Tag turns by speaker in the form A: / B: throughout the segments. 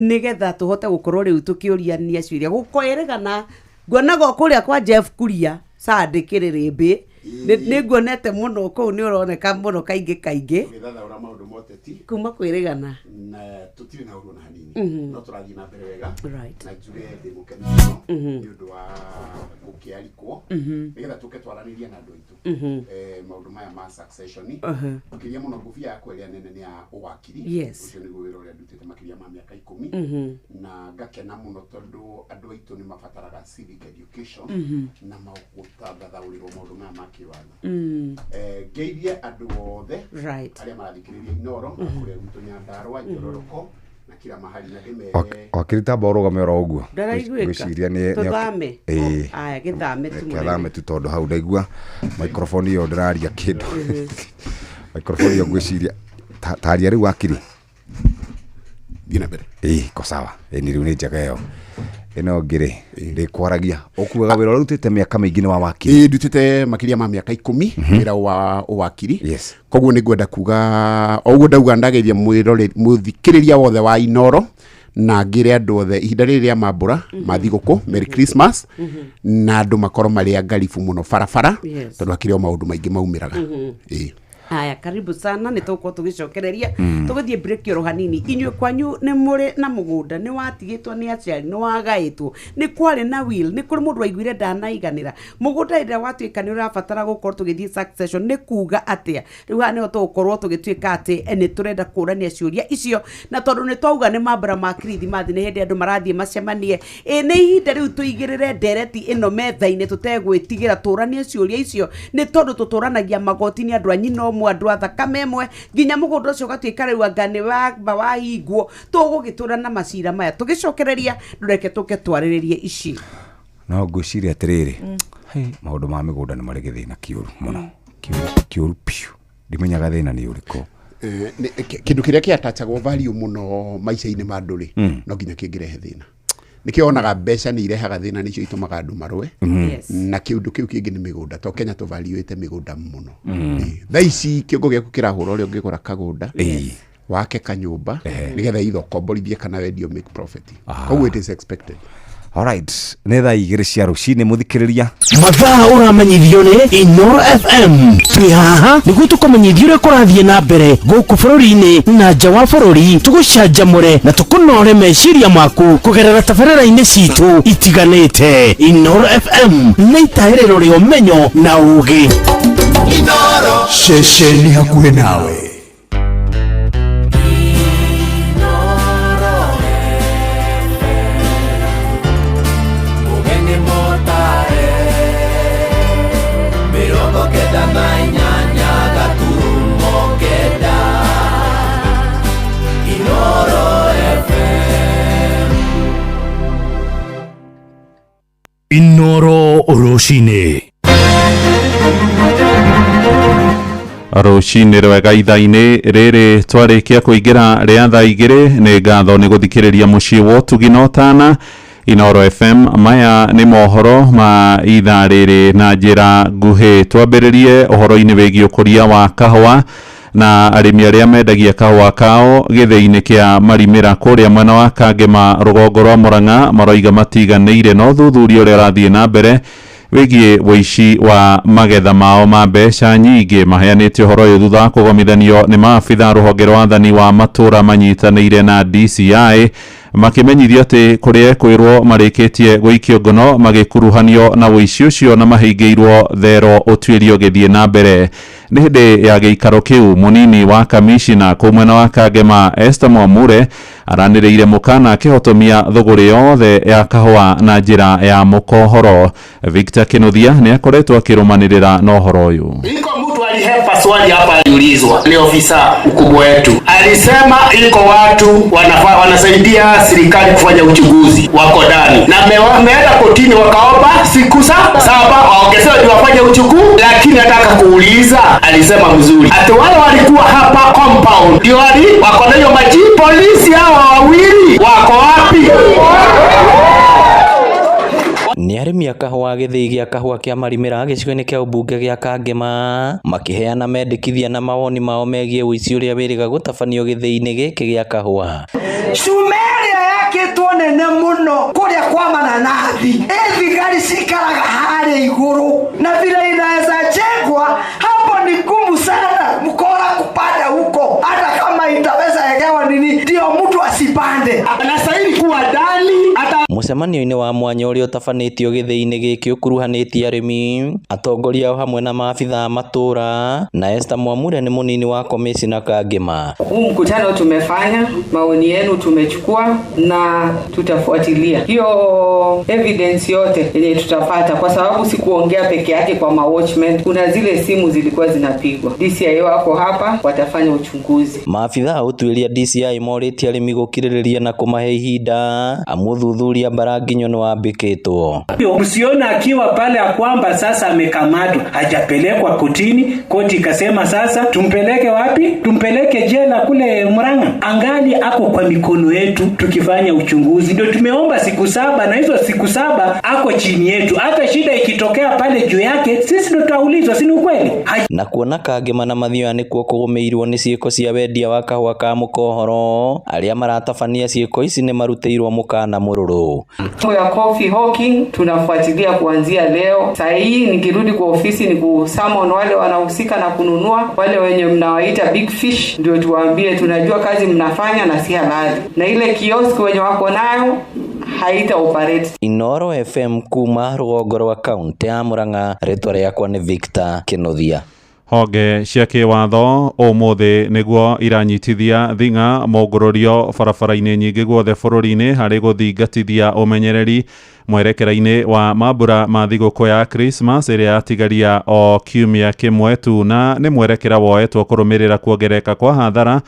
A: nigetha tuhote gukorwo riu tukiuriania ciuria gukoeregana ngonago kuria kwa Jeff Kuria sandikiririmbi ni ngonete muno ko ni uroneka muno kaingi
B: githatha ura maundu moteti
A: kuma kwirigana
B: na tutiri na uru na hanini no turathi na mbere wega na jure demokeni ni undu wa gukiarikwo nigetha tuke twaraniria na andu aitu maundu maya ma succession kiria muno ngufia yakwa iria nene ni ya uwakiri ucio ni gwira uria ndutite makiria ma miaka 10 na ngakena muno tondu andu aitu ni mabataraga civic education na magutangathauriro maundu maya ma kiwatho ngeithie andu othe aria marathikiriria Inoro kuria gutu Nyandarua Njororoko na kila mahali na ndime
C: wakirita borogame ora uguo
A: ngwiciria ni tuthame aya githame tu
C: githame tu tondu hau ndaigua microphone yo ndiraria kindu microphone yo ngwiciria taria riu wakiri
B: dina mbere
C: ko sawa ni riu ni njaga yo ino ngire ndi kwaragia okuaga wira rutite miaka mingi ni wa wakiri
B: ndutite makiria ma miaka 10 wira wa wakiri koguo ni ngwenda kuga oguo ndauga ndageithia mwirore muthikiriria wothe wa Inoro na ngire andu othe ihinda riria mambura mathiguku Merry Christmas na andu makoro maria ngarifu muno farafara tondu akiri maundu maingi maumiraga
A: Aya karibu sana nituko tugicokereria tugithie break yoro hanini inywe kwanyu ni muri na mugunda ni watigitwo ni aciari ni wagaitwo ni kwari na will ni kuri mundu waiguire ndanaiganira mugunda ira watuika ni urabatara gukorwo tugithie succession ni kuga atia riu ha ni tugukorwo tugituika ati ni turenda kurania ciuria icio na tondu ni twauga ni mambura ma Christmas ni hindi andu marathie macemanie ni ihinda riu tuigirire ndereti ino metha-ini tutegwitigira turania ciuria icio ni tondu tuturanagia magoti ni andu anyino mwandu athakame mwe nginya mugunda ucio gatuika riu angane wa hingwo tugugitura na macira maya tugicokereria ndureke tuke twariririe ici
C: no ngwiciria atiriri maundu ma migunda ni mari githina kiuru muno kiuru piu ndimenyaga thina ni uriko
B: kindu kiria kiatachagwo value muno maisha-ini ma nduri no nginya kingirehe thina nikionaga mbeca ni irehaga thina nicio itumaga andu marwe na kiundu kiu kingi ni migunda to Kenya tuvaliuite migunda muno thaici kiongo giaku kirahura uria ungigura kagunda wake kanyumba nigetha ithokomborithie kana wendio make profit koguo it is expected.
C: Alright, netha igire cia rucini muthikiriria
D: mathaa uramenyithio ni Inoro FM twi haha niguo tukumenyithia uria kurathie na mbere guku bururi-ini na nja wa bururi tugucanjamure na tukunore meciria maku kugerera tabarĩra-inĩ citu itiganite. Inoro FM nĩ itaĩrĩro rĩa ũmenyo na ugi. Inoro ceceni hakuhĩ nawe. Inoro Rucini
E: Rucini rwega ithaa-ini riri twarikia kuingira ria thaa igiri ni ngatho ni guthikiriria mucii wa utugi na utana Inoro FM. Maya ni mohoro ma ithaa riri na njira nguhi. Twambiririe uhoro-ini wigi ukuria wa kahua na arimi aria mendagia kahua kao githĩ-inĩ kia marimira kuria mwena wa Kangema rugongo rwa Murang'a maroiga matiganĩire no thuthuria uria rathie na mbere wigie wici wa magetha mao ma mbeca nyingi. Maheanĩte uhoro uyu thutha wa kugomithanio ni maabitha ruhonge rwa wathani wa matura manyitanĩire na DCI makimenyithio ati kuria kwirwo marikitie guikio ngono magikuruhanio na wici ucio na mahingĩirwo thero utuirio githie na mbere. Ni hindi ya giikaro kiu munini wa kamishina ku mwena wa Kangema Esther Mwamure aranĩrĩire mukana akihotomia thogori yothe ya kahua na njira ya mukohoro. Victor Kinuthia ni akoretwo akirumanĩrĩra na uhoro uyu.
F: Alihepa swali hapa aliulizwa ni ofisa mkubwa wetu, alisema iko watu wanasaidia serikali kufanya uchunguzi wako ndani na wameenda kotini wakaomba siku 7 waongezewe ndio wafanye uchunguzi. Lakini nataka kuuliza, alisema mzuri ati wale walikuwa hapa compound ndio wako nayo maji, polisi hawa wawili wako wapi?
D: Ni
G: arĩmi a kahũa gĩthĩi gĩa kahũa kĩa Marimĩra gĩcigo-inĩ kĩa ũmbunge gĩa Kangema makĩheana mendekithia na mawoni mao megiĩ ũici ũrĩa wĩrĩga gũtabanio gĩthĩi-inĩ gĩkĩ gĩa kahũa.
H: Cumeria yakĩtwo nene mũno kũrĩa kwa mananathi, thigari cikaraga harĩa igũrũ na vile inaweza jengwa hapo ni ngumu sana mkora kupanda huko, hata kama itaweza egewa nini ndio mtu asipande, anastahili kuwa ndani.
G: Mũcemanio-inĩ wa mwanya ũrĩa ũtabanĩtio gĩthĩi-inĩ gĩkĩ ũkuruhanĩtie arĩmi, atongoria o hamwe na maabitha matũra, na Esther Mwamure ni mũnini wa komishina Kangema.
I: Huu mkutano tumefanya, maoni yenu tumechukua na tutafuatilia hiyo evidence yote yenye tutapata, kwa sababu sikuongea peke yake kwa watchmen, kuna zile simu zilikuwa zinapigwa. DCI wako hapa watafanya uchunguzi.
G: Maabitha ũtuĩria DCI morĩtie arĩmi gũkirĩrĩria na kũmahe ihinda amuthuthuria Mbaranginyo no ambĩkĩtwo.
J: Msiona akiwa pale ya kwamba sasa amekamatwa, hajapelekwa kotini, koti ikasema sasa tumpeleke wapi? Tumpeleke jela kule Murang'a. Angali ako kwa mikono yetu tukifanya uchunguzi. Ndio tumeomba siku 7 na hizo siku 7 ako chini yetu. Hata shida ikitokea pale juu yake sisi ndo tutaulizwa, si ni ukweli?
G: Na kuona Kangema na Mathioya nĩkuo kũgũmĩirwo nĩ ciĩko cia wendia wa kahũa ka mũkohoro, arĩa maratabania ciĩko ici nĩ marutĩirwo mũkana mũrũrũ.
I: Ya coffee hawking tunafuatilia kuanzia leo. Sasa hii nikirudi kwa ofisi ni kusummon wale wanahusika na kununua, wale wenye mnawaita big fish, ndio tuwaambie tunajua kazi mnafanya na si halali, na ile kiosk wenye wako nayo haita operate.
G: Inoro FM kuma rũgongo rwa kaunti ya Murang'a, rĩtwa rĩakwa nĩ Victor Kinothia.
E: Honge cia kĩwatho ũmũthĩ nĩguo iranyitithia thing'a mongororio barabara-inĩ nyingĩ guothe bũrũri-inĩ harĩ gũthingatithia ũmenyereri mwerekera-inĩ wa mambura ma thigũkũ ya Christmas ĩrĩa yatigaria o kiumia kĩmwe tu, na nĩ mwerekera woetwo kũrũmĩrĩra kuongereka kwa hathara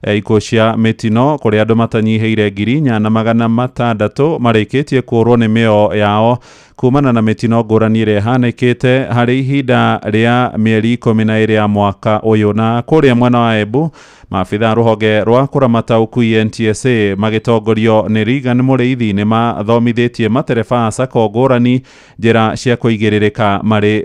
E: ikuũ cia mĩtino kũrĩa andũ matanyihĩire 4,600 marĩkĩtie kũrwo nĩ mĩoyo yao kumana na mĩtino ngũrani ĩrĩa ĩhanĩkĩte harĩ ihinda rĩa mĩeri 12 ya mwaka ũyũ. Na kũrĩa mwena wa Embu, maabitha rũhonge rwa kũramata ũkui NTSA magĩtongorio nĩ Reagan Mũrĩithi nĩ mathomithĩtie matereba a SACCO ngũrani njĩra cia kũigĩrĩrĩka marĩ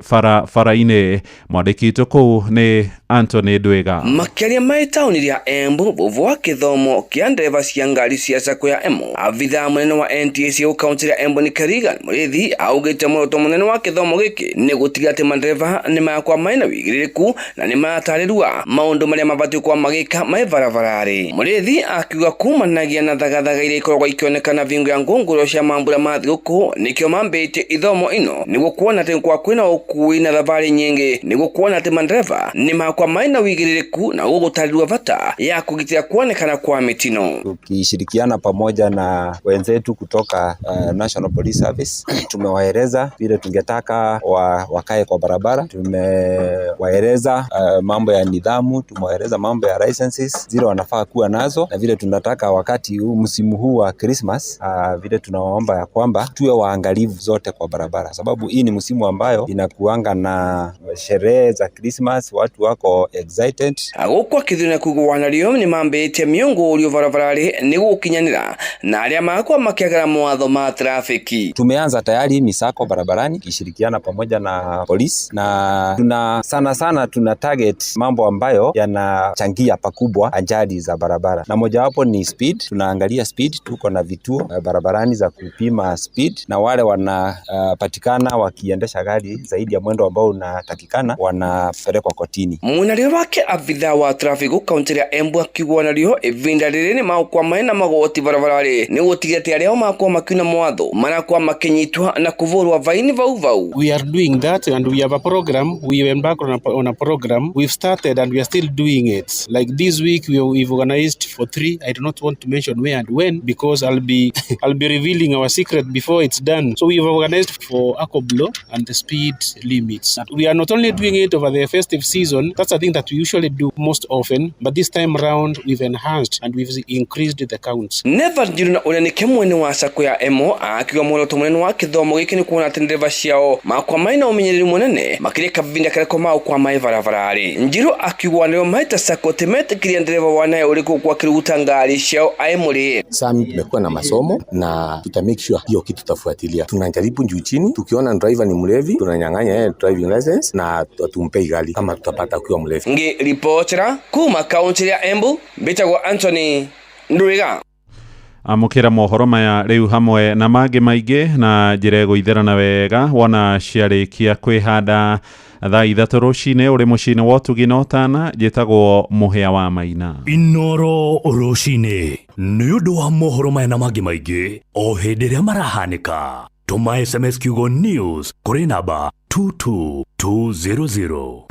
E: bara-inĩ. Mwandĩki witũ kũu nĩ Anthony Ndwĩga.
K: Makĩria ma taũni rĩa Embu, vuvu wa gĩthomo kĩa ndereba cia ngari cia SACCO ya Embu, abitha mũnene wa NTSA kaunti ya Embu nĩ Reagan Mũrĩithi augĩte muoroto mũnene wa gĩthomo gĩkĩ nĩ gũtiga atĩ mandereba nĩ makwa maina wĩigĩrĩrĩku na nĩ matarĩrua maũndũ marĩa mabatiĩ kwa magĩka me barabararĩ. Mũrĩithi akiuga kumanagia na thagathaga iria ikoragwo ikĩonekana vingo ya ngũngũro cia mambura ma thigũkũ nĩkĩo mambĩtie ithomo ino nĩguo kuona atĩ kwa kwĩna ũkui na thabarĩ nyingĩ, nĩguo kuona atĩ mandereba nĩ makwa maina wĩigĩrĩrĩku na gũgũtarĩrua bata ya kũgitĩra kuonekana kwa mĩtino.
L: Tukishirikiana pamoja na wenzetu kutoka National Police Service tumewaeleza vile tungetaka wakae kwa barabara, tumewaeleza mambo ya nidhamu, tumewaeleza mambo ya licenses zile wanafaa kuwa nazo, na vile tunataka wakati huu msimu huu wa Christmas vile tunawaomba ya kwamba tuwe waangalivu zote kwa barabara, sababu hii ni msimu ambayo inakuanga na sherehe za Christmas, watu wako excited.
K: Agũkwa kithuna kugwana rĩo nĩ mambĩtie mĩongo ũrĩo barabararĩ nĩguo gũkinyanĩra na arĩa makwa makĩagera mawatho ma trafiki.
L: Tumeanza tayari misako barabarani kishirikiana pamoja na polisi, na sana tuna target mambo ambayo yanachangia pakubwa ajali za barabara, na mojawapo ni speed. Tunaangalia speed, tuko na vituo barabarani za kupima speed, na wale wanapatikana wakiendesha gari zaidi ya mwendo ambao unatakikana wanapelekwa kotini.
K: Mwanario wake abitha wa traffic kaunti ya Embu akiugwa nario ivinda rĩrĩ nĩ makwa maina magoti barabararĩ nĩ gũtiga atĩ arĩa makwa makiuna mawatho marakwa makinyitwa na kuvurwa vaini vau.
M: We are doing that and we have a program. We went back on a program. We've started and we are still doing it. Like this week we've organized for 3. I do not want to mention where and when because I'll be revealing our secret before it's done. So we've organized for Akoblo and the speed limits. We are not only doing it over the festive season. That's a thing that we usually do most often, but this time around we've enhanced and we've increased the counts.
K: Never Njiruna ũrĩa nĩ kĩmwene wa SACCO ya Embu akiuga muoroto mũnene wa gĩthomo githomo giki ni kuona ndereva ciao makwa maina umenyereri munene makireka binda kareko mao kwa maivararari. Njiru akiwa ndio maita sako temetekiria ndereva wanaye uliko kwa kiruta ngari ciao aimuri.
N: Sami tumekuwa na masomo na tuta make sure hiyo kitu tutafuatilia. Tunajaribu juu chini, tukiona driver ni mlevi tunanyang'anya driving license na tumpe gari kama tutapata akiwa mlevi.
K: Ngi reportera kuma kaunti ya Embu bitagwo Anthony Nduriga.
E: Amukira mohoro maya riu hamwe na mangĩ maingĩ na njĩra gũitherana wega wona ciarĩkia kwĩhanda thaa 3 rũcinĩ ũrĩ mũciĩ wa Tugino Tana njĩtagwo Mũhĩa wa Maina.
O: Inoro rũcinĩ nĩ ũndũ wa mohoro maya na mangĩ maingĩ o hĩndĩ ĩrĩa marahanĩka. Tuma SMS kiugo news kũrĩ namba 22200.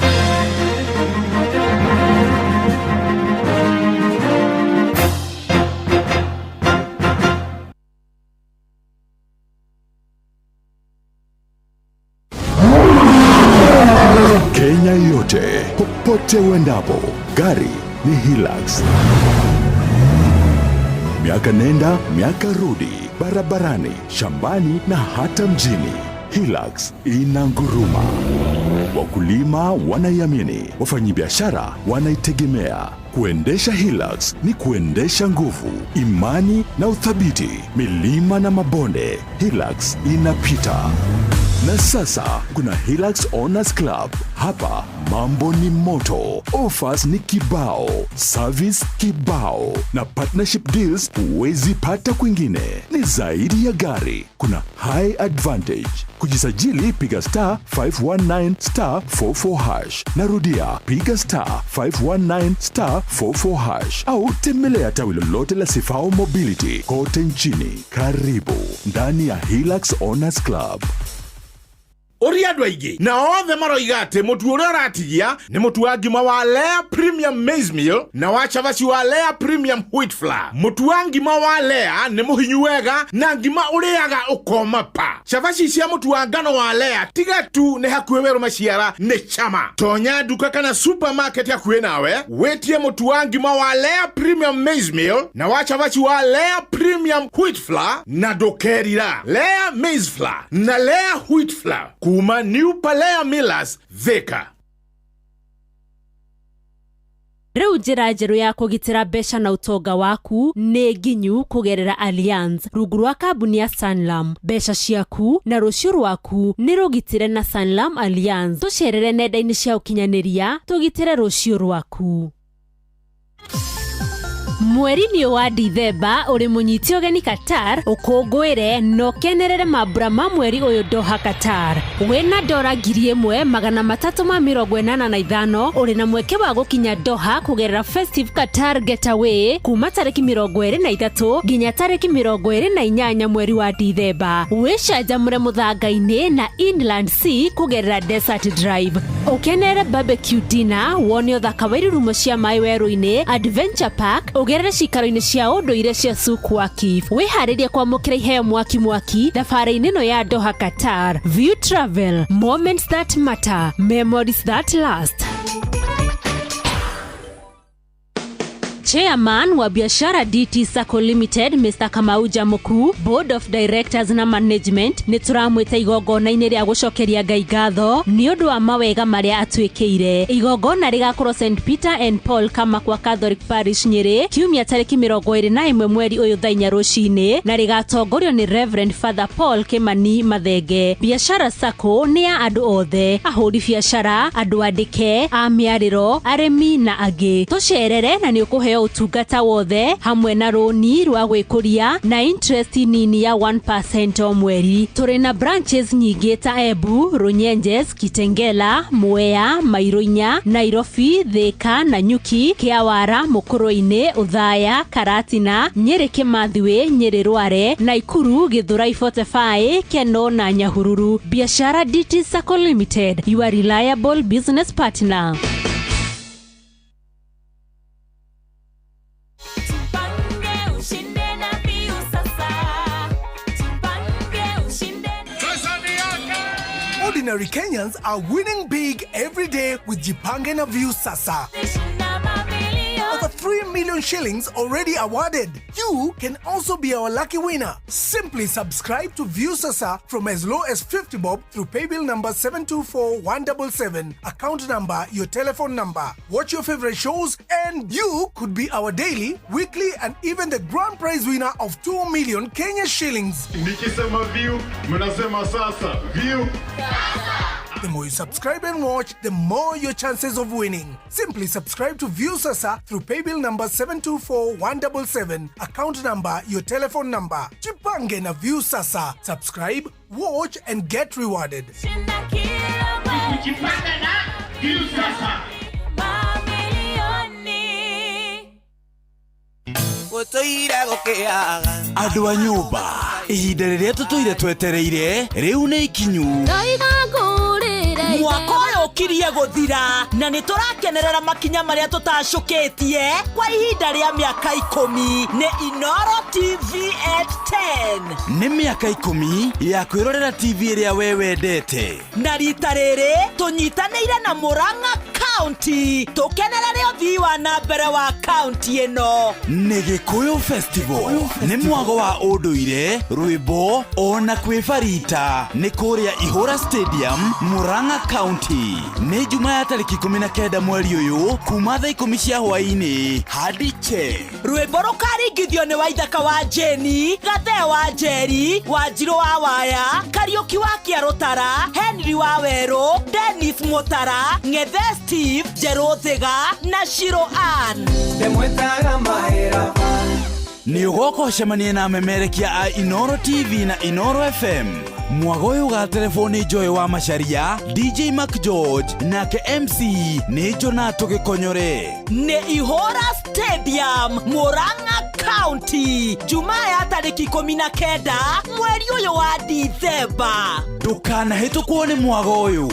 P: Kenya yote, popote uendapo, gari ni Hilux. Miaka nenda, miaka rudi, barabarani, shambani na hata mjini. Hilux inanguruma. Wakulima wanaiamini, wafanyabiashara wanaitegemea. Kuendesha Hilux ni kuendesha nguvu, imani na uthabiti. Milima na mabonde, Hilux inapita. Na sasa kuna Hilux Owners Club. Hapa mambo ni moto, offers ni kibao, service kibao na partnership deals huwezi pata kwingine. Ni zaidi ya gari, kuna high advantage. Kujisajili piga star 519 star 44 hash. Narudia piga star 519 star 44 hash au tembelea tawi lolote la Sifao Mobility kote nchini. Karibu ndani ya Hilux Owners Club.
Q: Oriadwa igi na othe maroiga ati mutu uria uratigia ni mutu wa ngima wa Lea Premium Maize Meal na wa chavaci wa Lea Premium Wheat Flour. Mutu wa ngima wa Lea ni muhinyu wega na ngima uriaga ukoma pa. Chavaci cia mutu wa ngano wa Lea tiga tu ni hakuhe weru maciara ni chama. Tonya duka kana supermarket ya kuhe nawe wetie mutu wa ngima wa Lea Premium Maize Meal na wa chavaci wa Lea Premium Wheat Flour na dokerira Lea Maize Flour na Lea Wheat Flour kuma New Palea Millers Thika.
R: Rĩu njĩra njerũ ya kũgitĩra mbeca na ũtonga waku nĩ nginyu kũgerera Allianz rungu rwa kambuni ya Sanlam. Mbeca ciaku na rũciũ rwaku nĩ rũgitĩre na Sanlam Allianz. Tũcerere nenda-inĩ cia ũkinyanĩria tũgitĩre rũciũ rwaku. Mweri nĩ wa Dithemba uri munyiti ogeni Qatar ukungwire no kenerere mabura ma mweri uyu Doha Qatar. Wena dora 1385 uri na mweke wa gukinya Doha kugerera Festive Qatar Getaway kuma tariki 23 nginya tariki 28 mweri wa Dithemba. Wichanjamure muthanga-ini na Inland Sea kugerera Desert Drive. Ukenere barbecue dinner wone uthaka wa irurumo cia mai weru-ini Adventure Park ugerere cikaro-ini cia unduire cia Suku Akif. Wiharirie kwamukira iheo mwaki thabari-ini no ya Doha Qatar. View Travel, moments that matter, memories that last. Chairman wa biashara DT Sacco Limited Mr. Kamauja Muku, Board of Directors na Management ni turamwita igongona-ini ria gucokeria Ngai ngatho ni undu wa mawega maria atwikire. Igongona rigakorwo St Peter and Paul Kamakwa Catholic Parish Nyeri kiumia tariki 21 mweri uyu thainya rucini na rigatongorio ni Reverend Father Paul Kimani Mathenge. Biashara Sacco ni ya andu othe, ahuri biashara, andu andike, amiariro, aremi na angi. Tucerere na ni ukuheo utungata wothe hamwe na roni rwa gwikuria na interest nini ya 1% o mweri. Turi na branches nyingi ta Embu, Runyenjes, Kitengela, Mwea, Mairoinya, Nairobi, Thika na Nyuki, Kiawara, Mukuru-ini, Uthaya, Karatina, Nyeri Kimathiwe, Nyeri Rware, Naikuru, Githurai 45, Keno na Nyahururu. Biashara DT Sacco Limited, your reliable business partner.
S: Ordinary Kenyans are winning big every day with Jipange na View Sasa. Over 3 million shillings already awarded. You can also be our lucky winner. Simply subscribe to View Sasa from as low as 50 bob through paybill number 724177, account number, your telephone number. Watch your favorite shows and you could be our daily, weekly and even the grand prize winner of 2 million Kenya shillings.
Q: Nikisema view, mnasema sasa. View.
S: The more you subscribe and watch, the more your chances of winning. Simply subscribe to View Sasa through paybill number 724177, account number, your telephone number. Jipange na View Sasa. Subscribe, watch and get rewarded.
Q: Jipange na View Sasa.
D: Andũ a nyũmba, ihinda rĩrĩa tũtũire twetereire rĩu nĩ ikinyu. Mwaka ũyũ ũkirie gũthira na nĩ tũrakenerera makinya marĩa tũtacũkĩtie kwa ihinda rĩa mĩaka 10 nĩ Inooro TV at 10. Nĩ mĩaka 10 ya kwĩrorera TV ĩrĩa we wendete. Na rita rĩrĩ tũnyitanĩire na Murang'a County tũkenerere ũthii wa na mbere wa county ĩno. Nĩ Gĩkũyũ Festival, nĩ mwago wa ũndũire, rwĩmbo ona kwĩbarita nĩ kũrĩa Ihũra Stadium, Murang'a County. Nĩ Juma ya tarĩki 19 mweri ũyũ kuma thaa 10 cia hwaĩ-inĩ hadi che. Rwĩmbo rũkaringithio nĩ Waithaka wa Jeni, Gathe wa Njeri, Wanjirũ wa Waya, Kariũki wa Kĩarũtara, Henry wa Werũ, Dennis Mũtara, Ng'ethe Steve, Njerũ Thĩga na Shiro Ann. Nĩ ũgoka ũcemanie na amemerekia a Inooro TV na Inooro FM. Mwago ũyũ ga telefoni Joy wa Macharia, DJ Mark George nake MC nĩ Jonato Gĩkonyore. Nĩ Ihũra Stadium, Murang'a County, Juma ya tarĩki 19 mweri ũyũ wa Dithemba. Ndũkanahĩtũkwo nĩ mwago ũyũ.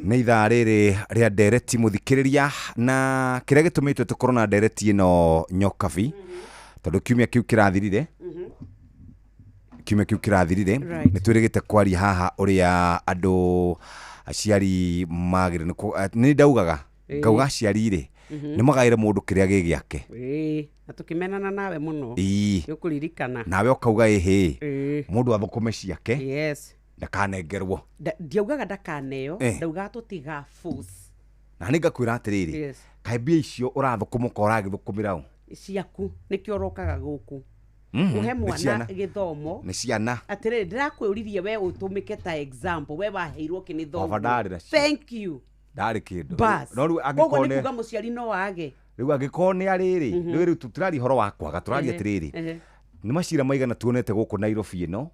C: Nĩ ithaa rĩrĩ rĩa ndereti mũthikĩrĩria na kĩrĩa gĩtũmĩtwo tũkorwo na ndereti ĩno nyokabi tondũ kiumia kĩu kĩrathirire nĩ twĩrĩgĩte kwaria haha ũrĩa andũ aciari magĩrĩ nĩ ndaugaga ngauga aciari rĩ nĩ magaĩre mũndũ kĩrĩa gĩ gĩake
A: na tũkĩmenana nawe mũno
C: nĩũkũririkana nawe ũkauga ĩhĩ mũndũ athũkũme ciake
A: yes
C: ndakanengerwo
A: ndiaugaga ndakaneo ndaugaga tũtiga force
C: na nĩ ngakwĩra atĩrĩrĩ kaĩ mbia icio ũrathũkũma ũragĩthũkũmĩra ũ
A: ciaku nĩkĩo ũrokaga gũkũ uhe mwana gĩthomo
C: nĩ ciana
A: atĩrĩrĩ ndĩrakwĩũririe we ũtũmĩke ta example we waheirwo kĩnithomo thank you
C: ndarĩ kĩndũ
A: koguo nĩ kuga mũciari no wage
C: rĩu angĩkorwo nĩ arĩrĩ rĩu tũtirari horo wa kwaga tũraria atĩrĩrĩ nĩ macira maigana tuonete gũkũ Nairobi ĩno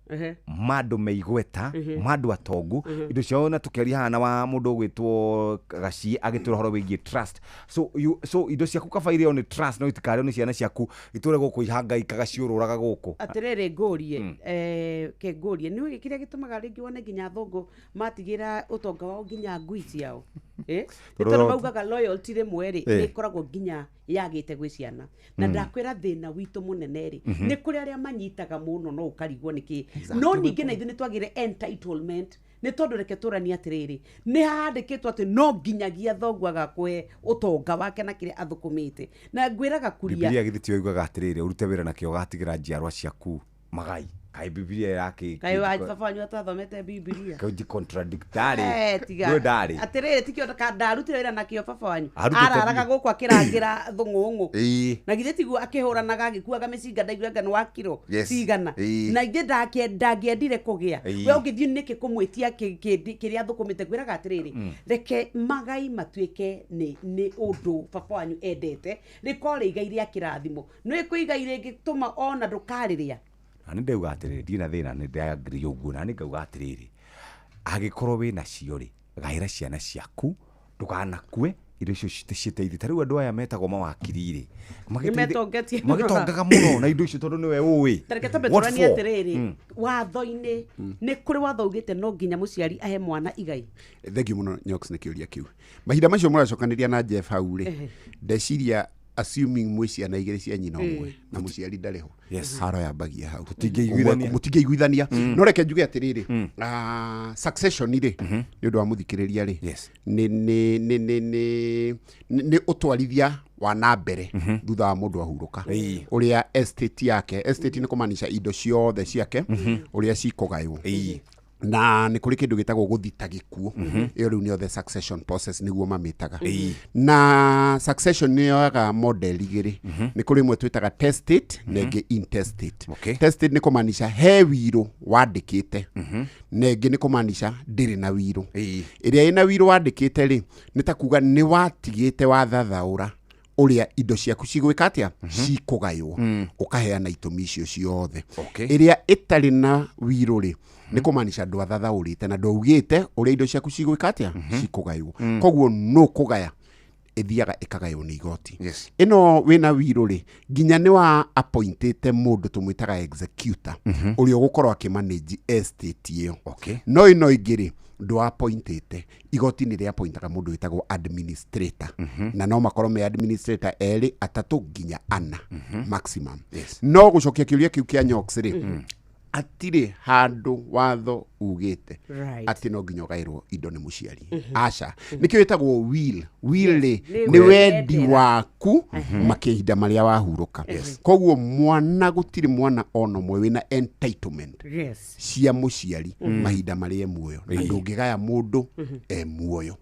C: mandũ meigweta mandũ atongu indo ciao na tũkĩaria hana wa mũndũ gwĩtwo Gacie agĩtũra horo wĩgiĩ trust so indo ciaku kabaire on trust no itikarĩo nĩ ciana ciaku itũre gũkũ ihangaikaga ciũrũraga gũkũ
A: atĩrĩrĩ ngũrie ngũrie nĩ ũĩ kĩrĩa gĩtũmaga rĩngĩ wone nginya thũngũ matigĩra ũtonga wao nginya ngui ciao tondũ maugaga loyalty rĩmwe rĩ nĩ ĩkoragwo nginya yagĩte gwĩ ciana na ndakwĩra thĩna witũ mũnene rĩ nĩ kũrĩ arĩa manyitaga mũno no ũkarigwo nĩkĩ no ningĩ na ithuĩ nĩ twagĩre entitlement nĩ tondũ reke tũrani atĩrĩrĩ nĩ handĩkĩtwo atĩ no nginyagia thoguo agakũhe ũtonga wake na kĩrĩa athũkũmĩte na ngwĩraga kuria
C: Biblia githĩtio yugaga atĩrĩrĩ ũrute wĩra na kĩo gatigĩra njiarwa ciaku magai kai Biblia yake
A: kai wathafanywa tathomete Biblia
C: kai contradictory ndari
A: atĩrĩrĩ tikio kandarutire wĩra na kĩo baba wanyu araraga gũkũ akĩrangira thũng'ũng'ũ na githĩ tiguo akĩhũranaga agĩkuaga mĩcinga ndaiguaga nĩ wa kiro cigana na ithe ndangĩendire kũgĩa we ũngĩthiĩ nĩkĩ kũmwĩtia kĩrĩa thũkũmĩte ngwĩraga atĩrĩrĩ reke magai matuĩke nĩ ũndũ baba wanyu endete rĩkorwo igai rĩa kĩrathimo nĩ kwĩiga rĩngĩtũma ona ndũkarĩrĩa
C: nĩ ndauga atĩrĩrĩ ndina thĩna nĩ ndagĩrĩ ũguo na nĩ ngauga atĩrĩrĩ agĩkorwo wĩna cio rĩ gaĩra ciana ciaku ndũkanakue indo icio citeithie ta rĩu andũ aya metagwo mawakiri rĩ magĩtongaga mũno na indo icio tondũ nĩwe ũĩ
A: tareke tambe tũranie atĩrĩrĩ watho-inĩ nĩ kũrĩ watho ugĩte no nginya mũciari ahe mwana igai
B: thengiũ mũno Nyox nĩ kĩũria kĩu mahinda macio mũracokanĩria na Jeff hau rĩ ndeciria assuming mwisi ana igere cia nyina omwe na muciari ndariho
C: Yes.
B: haro yambagia hau
C: Mutingĩiguithania.
B: no reke njuge atiriri succession ire ni undu wa muthikiriria ri ni utwarithia wa na mbere thutha wa mundu ahuruka uria estate yake ni kumanisha indo ciothe ciake uria cikugaywo na nä kå rä kä ndå gä tagwo gå thita gä kuo ä yo rä u nä othe succession process nä guo mamĩtaga na succession nä yoyaga model igä rä nä kå rä mwe twä taga testate na ĩngĩ intestate testate nä kå manisha he wirå wandä kä te na ĩngĩ nä kå manisha ndä rä na wirå ä rä a ä na wirå wandä kä te rä nä ta kuga nä watigä te wathathaå ra uria indo ciaku cigwika atia cikugaywo ukaheana itumi icio ciothe iria itari na wirå rĩ nĩ kũmanisha andũ athathaũrĩte na ndaugĩte ũrĩa indo ciaku cigwĩka atia cikugaywo koguo no kugaya ithiaga ikagaywo nĩ igoti ĩno wĩna wirũ rĩ nginya nĩ wa appointĩte mũndũ tũmwĩtaga executor ũrĩa ũgũkorwo akĩmanage estate ĩyo no ĩno ĩngĩ rĩ ndũ appointĩte igoti nĩ rĩa appointaga mũndũ wĩtagwo administrator na no makorwo me administrator erĩ atatũ nginya ana maximum no gũcokia kĩũria kĩu kĩa Nyox rĩ atire handũ watho ugite ati no nginya gairwo indo nĩ mũciari aca nikio wĩtagwo will rĩ nĩ wendi waku makĩhinda marĩa wahuruka koguo mwana gũtirĩ mwana ono mwe wĩna entitlement cia mũciari mahinda marĩa muoyo na ndũngĩgaya mũndũ muoyo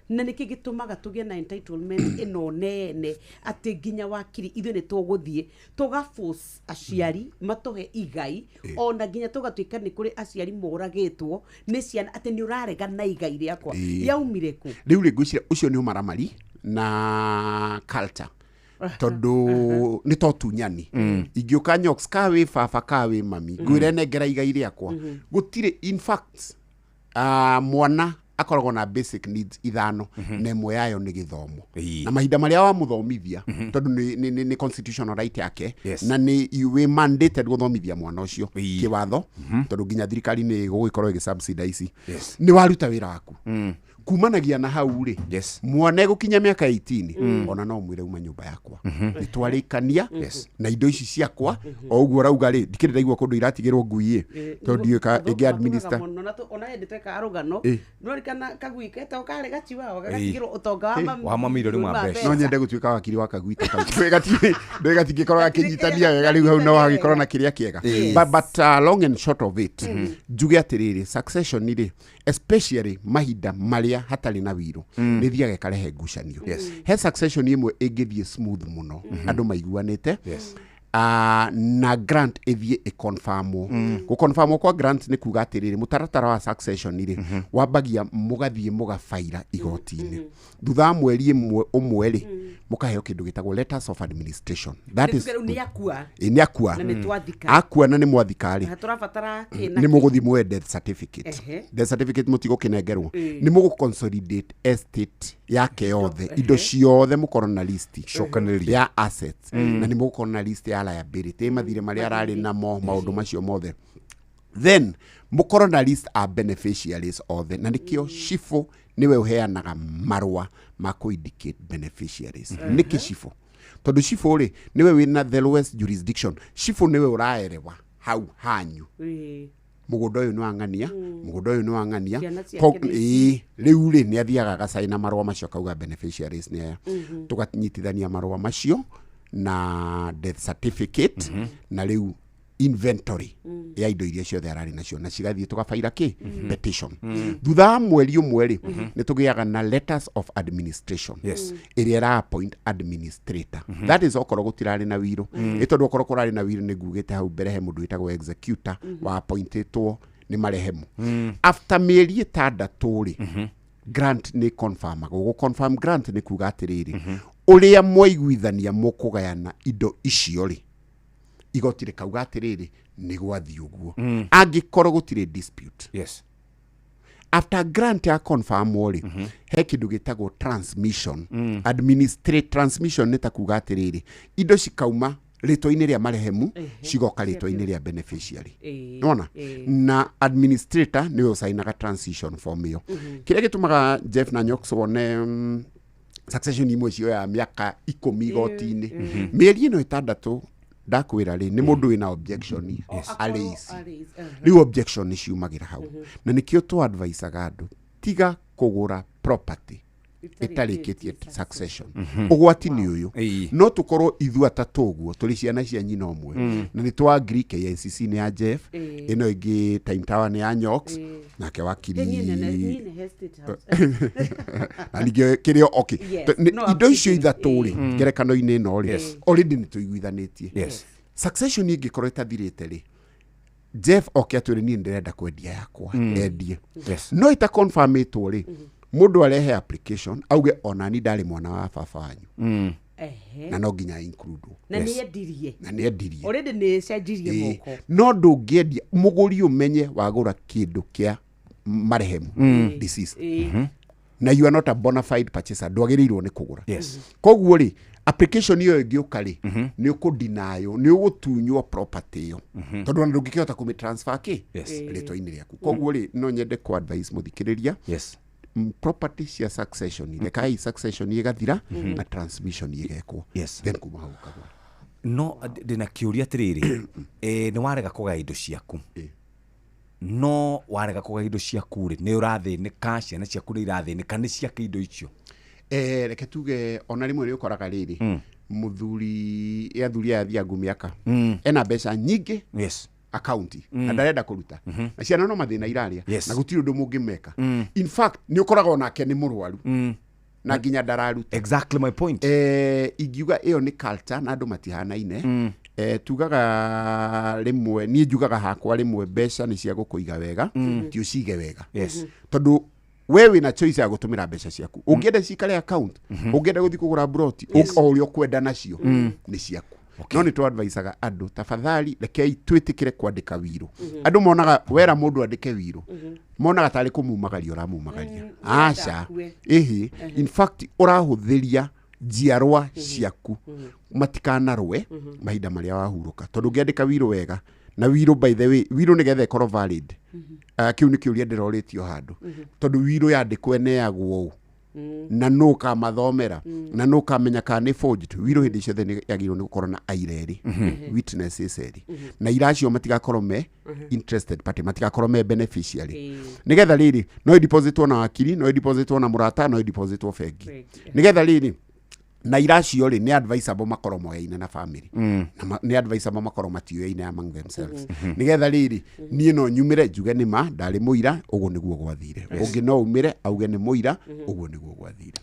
A: na nä kä gä tå maga tå gä na entitlement ä no nene atä nginya wakiri ithuä nä tågå thiä tå gaforce aciari matåhe igai ona nginya tå gatuä ka nä kå rä aciari moragä two nä ciana atä nä å rarega na igai rä akwa yaumire ku
B: rä u rä ngwĩciria ũcio nĩ ũmaramari na culture tondu nĩ totunyani ingĩũka Nyox ka wĩ baba ka wĩ mami ngwĩre nengera igai rĩakwa gũtirĩ in fact mwana akoragwo na basic needs ithano na ĩmwe yayo nĩ gĩthomo na mahinda marĩa wa mũthomithia tondu nĩ constitutional right yake na nĩ wĩ mandated gũthomithia mwana ũcio kĩwatho tondu nginya thirikari nĩ gũgĩkorwo ĩgĩsubsidize nĩ waruta wĩra waku kumanagia na hau rĩ mwana egũkinya mĩaka 18 ona no mwĩre uma nyũmba yakwa nĩ twarĩkania na indo ici ciakwa o ũguo rauga rĩ ndikĩrĩ ndaigua kũndũ iratigĩrwo ngui tondu ĩngĩ administer
A: ona hĩndĩ tweka arũgano no rikana kagui keta kare gachiwa gatigĩrwo ũtonga
C: wa mami rĩ mwambe
B: no nyende gũtuĩka wakiri wa kagui gatingĩkorwo gakĩnyitania wega rĩu hau no hagĩkorwo na kĩrĩa kĩega but long and short of it njuge atĩrĩrĩ succession rĩ especially mahinda marĩa hatarĩ na wirũ nĩ thiaga ĩkarehe ngucanio he succession ĩmwe ĩngĩthiĩ smooth mũno andũ maiguanĩte na grant ĩthiĩ ĩconfirmwo gũconfirmwo kwa grant nĩ kuga atĩrĩrĩ mũtaratara wa succession rĩ wambagia mũgathiĩ mũgabaira igoti-inĩ thutha wa mweri ũmwe rĩ mũkaheo kĩndũ gĩtagwo letters of administration that is nĩ akua na nĩ mwathika rĩ nĩ mũgũthi mwe death certificate mũtigũkĩnengerwo nĩ mũgũconsolidate estate yake yothe indo ciothe mũkorwo na list ya assets na nĩ mũkorwo na list ya liability mathire marĩa ararĩ namo maũndũ macio mothe then mũkorwo na list a beneficiaries othe na nĩkĩo cibũ niwe uheanaga marũa ma kũ-indicate beneficiaries nĩkĩ cibũ tondu cibũ rĩ niwe wĩna the lowest jurisdiction cibũ niwe ũraerewa hau hanyu mũgũnda ũyũ nĩ wang'ania mũgũnda ũyũ nĩ wang'ania rĩu rĩ nĩ athiaga gacaina marũa macio kauga beneficiaries nĩ aya tũkanyitithania marũa macio na death certificate na rĩu inventory ya indo iria ciothe ararĩ nacio na cigathiĩ tũgabaira petition thutha wa mweri ũmwe rĩ nĩ tũgĩaga na letters of administration ĩrĩa ĩra appoint administrator that is okorwo gũtirarĩ na wirũ tondũ okorwo kũrarĩ na wirũ nĩ ngugĩte hau mbere he mũndũ wĩtagwo executor wa appointĩtwo nĩ marehemu after mĩeri 6 rĩ grant nĩ confirmagwo gũconfirm grant nĩ kuga atĩrĩrĩ ũrĩa mwaiguithania mũkũgayana indo icio rĩ igoti rĩkauga atĩrĩrĩ nĩ gwathi ũguo angĩkorwo gũtirĩ dispute after grant ya confirm rĩ he kĩndũ gĩtagwo transmission transmission nĩ ta kuga atĩrĩrĩ indo cikauma rĩtwa-inĩ rĩa marehemu cigoka rĩtwa-inĩ rĩa beneficiary nona na administrator nĩwe ũcainaga transition form ĩyo kĩrĩa gĩtũmaga Jeff na Nyox wone succession imwe cio ya miaka 10 igoti-inĩ mĩeri ĩno 6 ndakwĩra rĩ nĩ mũndũ wĩna objection arĩici rĩu objection nĩ ciumagĩra hau na nĩkĩo tũ advisaga andũ tiga kũgũra property itarĩkĩtie succession ũgwati nĩ ũyũ no tũkorwo ithuĩ atatũ ũguo tũrĩ ciana cia nyina ũmwe na nĩ twa agree KICC nĩ ya Jeff ĩno ĩngĩ Time Tower nĩ ya Nyox nake wakiri aligio kĩrĩo okay indo icio ithatũ rĩ ngerekano-inĩ ĩno rĩ already nĩ tũiguithanĩtie succession ĩngĩkorwo ĩtathirĩte rĩ Jeff oke atwĩre niĩ ndĩrenda kwendia yakwa endie no ita confirmĩtwo rĩ mundu arehe application auge onani ndari mwana wa baba wanyu na no nginya include
A: na niendirie
B: already
A: nĩ cenjirie moko
B: no ndũngĩendia mũgũri ũmenye wagũra kĩndũ kĩa marehemu disease na you are not a bona fide purchaser ndwagĩrĩirwo nĩ kũgũra koguo rĩ application iyo ĩngĩũka rĩ nĩ ũkũdinayo nĩ ũgũtunywo property iyo tondũ ona ndũngĩkĩhota kũmĩtransfer rĩtwa-inĩ rĩaku koguo rĩ no nyende ku advice mũthikĩrĩria property cia succession rekai succession ĩgathira na transmission ĩgekwo then kuma hau kagwa
C: no ndĩna kĩũria atĩrĩrĩ nĩ warega kũgaya indo ciaku no warega kũgaya indo ciaku rĩ nĩ ũrathĩnĩka ciana ciaku nĩ irathĩnĩka nĩ ciake indo icio
B: reke tuge ona rĩmwe nĩ ũkoraga rĩrĩ mũthuri athuri athiangu mĩaka ena mbeca nyingĩ account na ndarenda kuruta na ciana no mathina iraria na gutiri undu mungimeka in fact ni ukoraga onake ni murwaru na nginya ndararuta
C: exactly my point
B: ingiuga iyo ni culture na andu matihanaine tugaga rimwe ni njugaga hakwa rimwe mbeca ni cia gukuiga wega ti ucige wega tondu wewe na choice ya gutumira mbeca ciaku ungienda cikare account ungienda guthi kugura broti o urio kwenda nacio ni ciaku no nĩ tũ advisaga andũ tafadhali rekei twĩtĩkĩre kwandĩka wĩru andũ monaga wera mũndũ andĩke wĩru monaga tarĩ kũmumagaria ũramumagaria aca in fact ũrahũthĩria njiarwa ciaku matikanarwe mahinda marĩa wahurũka tondũ ũngĩandĩka wĩru wega na wĩru by the way wĩru nĩgetha ĩkorwo valid kĩu nĩ kĩũria ndĩrorĩtio handũ tondũ wĩru yandĩkwo eneagwo na no ka mathomera na no ka menya ka nĩ forged wĩru hĩndĩ ciothe nĩ yagĩrĩirwo nĩ gũkorwo na aireri witnesses eri na iracio matigakorwo me interested party matigakorwo me beneficiary nĩgetha rĩrĩ no depositwo na wakiri no depositwo na mũrata no depositwo bengi nĩgetha rĩrĩ na iracio rĩ nĩ advisable makorwo moyaine na family na nĩ advisable makorwo matioyaine among themselves nĩgetha rĩrĩ niĩ no nyumĩre njuge nĩ ma ndarĩ mũira ũguo nĩguo gwathire ũngĩ no umĩre auge nĩ mũira ũguo nĩguo gwathire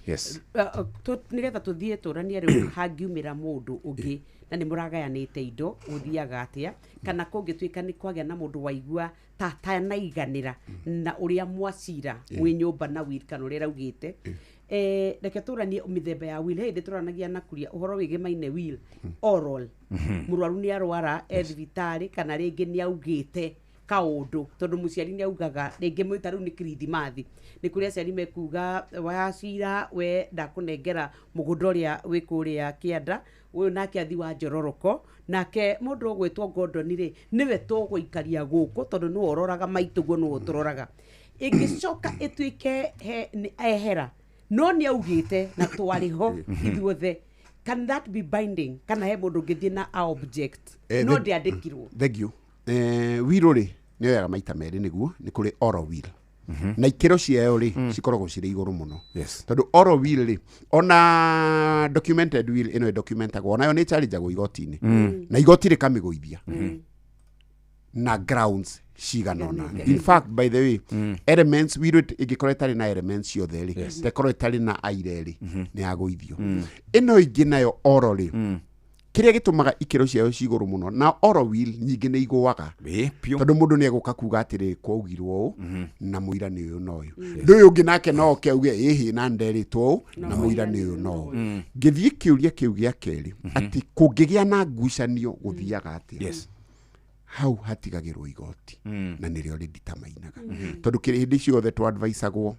A: nĩgetha tũthiĩ tũranie rĩu hangiumĩra mũndũ ũngĩ na nĩ mũragayanĩte indo ũthiaga atĩa kana kũngĩtuĩka nĩ kwagĩa na mũndũ waigua tatanaiganĩra na ũrĩa mwacira mwĩ nyũmba na will kana ũrĩa raugĩte reke tũranie mĩthemba ya will hĩndĩ tũranagia na kuria ũhoro wĩgĩmaine will oral mũrwaru nĩ arwara thibitarĩ kana rĩngĩ nĩ augĩte kaũndũ tondũ mũciari nĩ augaga rĩngĩ mwĩta rĩu nĩ kirithimathi nĩ kũrĩa aciari mekuga wacira we ndakũnengera mũgũnda ũrĩa wĩ kũrĩa kĩanda ũyũ nake athi wa njororoko nake mũndũ ũgwĩtwo Gordon rĩ nĩwe tũgũikaria gũkũ tondũ nĩ wororaga maitũguo nĩ tũroraga ĩngĩcoka ĩtuĩke ehera no nĩ augĩte na twarĩ ho ithuothe can that be binding kana he mũndũ ũngĩthiĩ na object no ndĩandĩkirwo
B: thank you wĩru rĩ nĩ oyaga maita merĩ nĩguo nĩ kũrĩ oral will na ikĩro ciayo rĩ cikoragwo cirĩ igũrũ mũno tondũ oral will rĩ ona documented will ĩno ĩdocumentagwo onayo nĩ challengeagwo igoti-inĩ na igoti rĩkamĩgũithia na grounds ciganona in fact by the way elements will ĩngĩkorwo ĩtarĩ na elements ciothe rĩ ĩkorwo ĩtarĩ na aireri nĩ yagũithio ĩno ĩngĩ nayo oral rĩ kĩrĩa gĩtũmaga ikĩro ciayo cigũrũ mũno na oral will nyingĩ nĩ igũaga tondũ mũndũ nĩ egũka kuga atĩrĩ kwaugirwo ũũ na mũira nĩ ũyũ na ũyũ ndũyũ ũngĩ nake no oke auge ĩhĩ na nderitwo ũũ na mũira nĩ ũyũ na ũyũ ngĩthiĩ kĩũria kĩu gĩa kerĩ atĩ kũngĩgĩa na ngucanio gũthiaga atĩa hau hatigagĩrwo igoti na nĩrĩo rĩditamainaga tondũ hĩndĩ ciothe twadvaicagwo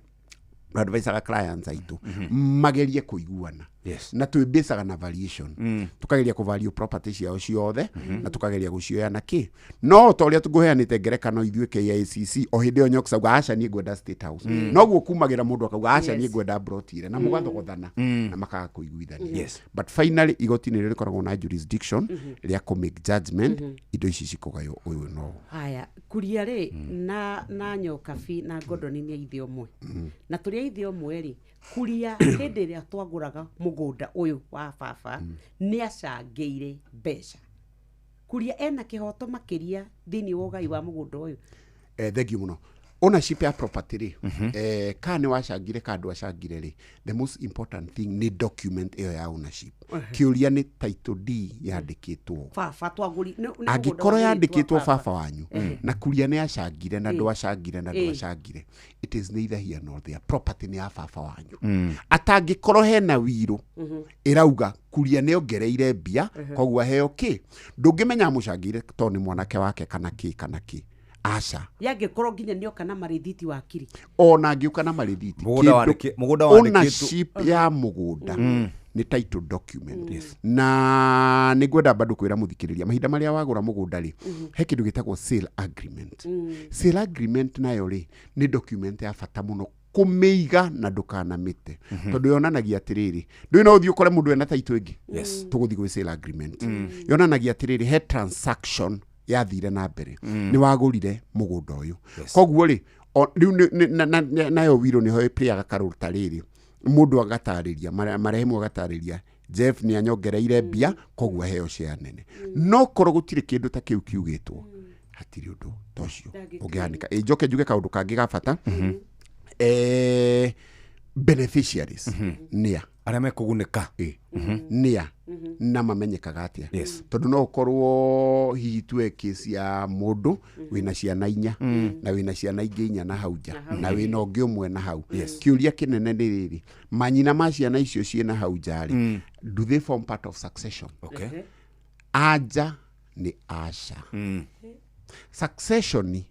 B: clients aitũ magerie kũiguana
C: Yes.
B: na twĩbasaga na variation tukageria kũvalue property ciao ciothe na tukageria gũcioya na kĩ no ta ũrĩa tũngũheanĩte ngerekano ithuĩ KICC o hĩndĩ ĩyo nyokuga aca niĩ ngwenda State House noguo kumagĩra mũndũ akauga aca niĩ ngwenda Brotire na mũgathogothana na makaga kũiguithania but finally igoti nĩ rĩkoragwo na jurisdiction rĩa kũ make judgment indo ici cikũgayo ũyũ no
A: haya kuria rĩ na Nyokabi na Godoni nĩ ithe ũmwe na tũrĩa ithe ũmwe rĩ kuria hĩndĩ ĩrĩa twagũraga mũgũnda ũyũ wa baba nĩ acangĩire mbeca kuria ena kĩhoto makĩria thĩinĩ wa ũgai wa mũgũnda ũyũ
B: thengiũ mũno ownership ya property rĩ ka nĩ wacangire ka ndũ acangire rĩ the most important thing nĩ document ĩyo ya ownership kĩũria nĩ title deed yandĩkĩtwo
A: baba twagũri
B: angĩkorwo yandĩkĩtwo baba wanyu na kuria nĩ acangire na ndũ acangire na ndũ acangire it is neither here nor there property nĩ ya baba wanyu atangĩkorwo hena wĩro ĩrauga kuria nĩ ongereire mbia koguo heo kĩ ndũngĩmenya mũcangire to nĩ mwanake wake kana kĩ aca
A: yangĩkorwo nginya nĩoka na marĩthiti wa kiri
B: ona angĩũka na marĩthiti
C: mũgũnda
B: ownership ya mũgũnda nĩ title document na nĩ ngwenda bado kwĩra mũthikĩrĩria mahinda marĩa wagũra mũgũnda rĩ he kĩndũ gĩtagwo sale agreement sale agreement nayo rĩ nĩ document ya bata mũno kũmĩiga na ndũkanamĩte tondũ yonanagia atĩrĩrĩ ndũĩ no ũthiĩ ũkore mũndũ ena title ĩngĩ tũgũthiĩ gwĩ sale agreement yonanagia atĩrĩrĩ he transaction yathire na mbere ni wagurire mũgũnda ũyũ koguo rĩ rĩu nayo wiro nĩho ĩplayaga karuta rĩrĩ mũndũ agatarĩria marehemu agatarĩria Jeff nĩ anyongereire mbia koguo heo share nene no korwo gũtirĩ kĩndũ ta kĩu kiugĩtwo hatirĩ ũndũ tocio ũngĩhanĩka njoke njuge kaũndũ kangĩ ga bata beneficiaries nĩa
C: arĩa mekũgunĩka
B: nĩa na mamenyekaga atĩa tondũ no ũkorwo hihi tuwe kesi ya mũndũ wĩna ciana 4 na wĩna ciana ingĩ 4 na hau nja na wĩna ũngĩ ũmwe na hau kĩũria kĩnene nĩ rĩrĩ manyina ma ciana icio ciĩna hau nja rĩ do they form part of succession aja nĩ aca succession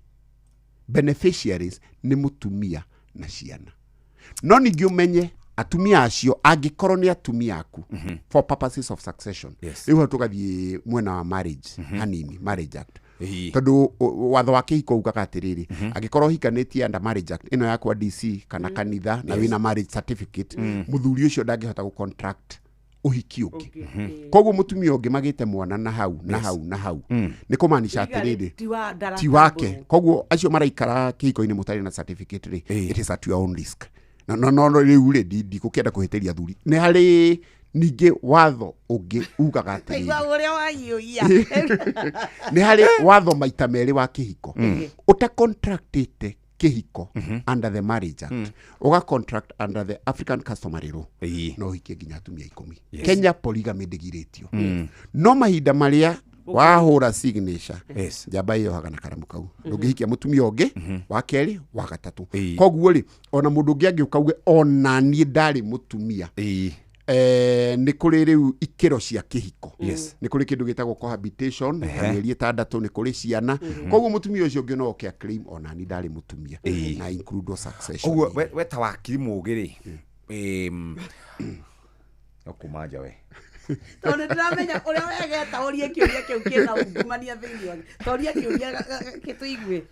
B: beneficiaries nĩ mũtumia na ciana no ningĩ ũmenye atumia acio angĩkorwo nĩ atumia aku for purposes of succession rĩu tũgathiĩ mwena wa marriage hanini marriage act tondũ watho wa kĩhiko ugaga atĩrĩrĩ angĩkorwo hikanĩtie under marriage act ĩno yakwa DC kana kanitha na wĩna marriage certificate mũthuri ũcio ndangĩhota gũ contract ũhiki ũngĩ koguo mũtumia ũngĩ magĩte mwana na hau na hau na hau nĩ kũmaanisha atĩrĩrĩ ti wake koguo acio maraikara kĩhiko-inĩ mũtarĩ na certificate rĩ it is at your own risk no rĩu rĩ ndikũkĩenda kũhĩtĩria thuri nĩ harĩ ningĩ watho ũngĩ ugaga atĩrĩrĩ nĩ harĩ watho maita merĩ wa kĩhiko ũtacontractĩte kĩhiko under the marriage act uga contract under the African customary law no hikie nginya atumia 10 Kenya polygamy ndĩgirĩtio no mahinda marĩa wahũra signature njamba ĩyo haga na karamu kau ndũngĩhikia mũtumia ũngĩ wa kerĩ wa gatatũ koguo rĩ ona mũndũ ũngĩ angĩũka uge ona niĩ ndarĩ mũtumia nĩ kũrĩ rĩu ikĩro cia kĩhiko nĩ kũrĩ kĩndũ gĩtagwo cohabitation mĩeri 6 nĩ kũrĩ ciana koguo mũtumia ũcio ũngĩ no oke claim ona niĩ ndarĩ mũtumia na include succession
C: koguo we ta wakiri mũgĩ rĩ okũmanja we
A: tondũ ndĩramenya ũrĩa wegeta ũrie kĩũria kĩu kĩna ungumania thĩinĩ wake toria kĩũria kĩtũigue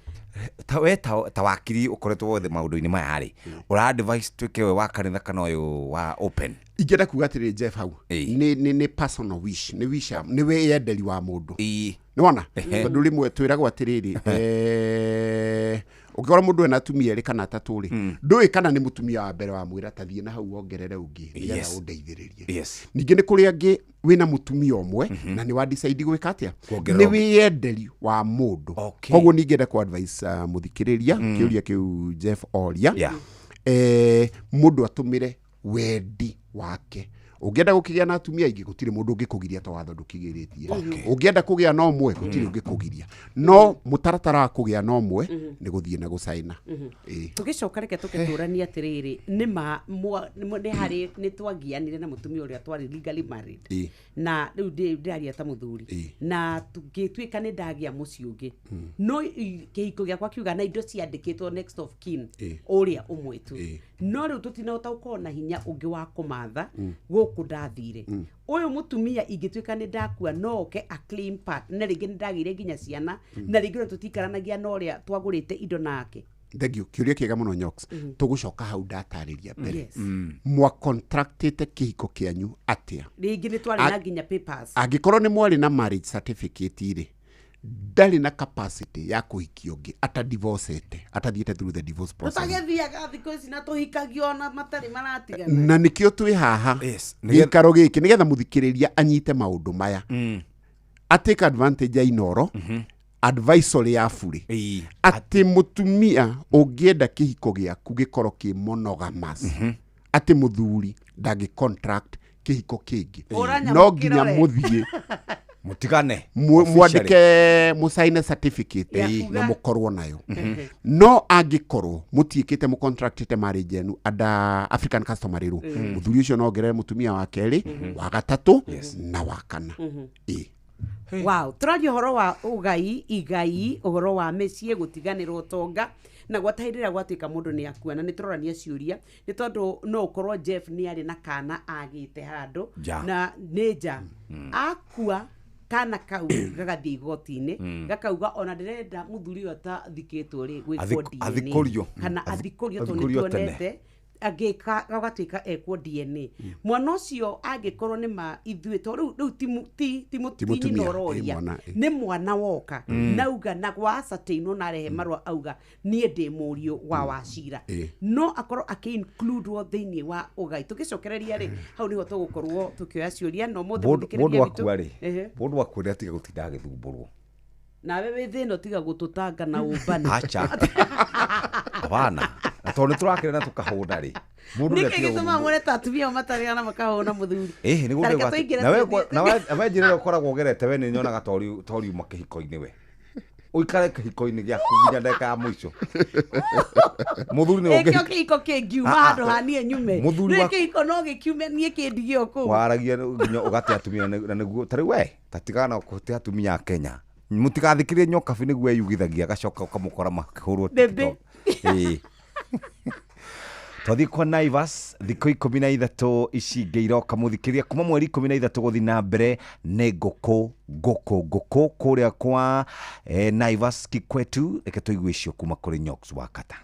C: we ta wakiri ũkoretwo wothe maũndũ-inĩ maya rĩ ũra advice twĩke we wa kanitha kana ũyũ wa open
B: ingĩenda kuga atĩrĩ Jeff hau nĩ personal wish nĩ wĩyenderi wa mũndũ nĩ wona tondũ rĩmwe twĩragwo atĩrĩrĩ ũngĩkorwo mũndũ ena atumia 2 kana 3 rĩ ndũĩ kana nĩ mũtumia wa mbere wa mwĩra ta thiĩ na hau wongerere ũngĩ nĩgetha ũndeithĩrĩrie ningĩ nĩ kũrĩ angĩ wĩna mũtumia ũmwe na nĩ wa decide gwĩka atĩa nĩ wĩyenderi wa mũndũ koguo ningĩenda ku advice mũthikĩrĩria kĩũria kĩu Jeff oria mũndũ atũmĩre wendi wake ũngĩenda gũkĩgĩa na atumia aingĩ gũtirĩ mũndũ ũngĩkũgiria to watho ndũkigĩrĩtie ũngĩenda kũgĩa na ũmwe gũtirĩ ũngĩkũgiria no mũtaratara wa kũgĩa na ũmwe nĩ gũthiĩ na gũcaina
A: tũgĩcoka reke tũkĩtũrania atĩrĩrĩ nĩ harĩ nĩ twagianire na mũtumia ũrĩa twarĩ legally married na rĩu ndĩraria ta mũthuri na tũgĩtuĩka nĩ ndagĩa mũciĩ ũngĩ no kĩhiko gĩakwa kiuga na indo ciandĩkĩtwo next of kin ũrĩa ũmwe tu no rĩu tũtinahota gũkorwo na hinya ũngĩ wa kũmatha guku ndathire uyu mutumia ingituika ni ndakua no ke a clean part na ringi ndagire nginya ciana na ringi tutikaranagia no ria twagurite indo nake.
B: Thegio kiuria kiega muno Nyox tugucoka hau ndatariria mbere mwa contractite kihiko kianyu atia
A: ringi ni twari na nginya papers
B: angikorwo ni mwari na marriage certificate ire ndari na capacity ya kuhikia ungi ata divorcete atathiete through the divorce process
A: tutagethia thiko ici na tuhikagio na matari maratigana
B: na nikio twi haha gikaro giki nigetha muthikiriria anyite maundu maya atake advantage ya inoro advisory ya bure ati mutumia ungienda kihiko giaku gikorwo ki monogamous ati muthuri ndagi contract kihiko kingi no nginya muthie
C: mutigane
B: mwandike musaine certificate na mukorwo nayo no angikorwo mutiikite mu contractite marriage yenu ada African customary rule muthuri ucio no ngerere mutumia wa keri wa gatatu na wa kana
A: Wow, turadio horo wa igai uhoro wa mesie gutiganirwo tonga na gwatairira gwatuika mundu ni akua na niturorania ciuria ni tondu no ukorwo Jeff ni ari na kana agite handu na neja akua kana kau gagathi igoti-ini gakauga ona ndirenda muthuri uyu atathikitwo ri gwikwo DNA kana athikorio tondu tuonete agika gagatuika ekwo DNA mwana ucio angikorwo ni ma ithuito riu ti nororia ni mwana woka nauga na gwa certain na rehe marwa auga nie ndi murio wa wacira no akorwo akiinclude wo thiini wa ugai tugicokereria ri hau niho tugukorwo tukioya ciuria no muthe muthikiriria
C: mundu akwire atiga gutinda agithumburwo
A: nawe we thino tiga gututanga na ubani
C: acha abana tondu turakire na tukahunda ri
A: mundu niki gituma mure tatumia matari na makahona muthuri
C: ni gundu nawe njire ukoragwo gerete we ni nyonaga tori makihiko-ini we uikare kihiko-ini giaku nginya ndeka ya muico muthuri ni
A: ukihiko kihiko kingiuma handu hanie nyume ni kihiko no gikiume nie kindigio ku
C: waragia nginya ugate atumia na niguo tari we tatigana kutia atumia a Kenya mutigathikirie nyokabi niguo yugithagia gacoka ukamukora makihurwo
A: bebe
C: Twathi kwa Naivas thikũ 13 ici ingĩ iroka mũthikĩria kuma mweri 13 gũthi na mbere nĩ ngũkũ kũrĩa kwa Naivas Kikwetu reke tũigue icio kuma kũrĩ Nyox Wakata.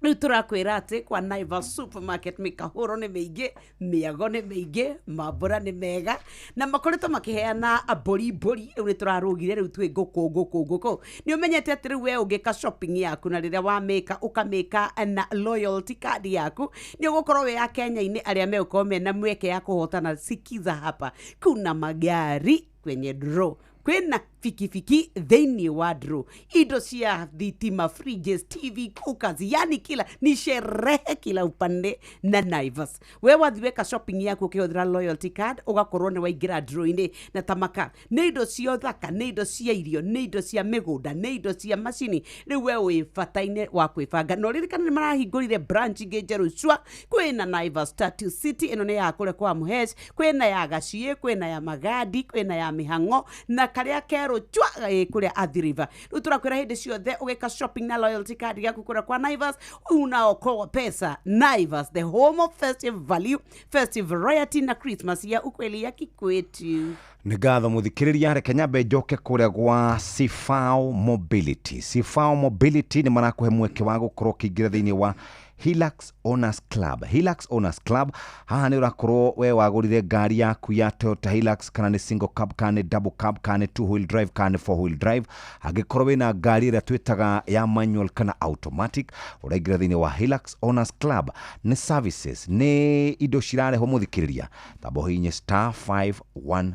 A: Riu turakwira ati kwa Naivas supermarket mikahuro ni mingi miago ni mingi mabura ni mega na makoretwo makiheana mburi riu ni turarugire riu twi ngũkũ ni umenyete ati riu we ungika shopping yaku na riria wa meka ukameka na loyalty card yaku ni ugukorwo we ya Kenya-ini aria megukorwo mena mweke ya kuhotana. Sikiza hapa, kuna magari kwenye draw, kwena fikifiki theni wa draw, indo cia thitima, fridges, TV, cookers, yani kila ni sherehe kila upande na Naivas. We wathiweka shopping yaku ukihũthĩra loyalty card ugakorwo ni waingira draw-ini na tamaka ni indo cia thaka, ni indo cia irio, ni indo cia migunda, ni indo cia macini. Riu we wi bata-ini wa kwibanga no ririkana ni marahingũrire branch ingĩ njerũ cua. Kwĩna Naivas Tattoo City, ino ni ya kũrĩa kwa Muhes, kwĩna ya Gaciĩ, kwĩna ya Magadi, kwĩna ya Mĩhang'o na karĩa kerũ chwa kũrĩa Athi River. Riu turakwĩra hĩndĩ ciothe ũgĩka shopping na loyalty card yaku kũrĩa kwa Naivas unaokoa pesa. Naivas, the home of festive value, festive variety na Christmas ya ukweli ya Kikwetu.
C: Nĩ ngatho mũthikĩrĩria, reke nyambe njoke kũrĩa gwa Sifao Mobility. Sifao Mobility nĩ marakũhe mweke wa gũkorwo kĩingĩra thĩinĩ wa Hilux Owners Club. Hilux Owners Club, haha nĩ ũrakorwo we wagũrire ngari yaku ya Toyota Hilux, kana nĩ single cab, kana nĩ double cab, kana nĩ two wheel drive, kana nĩ four wheel drive. Angĩkorwo wĩna ngari ĩrĩa twĩtaga ya manual kana automatic, ũraingĩra thĩinĩ wa Hilux Owners Club. Nĩ services, nĩ indo cirarehwo mũthikĩrĩria, tamba hihinye *519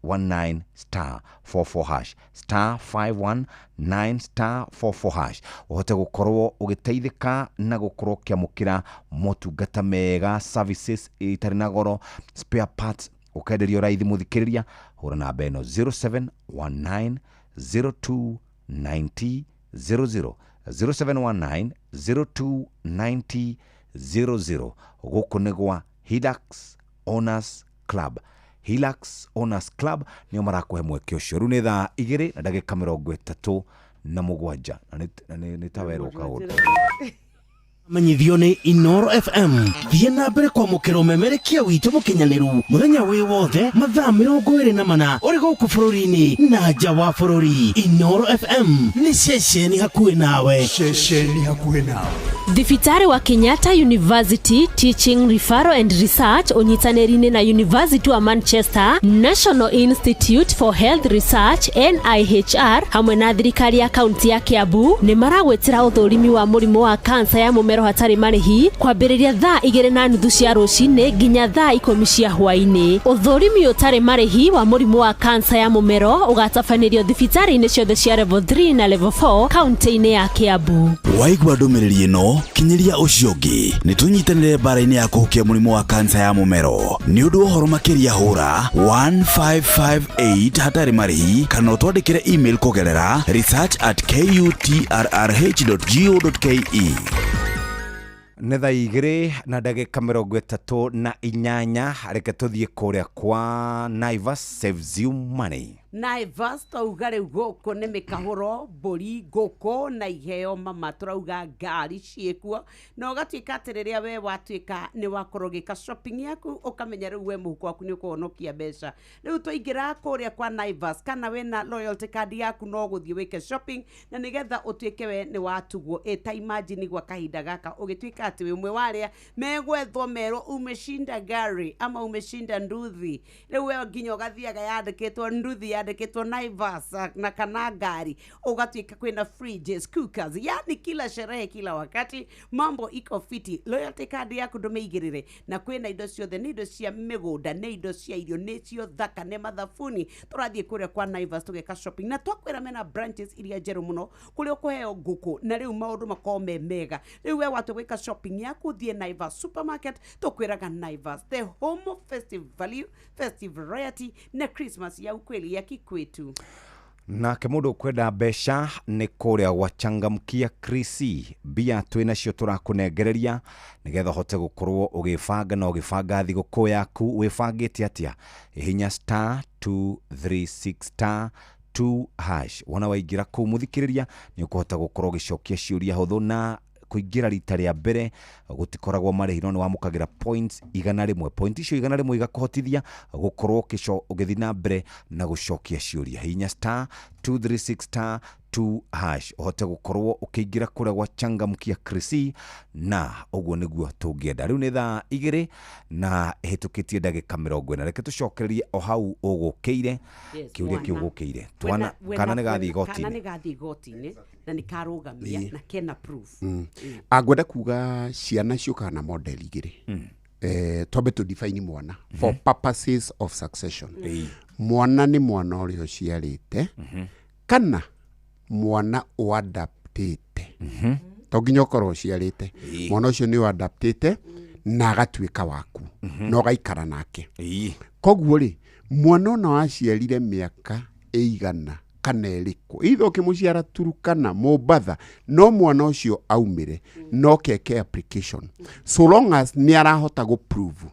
C: *44 hash *519 *44 hash uhote gukorwo ugiteithika na gukorwo kiamukira motungata mega, services itari na goro, spare parts ukenderio raithi muthikiriria. Hura namba eno 0719 0290 00 0719 0290 00. Guku nĩ gwa Hilux Owners Club. Hilux Owners Club nĩo marakuhe mweke ũcio. Rĩu nĩ thaa 2:37 na nĩ tawerwo kaũndũ
D: Manyithio nĩ Inoro FM. Thiĩ na mbere kwamũkĩra ũmemerekia witũ mũkinyanĩru mũthenya wĩ wothe mathaa 24 ũrĩ gũkũ bũrũri-inĩ na nja wa bũrũri. Inoro FM nĩ ceceni hakuhĩ nawe. Ceceni hakuhĩ nawe.
R: Thibitarĩ wa Kenyatta University Teaching Referral and Research ũnyitanĩri-inĩ na University wa Manchester, National Institute for Health Research NIHR hamwe na thirikari ya kaunti ya Kiambu nĩ maragwetera ũthũrimi wa mũrimũ wa kansa ya mũmero hatarĩ marĩhi kwambĩrĩria thaa 2:30 cia rũcinĩ nginya thaa 10 cia hwaĩ-inĩ. Ũthũrimi ũtarĩ marĩhi wa mũrimũ wa kansa ya mũmero ũgatabanĩrio thibitarĩ-inĩ ciothe cia level 3 na level 4 kaunti-inĩ ya Kiambu.
O: Waigua ndũmĩrĩri ĩno kinyiria ũcio ũngĩ nĩ tũnyitanĩre mbara-inĩ ya kũhukia mũrimũ wa kansa ya mũmero. Nĩ ũndũ ũhoro makĩria hũra 1558 hatarĩ marĩhi kana ũtwandĩkĩre email kũgerera research@kutrrh.go.ke.
C: nĩ thaa 2 na ndagĩka 38 reke tũthiĩ kũrĩa kwa Naivas Saves You Money.
A: Naivas tauga rĩu gũkũ nĩ mĩkahũro mbũri ngũkũ na iheo mama tũrauga ngari ciĩkuo na ũgatuĩka atĩ rĩrĩa we watuĩka nĩ wakorwo gĩka shopping yaku ũkamenya rĩu we mũhuko waku nĩ ũkũhonokia mbeca. Rĩu tũingĩra kũrĩa kwa Naivas kana wĩna loyalty card yaku no gũthiĩ wĩke shopping na nĩgetha ũtuĩke we nĩ watugwo ta imagine gwa kahinda gaka ũgĩtuĩka atĩ wĩ ũmwe warĩa megwethwo merwo umeshinda gari ama umeshinda nduthi. Rĩu we nginya ũgathiaga yandĩkĩtwo nduthi yandĩkĩtwo Naivas na kana ngari ũgatuĩka kwĩna fridges, cookers, yani kila sherehe kila wakati mambo iko fiti. Loyalty card yaku ndũmĩigĩrĩre na kwĩna indo ciothe, nĩ indo cia mĩgũnda, nĩ indo cia irio, nĩ cio thaka, nĩ mathabuni. Tũrathiĩ kũrĩa kwa Naivas tũgeka shopping na twakwĩra mena branches iria njerũ mũno kũrĩa ũkũheo ngũkũ na rĩu maũndũ makorwo me mega. Rĩu we watu gwĩka shopping yaku thiĩ Naivas supermarket tũkwĩraga Naivas, the home of festive value, festive variety na Christmas ya ukweli ya kikwetu.
C: Nake mũndũ kwenda mbeca nĩ kũrĩa gwachangamkia Krisi. Mbia twĩnacio tũrakũnengereria nĩgetha hote gũkorwo ũgĩbanga na ũgĩbanga thigũkũ yaku. Wĩbangĩte atĩa? Hihinya *236*2#. Wona waingĩra kũu mũthikĩrĩria nĩ ũkũhota gũkorwo ũgĩcokia ciũria hũthũ na kũingĩra rita rĩa mbere gũtikoragwo marĩhi no nĩ wamũkagĩra points 100. Point icio 100 igakũhotithia gũkorwo ũgĩthiĩ na mbere na gũcokia ciũria. Hihinya *236*2# ũhote gũkorwo ũkĩingĩra kũrĩa gwachangamkia Krisi na ũguo nĩguo tũngĩenda. Rĩu nĩ thaa 2 na hĩtũkĩtie ndagĩka 40. Reke tũcokererie o hau ũgũkĩire kĩũria kĩu ũgũkĩire. Twana kana nĩ gathiĩ igoti-inĩ.
A: Kana nĩ gathiĩ igoti-inĩ na nĩ karũgamia na kena proof.
B: Angwenda kuga ciana ciũkaga na model igĩrĩ. Twambe to define mwana for purposes of succession. Mwana nĩ mwana ũrĩa ũciarĩte kana mwana ũadaptĩte. To nginya ũkorwo ũciarĩte. Mwana ũcio nĩ ũadaptĩte na agatuĩka waku na ũgaikara nake. Koguo rĩ mwana ona waciarire mĩaka ĩigana kana ĩrĩkũ, either ũkĩmũciara Turukana, Mombatha, no mwana ũcio aumĩre no keke application so long as nĩ arahota gũprove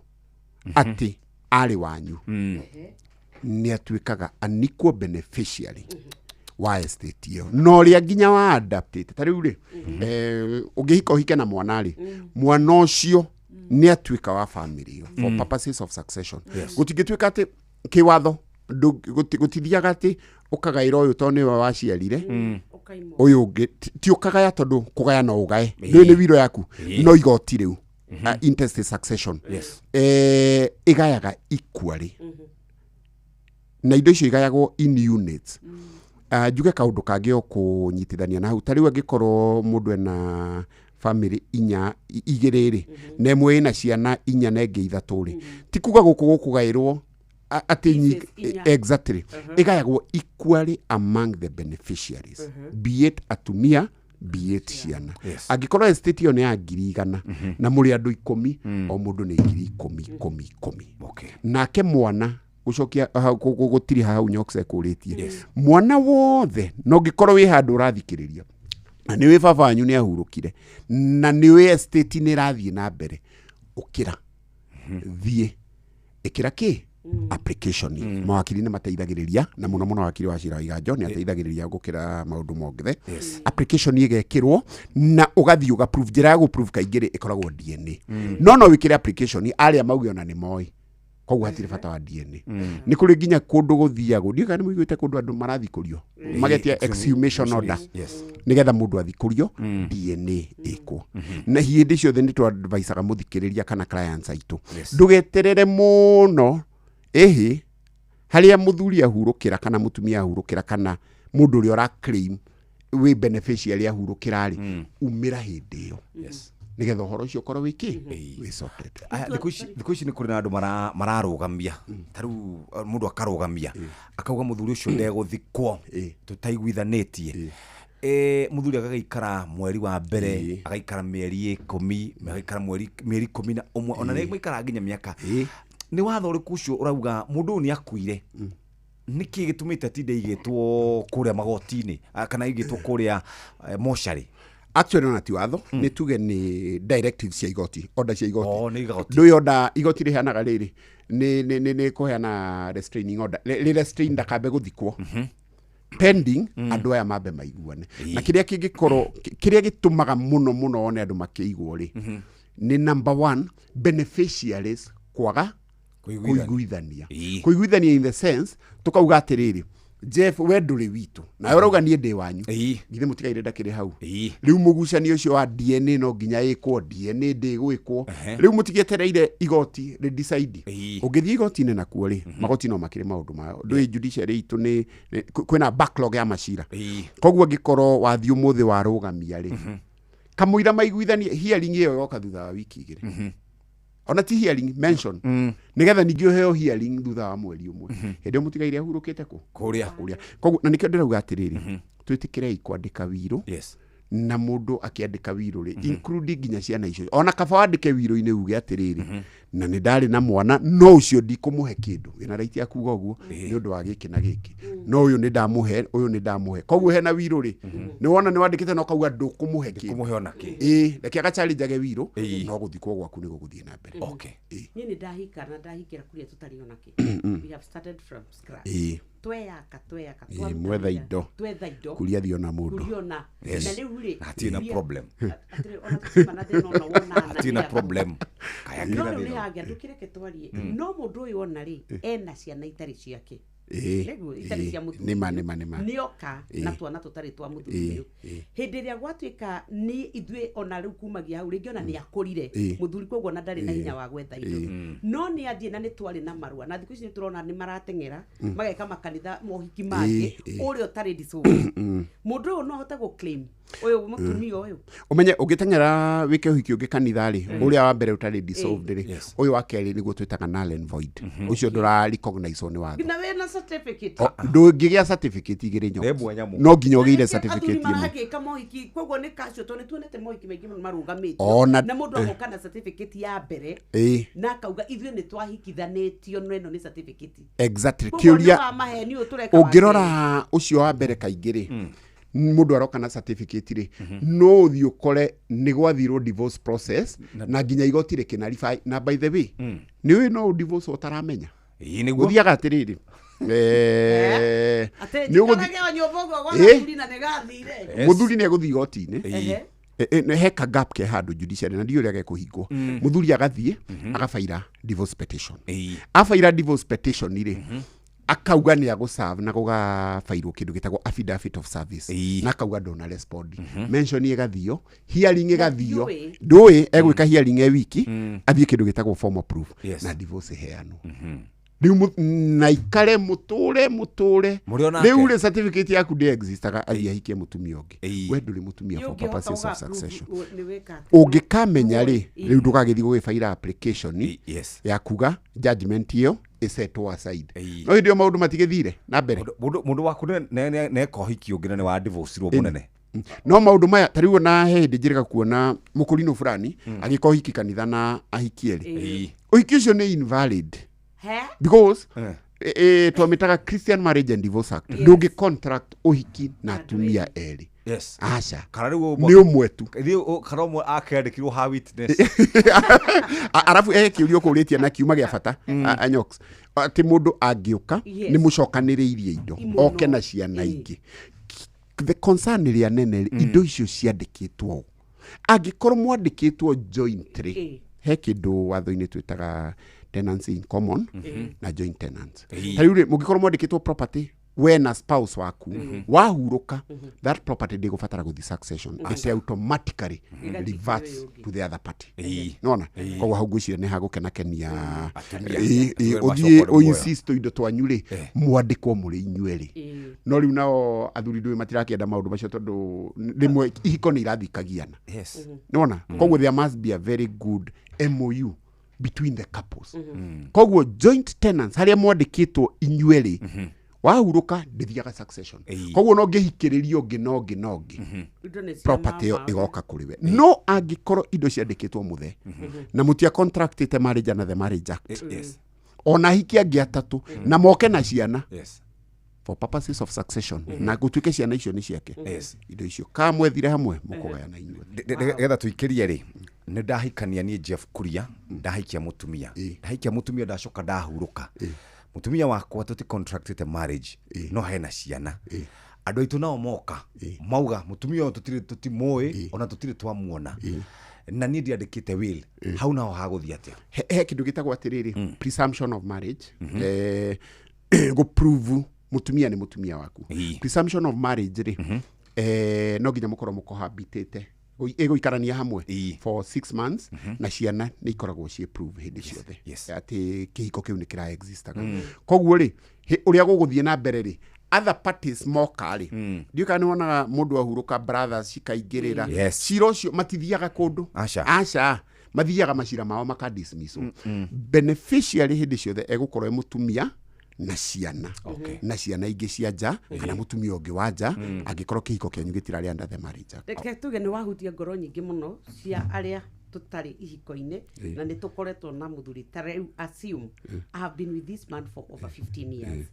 B: atĩ arĩ wanyu nĩ atuĩkaga an equal beneficiary wa estate ĩyo. No rĩa nginya wa adaptĩte ta rĩu rĩ ũngĩhika ũhike na mwana rĩ mwana ũcio nĩ atuĩka wa family ĩyo for purposes of succession. Gũtingĩtuĩka atĩ kĩwatho gũtithiaga atĩ ũkagaĩra ũyũ tondũ nĩwe waciarire ũyũ ũngĩ ti ũkagaya tondũ kũgaya no ũgae ndũĩ nĩ wiro yaku no igoti rĩu intestate succession ĩgayaga equally na indo icio igayagwo in units. Njuge kaũndũ kangĩ o kũnyitithania na hau ta rĩu angĩkorwo mũndũ ena family igĩrĩ na ĩmwe ĩna ciana 4 na ĩngĩ 3 rĩ ti kuga gũkũ gũkũgaĩrwo atĩ exactly igayagwo equally among the beneficiaries, be it atumia be it ciana. Angĩkorwo estate ĩyo nĩ ya 100 na mũrĩ andũ 10 o mũndũ nĩ 10,000. Nake mwana gucokia gutiri hau nyokse kũrĩtie mwana wothe no ngĩkorwo wĩ handũ ũrathikĩrĩria na nĩ wĩ baba wanyu nĩ ahurũkire na nĩ wĩ estate nĩ rathiĩ na mbere ũkĩra thiĩ ĩkĩra kĩ application mawakili nĩ mateithagĩrĩria na mũno wakili wa cira Iganjo nĩ ateithagĩrĩria gũkĩra maũndũ mothe application igekĩrwo na ũgathiĩ ũgaprove njĩra ya gũprove kaingĩ ĩkoragwo DNA no wĩkĩre application arĩa mauge ona nĩ moĩ koguo hatirĩ bata wa DNA nĩ kũrĩ nginya kũndũ gũthiagwo ndiũ kana mũiguĩte kũndũ andũ marathikũrio magetia exhumation order nĩgetha mũndũ athikũrio DNA ĩkwo na hĩndĩ ciothe nĩ twadvisaga mũthikĩrĩria kana clients aitũ ndũgeterere mũno harĩa mũthuri ahurũkĩra kana mũtumia ahurũkĩra kana mũndũ ũrĩa ũra claim we beneficiary ahurũkĩra umĩra hĩndĩ ĩyo nigetha ũhoro ũcio ũkorwo wĩ sorted.
C: Thikũ ici nĩ kũrĩ na andũ mararũgamia ta rĩu mũndũ akarũgamia akauga mũthuri ũcio ndegũthikwo tũtaiguithanĩtie mũthuri agagĩikara mweri wa mbere agaikara mĩeri 10 agaikara mĩeri 11 ona nĩ gũikara nginya mĩaka nĩ watho ũrĩkũ ũcio ũrauga mũndũ ũyũ nĩ akuire nĩkĩ gĩtũmĩte atinde igĩtwo kũrĩa magoti-inĩ kana igĩtwo kũrĩa mocarĩ
B: actually ona ti watho nĩ tuge nĩ directives cia igoti order cia igoti ndũĩ order igoti rĩheanaga rĩrĩ nĩ kũheana restraining order restrain ndakambe gũthikwo pending andũ aya mambe maiguane na kĩrĩa gĩtũmaga mũno one andũ makĩigwo rĩ nĩ number 1 beneficiaries kwaga kuiguithania in the sense tukauga atĩrĩrĩ Jeff we ndũrĩ witũ na ũrauga niĩ ndĩ wanyu githĩ mũtigaire ndakĩrĩ hau rĩu mũgucanio ũcio wa DNA no nginya ĩkwo DNA ndĩgwĩkwo rĩu mũtigĩetereire igoti rĩ decide ũngĩthiĩ igoti-inĩ nakuo rĩ magoti no makĩrĩ maũndũ mao ndũĩ judiciary itũ nĩ kwĩna backlog ya macira koguo angĩkorwo wathiĩ ũmũthĩ warũgamia rĩ kamũira maiguithanie hearing ĩyo yoka thutha wa wiki igĩrĩ ona ti hearing mention nigetha ningĩ ũheo hearing thutha wa mweri ũmwe hĩndĩ mũtigaire ahurũkĩte kũrĩa koguo na nĩkĩo ndĩrauga atĩrĩrĩ twĩtĩkĩrei kwandĩka wĩrũ na mũndũ akĩandĩka wĩrũ rĩ including nginya ciana icio ona kaba wandĩke wĩrũ-inĩ uge atĩrĩrĩ na nĩ ndarĩ na mwana no ũcio ndikũmũhe kĩndũ wĩna right ya kuga ũguo nĩ ũndũ wa gĩkĩ na gĩkĩ no ũyũ nĩ ndamũhe koguo hena wĩrũ rĩ nĩ wona nĩ wandĩkĩte no kauga ndũkũmũhe kĩndũ reke agachallengeage wĩrũ no gũthikwo gwaku nĩ gũgũthiĩ na mbere
A: niĩ nĩ ndahika na ndahikĩra kũrĩa tũtarĩ onakĩ we have started from scratch tweyaka
B: mwetha indo kuria thio na mũndũ
A: na rĩu rĩ
C: hatina problem
A: hatina
C: problem
A: no nĩ hangĩa ndũkĩreke twarie no mũndũ ũyũ ona rĩ ena ciana itarĩ ciake itarĩ cia mũthuri nĩoka na twana tũtarĩ twa mũthuri hĩndĩ ĩrĩa gwatuĩka nĩ ithuĩ ona rĩu kumagia hau rĩngĩ ona nĩ akũrire mũthuri koguo na ndarĩ na hinya wa gwetha indo no nĩ athiĩ na nĩ twarĩ na marũa na thikũ ici nĩ tũrona nĩ marateng'era mageka makanitha mohiki mangĩ ũrĩa ũtarĩ disowned mũndũ ũyũ no ahote gũclaim ũyũ mũtumia ũyũ
B: ũmenye ũngĩteng'era wĩke ũhiki ũngĩ kanitha rĩ ũrĩa wa mbere ũtarĩ dissolved rĩ ũyũ wa kerĩ nĩguo twĩtaga null and void ũcio ndũra recognize nĩ watho
A: ngina wĩna certificate
B: ndũngĩgĩa certificate igĩrĩ nyamũ no nginya ũgĩire certificate
A: ĩmwe mohiki koguo nĩ kacio tondũ nĩ tuonete mohiki maingĩ marũgamĩtio na mũndũ agoka na certificate ya mbere na akauga ithuĩ nĩ twahikithanĩtio no ĩno nĩ certificate
B: exactly kĩũria ũngĩrora ũcio wa mbere kaingĩ rĩ mũndũ aroka na certificate rĩ no ũthiĩ ũkore nĩ gwathirwo divorce process na nginya igoti rĩkĩnarify na by the way nĩ ũĩ no divorce ũtaramenya ũthiaga atĩrĩrĩ mũthuri nĩ egũthiĩ igoti-inĩ heka gap ke handũ judiciary na ndiũ ũrĩa gekũhingwo mũthuri agathiĩ agabaira divorce petition abaira divorce petition rĩ akauga nĩ agũserve na gũgabairwo kĩndũ gĩtagwo affidavit of service na akauga ndona respond mention ĩgathio hearing ĩgathio ndũĩ egwĩka hearing wiki athiĩ kĩndũ gĩtagwo formal proof na divorce ĩheanwo rĩu na ikare mũtũre rĩu rĩ certificate yaku ndĩ existaga athiĩ ahikie mũtumia ũngĩ we ndũrĩ mũtumia for purposes of succession ũngĩkamenya rĩ rĩu ndũgagĩthiĩ gũgĩbaira application ya kuga judgment ĩyo ĩsetwo aside no hĩndĩ ĩyo maũndũ matigĩthire na mbere
C: mũndũ waku neka ũhiki ũngĩ nĩ wa divorce rwo mũnene
B: no maũndũ maya ta rĩu na he hĩndĩ njĩrĩga kuona mũkũrinũ fulani agĩka ũhiki kanitha na ahikie rĩ ũhiki ũcio nĩ invalid because twamitaga Christian Marriage and Divorce Act. Ndungi contract uhiki na atumia eri.
C: Yes.
B: Acha.
C: Ni
B: umwe tu.
C: Kana umwe akandikirwo ha witness.
B: Arafu kiurio kuritia na kiuma gia bata Anyox. Ati mundu angiuka ni mucokaniriirie indo oke na ciana ingi. The concern ria nene indo icio ciandikitwo. Angikorwo mwandikitwo jointly. He kindu watho-ini twitaga tenancy in common na joint tenants. Tayuri mugikorwo mwandikitwo property we na spouse waku wahuruka that property ndigubatara guthi succession ati automatically reverts to the other party. Nona kwa hau gwicira ni hagukena kenia o insist indo twanyuri mwandikwo muri inyueri no riu nao athuri ndui matirakienda maundu macio tondu rimwe ihiko ni irathikagiana. Nona kwa there must be a very good MOU between the couples. Kwa joint tenants haria mwandikitwo inyueri wahuruka ndithiaga succession. Koguo no ngihikiririo ngi property igoka kuriwe. No angikorwo indo ciandikitwo muthe na mutia contractite marriage na the Marriage Act. Ona hiki angi atatu na moke na ciana. For purposes of succession na gutuike ciana icio ni ciake. Indo icio kamwethire hamwe mukugayana inyuĩ.
C: Getha tuikirie ri ni ndahikania ni Jeff Kuria ndahikia mutumia. Ndahikia mutumia ndacoka ndahuruka. Mutumia wakwa tuti contracted marriage no hena ciana. Andu aitu nao moka mauga mutumia tuti moe ona tutire twamuona na ni ndiandikite will hau nao haguthi atia.
B: He kindu gitagwo atiriri presumption of marriage. Go prove mutumia ni mutumia waku. Presumption of marriage ri no ginya mukoro mukohabitite ego ikarania hamwe for 6 months na ciana ni ikoragwo cie prove hindi ciothe ati kihiko kiu ni kira existaga. Koguo ri uria guguthie na mbere ri other parties moka ri ndio kana wona mundu ahuruka brothers cikaingirira ciro cio matithiaga kundu aca mathiaga macira mao makadismiss. Beneficiary hindi ciothe egukorwo mutumia na ciana na ciana ingi cia nja kana mutumia ungi wa nja angikorwo kihiko kenyu gitirari under the Marriage Act.
A: Reke tuge ni wahutia ngoro nyingi muno cia aria tutari ihiko-ini na ni tukoretwo na muthuri tare assume I have been with this man for over 15 years.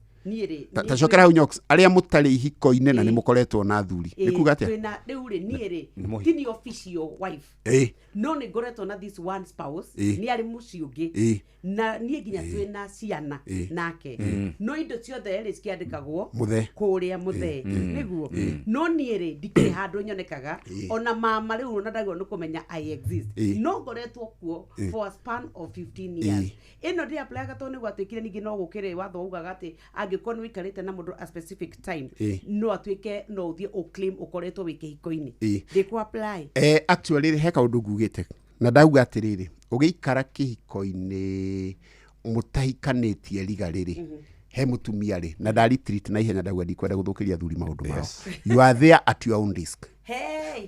B: Tacokera hau Nyox aria mutari ihiko-ini na ni mukoretwo na thuri ni kuga atia
A: twina riuri niere tini official wife no ni ngoretwo na this one spouse ni ari muci ungi na nie ginya twina ciana nake no indo ciothe eri ciandikagwo kuria muthe niguo no niere ndikiri handu nyonekaga ona mama riu na ndagwo no kumenya I exist no ngoretwo kuo for a span of 15 years ino ndi apply gato ni gwatwikire ningi no gukire watho ugaga ati angikoni wikarite na mundu a specific time no atwike no uthie o claim ukoretwo wike hiko-ini ndiku apply
B: actually he kaundu ngugite na ndauga atiriri ugiikara kihiko-ini mutahikanitie riga riri he mutumia ri na ndari treat na ihenya ndauga ndikwenda guthukiria thuri maundu mao. You are there at your own risk.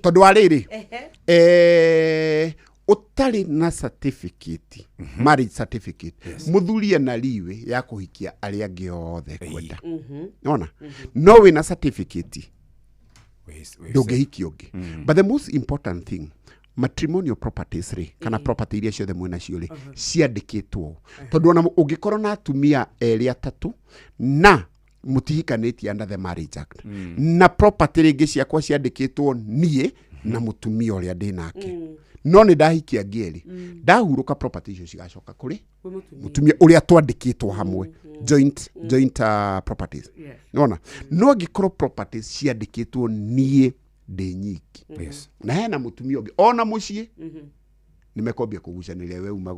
B: Tondu ariri utari na certificate marriage certificate muthuri na liwe ya kuhikia aria angi othe kwenda unaona no we na certificate ndungihiki ungi. But the most important thing matrimonial properties ri kana property iria ciothe mwena cio ri ciandikitwo tondu ona ungikorwo na atumia eri atatu na mutihikanĩtie under the Marriage Act na property ringi ciakwa ciandikitwo nie na mutumia uria ndinake no ni ndahikia ngieri ndahuruka property icio cigacoka kuri mutumia uria twandikitwo hamwe joint properties nona no gikorwo properties ciandikitwo nie ndi nyiki na hena mutumia ungi ona mucie nimekombia kugucaniria we uma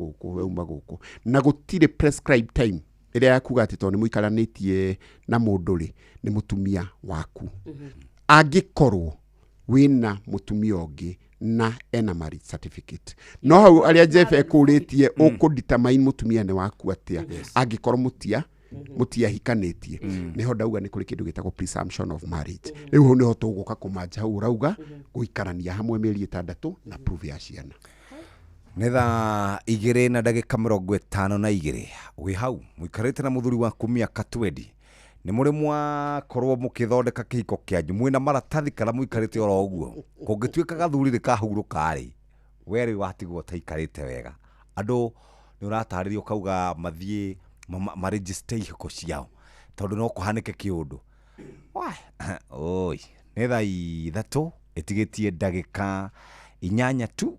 B: guku na gutire prescribed time iria yakuga ati to ni muikaranitie na mundu ri ni mutumia waku angikorwo wina mutumia ungi na ena marriage certificate no hau aria Jeff ekuritie ukudetermine mutumia ni waku atia angikorwo mutia hikanitie niho ndauga ni kuri kindu gitagwo presumption of marriage riu niho tuguka kumanja hau urauga guikarania hamwe mieri 6 na prove ya ciana
C: nĩ thaa 2:52 wi hau muikarite na muthuri waku miaka 20 ni muri mwakorwo mukithondeka kihiko kianyu mwina maratathi kana muikarite oro uguo kungituika gathuri rikahuruka ri weri watigwo taikarite wega andu ni urataririo kauga mathie maregister ihiko ciao tondu no kuhanike kiundu oi nĩ thaa ithatũ ĩtigĩtie ndagĩka 8 tu.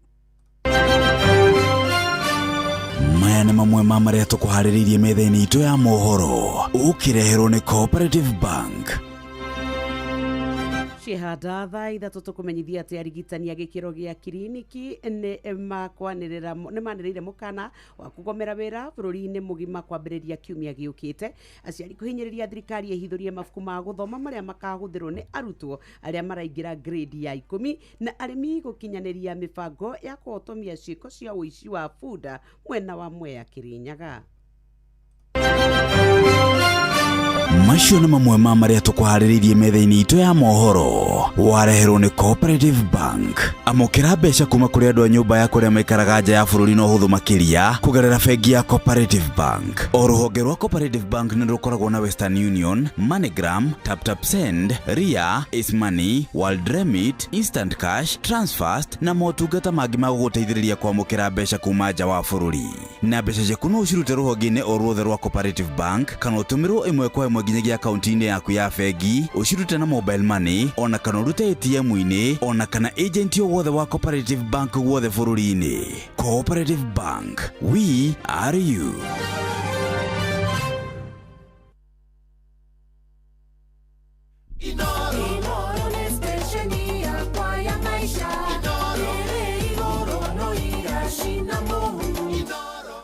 O: Maya nĩ mamwe ma marĩa tũkũharĩrĩirie metha-inĩ itũ ya mohoro ũkĩreherwo nĩ Cooperative Bank.
A: Cihanda thaa ithatũ tũkũmenyithia atĩ arigitani a gĩkĩro gĩa kiriniki nĩ manĩrĩire mũkana wa kũgomera wĩra bũrũri-inĩ mũgima kwambĩrĩria kiumia gĩũkĩte. Aciari kũhinyĩrĩria thirikari ĩhithũrie mabuku ma gũthoma marĩa makahũthĩrwo nĩ arutwo arĩa maraingĩra grade ya 10 na arĩmi gũkinyanĩria mĩbango ya kũhotomia ciĩko cia ũici wa bunda mwena wa Mwea Kirinyaga.
O: Macio nĩ mamwe ma marĩa tũkũharĩrĩirie metha-inĩ itũ ya mohoro wareherwo nĩ Cooperative Bank. Amũkĩra mbeca kuma kũrĩ andũ a nyũmba ya kũrĩa maikaraga nja ya bũrũri na ũhũthũ makĩria kũgerera bengi ya Cooperative Bank. O rũhonge rwa Cooperative Bank nĩ rũkoragwo na Western Union, MoneyGram, TapTapSend, Ria, Ismoney, World Remit, Instant Cash, Transfast na motungata mangĩ ma gũgũteithĩrĩria kwamũkĩra mbeca kuma nja wa bũrũri. Na mbeca ciaku no ũcirute rũhonge-inĩ o ruothe rwa Cooperative Bank kana ũtũmĩrwo ĩmwe kwa ĩmwe nginyagia akaunti-inĩ yaku ya bengi, ũcirute na mobile money ona kana ũrute ATM-inĩ ona kana agent o wothe wa Cooperative Bank wothe bũrũri-inĩ. Cooperative Bank, we are you.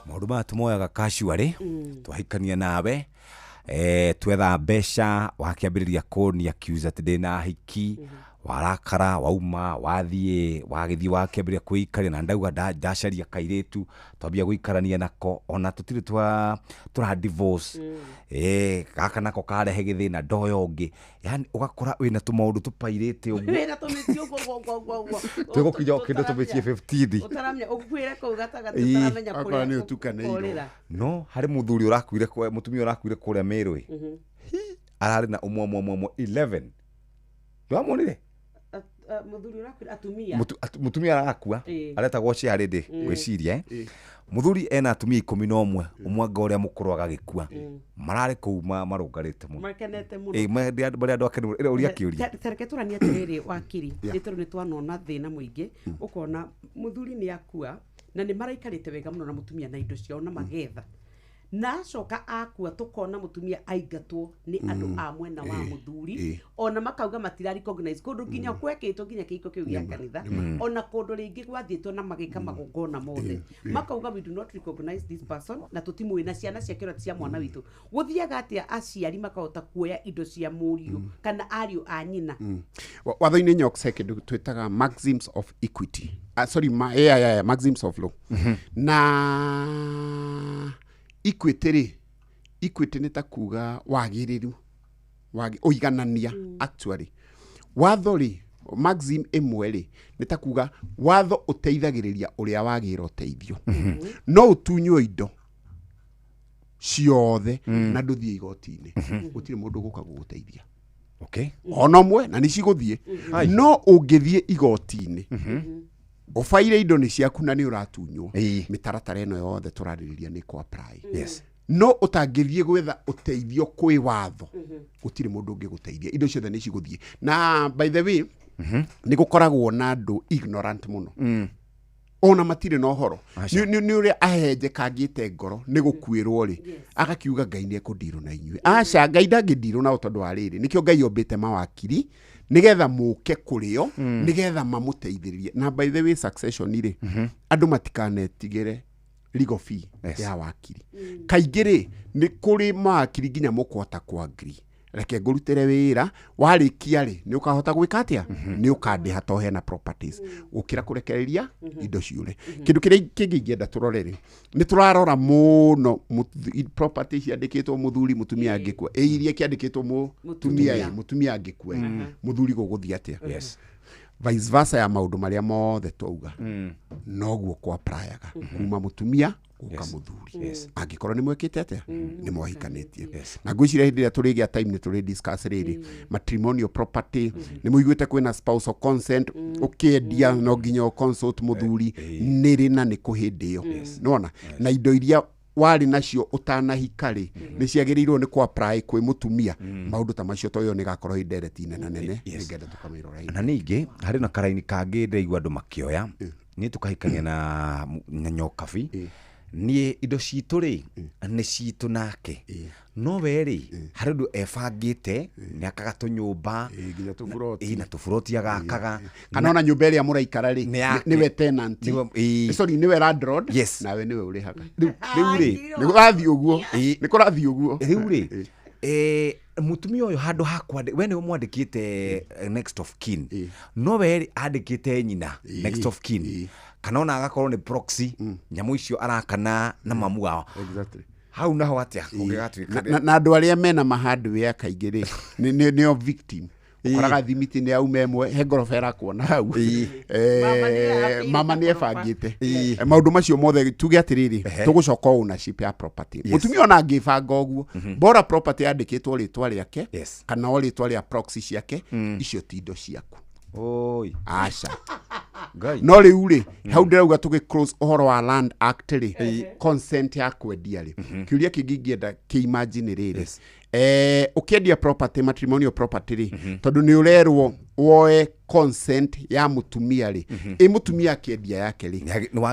C: Maũndũ maya tũmoyaga casually twahikania nawe twetha mbeca wakĩambĩrĩria kũni accuse atĩ ndĩna hiki warakara wauma wathiĩ wakĩambĩrĩria kwĩikaria na ndauga ndacaria kairĩtu twambia gũikarania nako ona tũtirĩ tũra divorce gaka nako karehe gĩthĩna ndoya ũngĩ, yani ũgakora wĩna tũmaũndũ tũpairĩte ũguo
A: wĩna tũmĩtio ũguo
C: twĩgũkinya kĩndũ tũmĩtie 15
A: ũtaramenya ũkuĩre kũu gatagatĩ ũtaramenya
B: kũrĩa nĩ ũtukanĩirwo.
C: No harĩ mũthuri ũrakuire mũtumia ũrakuire kũrĩa Mĩrũ ararĩ na ũmwe 11 ndwamwonire
A: muthuri ũrakuire atumia
C: mutumia arakua aretagwo Ciarĩ ndĩ gwĩciria muthuri ena atumia 11 ũmwe ũrĩa mũkũrũ agagĩkua mararĩ kũu marũngarĩte mũno
A: makenete mũno
C: barĩ andũ akenu ũria kĩũria
A: tereke tũrania atĩrĩrĩ wakiri nĩtondũ nĩtwanona thĩna mũingĩ ũkona muthuri nĩ akua na nĩ maraikarĩte wega mũno na mutumia na indo ciao na magetha na acoka akua tukona mutumia aingatwo ni andu a mwena wa muthuri ona makauga matirari recognize kundu nginya kwekĩtwo nginya kĩhiko kĩu gĩa kanitha ona kundu rĩngĩ gwathiĩtwo na magĩka magongona mothe makauga we do not recognize this person na tutimũĩ na ciana cia kĩroti cia mwana witũ gũthiaga atĩa aciari makahota kuoya indo cia mũriũ kana ariũ a nyina.
B: Watho-inĩ nyokse kĩndũ twĩtaga maxims of equity maxims of law na equity nĩ ta kuga wagĩrĩru ũiganania actually watho rĩ maxim ĩmwe rĩ nĩ ta kuga watho ũteithagĩrĩria ũrĩa wagĩra ũteithio no ũtunywo indo ciothe na ndũthiĩ igoti-inĩ gũtirĩ mũndũ ũgũka gũgũteithia ona ũmwe na nĩ cigũthiĩ no ũngĩthiĩ igoti-inĩ ũbaire indo nĩ ciaku na nĩ ũratunywo mĩtaratara ĩno yothe tũrarĩrĩria nĩ kwa apply no ũtangĩthiĩ gwetha ũteithio kwĩ watho gũtirĩ mũndũ ũngĩgũteithia indo ciothe nĩ cigũthiĩ na by the way nĩ gũkoragwo na andũ ignorant mũno ona matirĩ na ũhoro nĩ ũrĩa ahenje kangĩte ngoro nĩ gũkuĩrwo rĩ agakiuga Ngai nĩ ekũndirwo na inyuĩ aca Ngai ndangĩndirwo nao tondũ wa rĩrĩ nĩkĩo Ngai ombĩte mawakiri nigetha mũke kũrĩo nigetha mamũteithĩrĩrie na by the way succession rĩ andũ matikanetigĩre legal fee ya wakiri kaingĩ rĩ nĩ kũrĩ mawakiri nginya mũkũhota kwa agree reke ngũrutĩre wĩra warĩkia rĩ nĩ ũkahota gwĩka atĩa nĩ ũkandĩha to hena properties ũkĩra kũrekereria indo ciũre kĩndũ kĩrĩa kĩngĩ ingĩenda tũrore rĩ nĩ tũrarora mũno properties ciandĩkĩtwo mũthuri mutumia angĩkua iria kĩandĩkĩtwo mutumia angĩkua mũthuri gũgũthiĩ atĩa vice versa ya maũndũ marĩa mothe twauga noguo kwa prayaga kuma mutumia uka muthuri angĩkorwo nĩ mwekĩte atĩa nĩ mwahikanĩtie na ngwĩciria hĩndĩ ĩrĩa tũrĩgĩa time nĩ tũrĩ discuss rĩrĩ matrimonial property nĩ mũiguĩte kwĩna spousal consent ũkĩendia no nginya consult muthuri nĩrĩ na nĩ kũhĩndĩ ĩyo nona na indo iria wari nacio utanahikari ni ciagiriirwo ni kwa apply kwi mutumia maundu ta macio toyo ni gakorwo indereti nene nene ningenda tukamirora
C: na ningi hari na karaini kangi ndeigua andu makioya ni tukahikania na nyokabi ni indo citu ri ni citu nake no weri hari ndu ebangite ni akagatu nyumba
B: nginya tufuroti
C: na tufuroti agakaga
B: kana ona nyumba ria muraikara ri niwe tenant sorry niwe landlord nawe niwe urihaga riu ri ni kurathi uguo
C: riu ri mutumia uyu handu hakwa we ni umwandikite next of kin no weri andikite nyina next of kin kana ona agakorwo ni proxy nyamu icio arakana na mamu wao hau naho atia kungigatuika
B: na andu aria mena mahadu ya kaingiri ni o victim ukoraga thimiti ni au memwe he ngoroba irakuona hau mama ni ebangite maundu macio mothe tuge atiriri tugucoka ownership ya property mutumia ona angibanga uguo bora property yandikitwo ritwa riake kana ritwa ria proxy ciake icio ti indo ciaku
C: oi
B: aca no riu ri hau ndirauga tugi close uhoro wa land act ri consent ya kwendia ri kiuria kingienda kiimagine riri ukiendia property matrimonial property ri tondu ni urerwo woe consent ya mutumia ri mutumia akiendia yake ri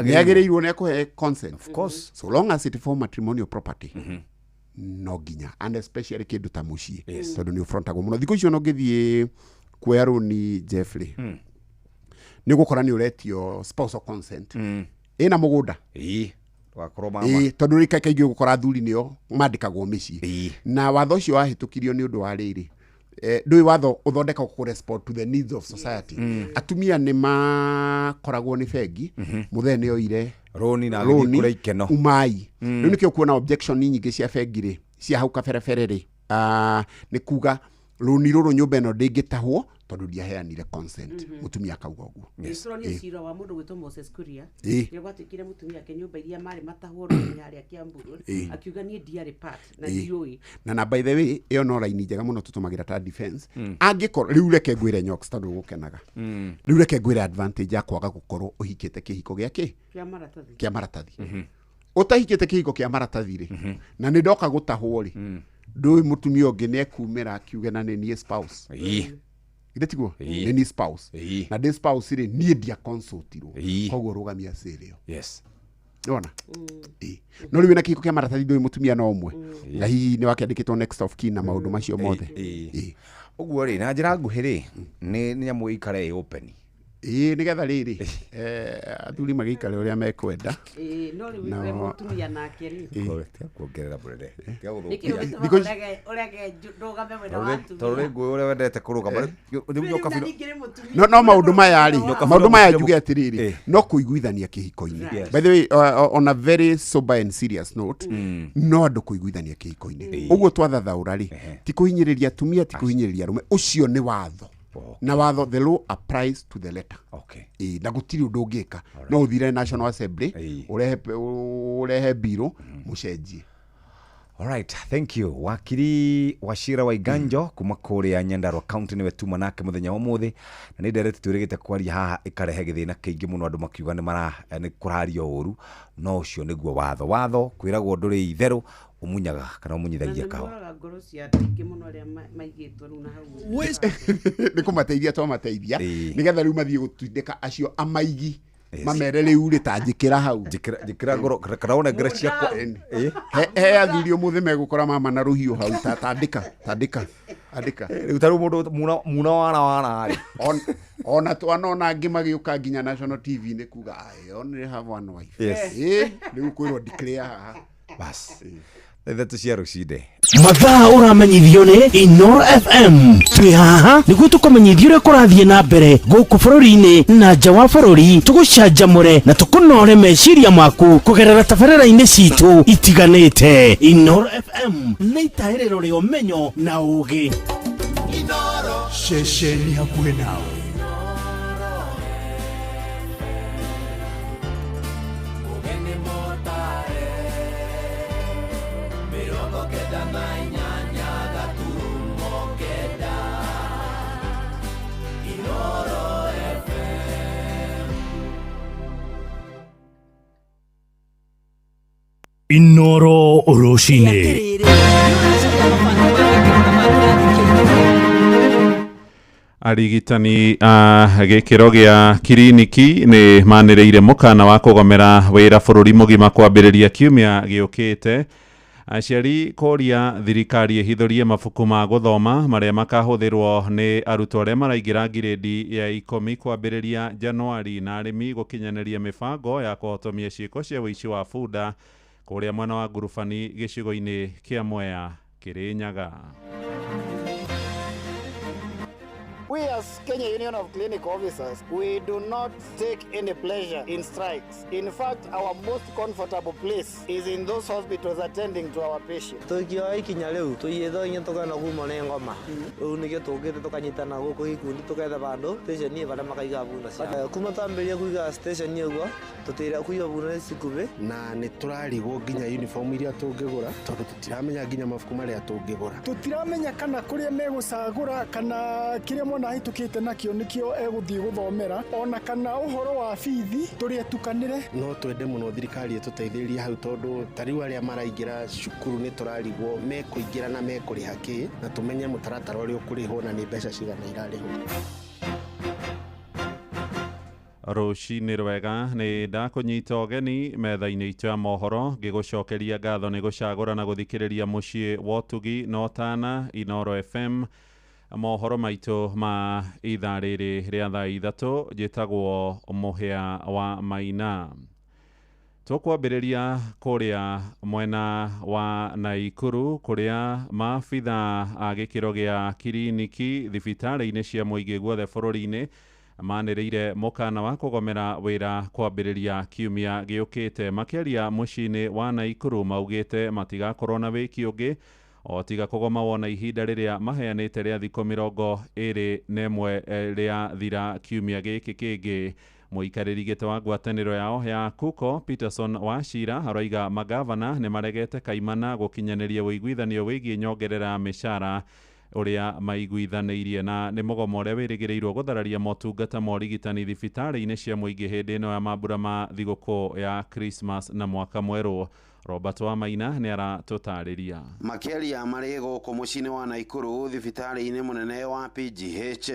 B: ni agirirwo ne kuhe consent
C: of course
B: so long as it for matrimonial property no ginya and especially kindu ta mucii tondu ni ufrontagwo muno thiko icio no ngithie kuoya roni Jeffrey ni gukora ni uretio spousal consent ina mugunda
C: wakorwo mama
B: tondu rika kaingĩ gukora thuri nio mandikagwo mĩciĩ na watho ũcio wahĩtũkirio nĩ ũndũ wa rĩrĩ ndũĩ watho ũthondeka ku respond to the needs of society atumia nĩ makoragwo nĩ bengi mũthee nĩ oire
C: roni na gĩkũra ikeno
B: umai rĩu nĩkĩo kuona objection nyingĩ cia bengi rĩ cia hau kaberebere rĩ nĩ kuga roni rũrũ nyũmba ĩno ndĩngĩtahwo tondu ndiaheanire consent mutumia akauga uguo
A: ni cira wa mundu gwitwo Moses Kuria ni gwatikire mutumia ake nyumba iria mari matahwo roni haria Kiamburu akiuga ni ndiari part na ndioi
B: na by the way iyo no line njega muno tutumagira ta defense angikoro riu reke ngwire nyoks tondu gukenaga riu reke ngwire advantage ya kwaga gukorwo uhikite kihiko giake kia maratathi utahikite kihiko kia maratathi ri na ni ndoka gutahwo ri ndui mutumia ungi ne kumira akiuga na ni spouse Idetiguo ni spouse na the spouse ri nie dia consultirwo koguo rugamia cirio ona no riwe na kiko kia maratathi ndui mutumia no umwe na hihi ni wakiandikitwo next of kin na maundu macio mothe
C: uguo ri na njira nguhi ri ni nyamu ikare open
B: nigetha riri athuri magikare uria mekwenda
A: no riwe mutumia nake ri
C: kuongerera burede
B: no maundu maya ri maundu maya njuge atiriri no kuiguithania kihiko-ini by the way on a very sober and serious note no andu kuiguithania kihiko-ini uguo twathathaura ri ti kuhinyiriria atumia ti kuhinyiriria arume ucio ni watho na watho the law applies to the letter na gutiri undu ungika no uthire National Assembly urehe biro mucenjie.
C: Alright, thank you. Wakiri Wachira Waiganjo kuma kuria Nyandarua County niwe tuma nake muthenya umuthi na ni nderete turigite kwaria haha ikarehe githina kiingi muno andu makiuga ni mara ni kurario uru no ucio niguo watho kwiragwo nduri itheru umunyaga kana umunyithagia kao
B: ni kumateithia twamateithia nigetha riu mathie gutindika acio amaigi mamere riu ritanjikira hau
C: jikira ngoro kana ona ngere ciakwa
B: he athiri umuthi megukora mama na ruhiu hau tandika
C: riu taru mundu muna wana ri
B: ona twanona angi magiuka nginya National TV ni kuga I only have one wife riu kwirwo declare haha
C: bas That is your cide.
D: Mathaa uramenyithio ni Inoro FM. Twi haha niguo tukumenyithia uria kurathie na mbere guku bururi-ini na nja wa bururi, tugucanjamure na tukunore meciria maku kugerera tabarĩra-inĩ citu itiganĩte. Inoro FM nĩ itaĩrĩro rĩa ũmenyo na ũũgĩ.
S: Inoro ceceni hakuhĩ nawe.
D: Inoro Roshine.
E: Arigitani gikiro gia kiriniki ni manireire mukana wa kugomera wira bururi mugima kwambiriria kiumia giukite. Aciari koria thirikari ihithurie mabuku ma guthoma maria makahuthirwo ni arutwo aria maraingira gredi ya 10 kwambiriria Januari na arimi gukinyaniria mibango ya kuhotomia ciiko cia wici wa bunda kuria mwena wa ngurubani gicigo-ini kia Mwea Kirinyaga.
T: We as Kenya Union of Clinic Officers, we do not take any pleasure in strikes. In fact, our most comfortable place is in those hospitals attending to our patients.
U: Tukio ikinya riu tuyitho inya tukana kuma ne ngoma riu nigio tungite tukanyitana guku gikundi tuketha bandu station ni bara makaiga bunda cia kuma tambiria kuiga station ni ugo tutira kuiga bunda cikubi
V: na ni turarigwo nginya uniform iria tungigura tondu tutiramenya nginya mabuku maria tungigura
W: tutiramenya kana kuria megucagura kana kiria na hitukite nakio nikio eguthii guthomera ona kana uhoro wa bithi turia tukanire
V: no twende muno thirikari etuteithiririe hau tondu tariu aria maraingira cukuru ni turarigwo mekuingira na mekuriha ki na tumenye mutaratara uria ukurihwo na ni mbeca cigana irarihwo.
E: Rucini rwega ni ndakunyita ogeni metha-ini itu ya mohoro ngigucokeria ngatho ni gucagura na guthikiriria mucii wotugi notana Inoro FM. Mohoro maitu ma ithaa riri ria thaa ithatu njitagwo Muhia wa Maina. Tukwambiriria kuria mwena wa Naikuru kuria maabitha a gikiro gia kiriniki thibitari-ini cia muingi guothe bururi-ini manireire mukana wa kugomera wira kwambiriria kiumia giukite. Makiaria mucii-ini wa Naikuru maugite matigakorwo na wiki ungi o tiga kugoma wona ihinda riria maheanite ria thikũ 21 ria thira kiumia giki kingi. Muikariri gite wa ngwataniro yao ya Kuko Peterson Wachira aroiga magavana ni maregete kaimana gukinyaniria uiguithanio wigie nyongerera mishara uria maiguithanirie na ni mugomo uria wirigirirwo guthararia motungata ma urigitani thibitari-ini cia muingi hindi ino ya mambura ma thiguku ya Christmas na mwaka mweru. Robert wa Maina ni aratutariria.
V: Makiaria mari guku mucii-ini wa Naikuru thibitari-ini munene wa PGH.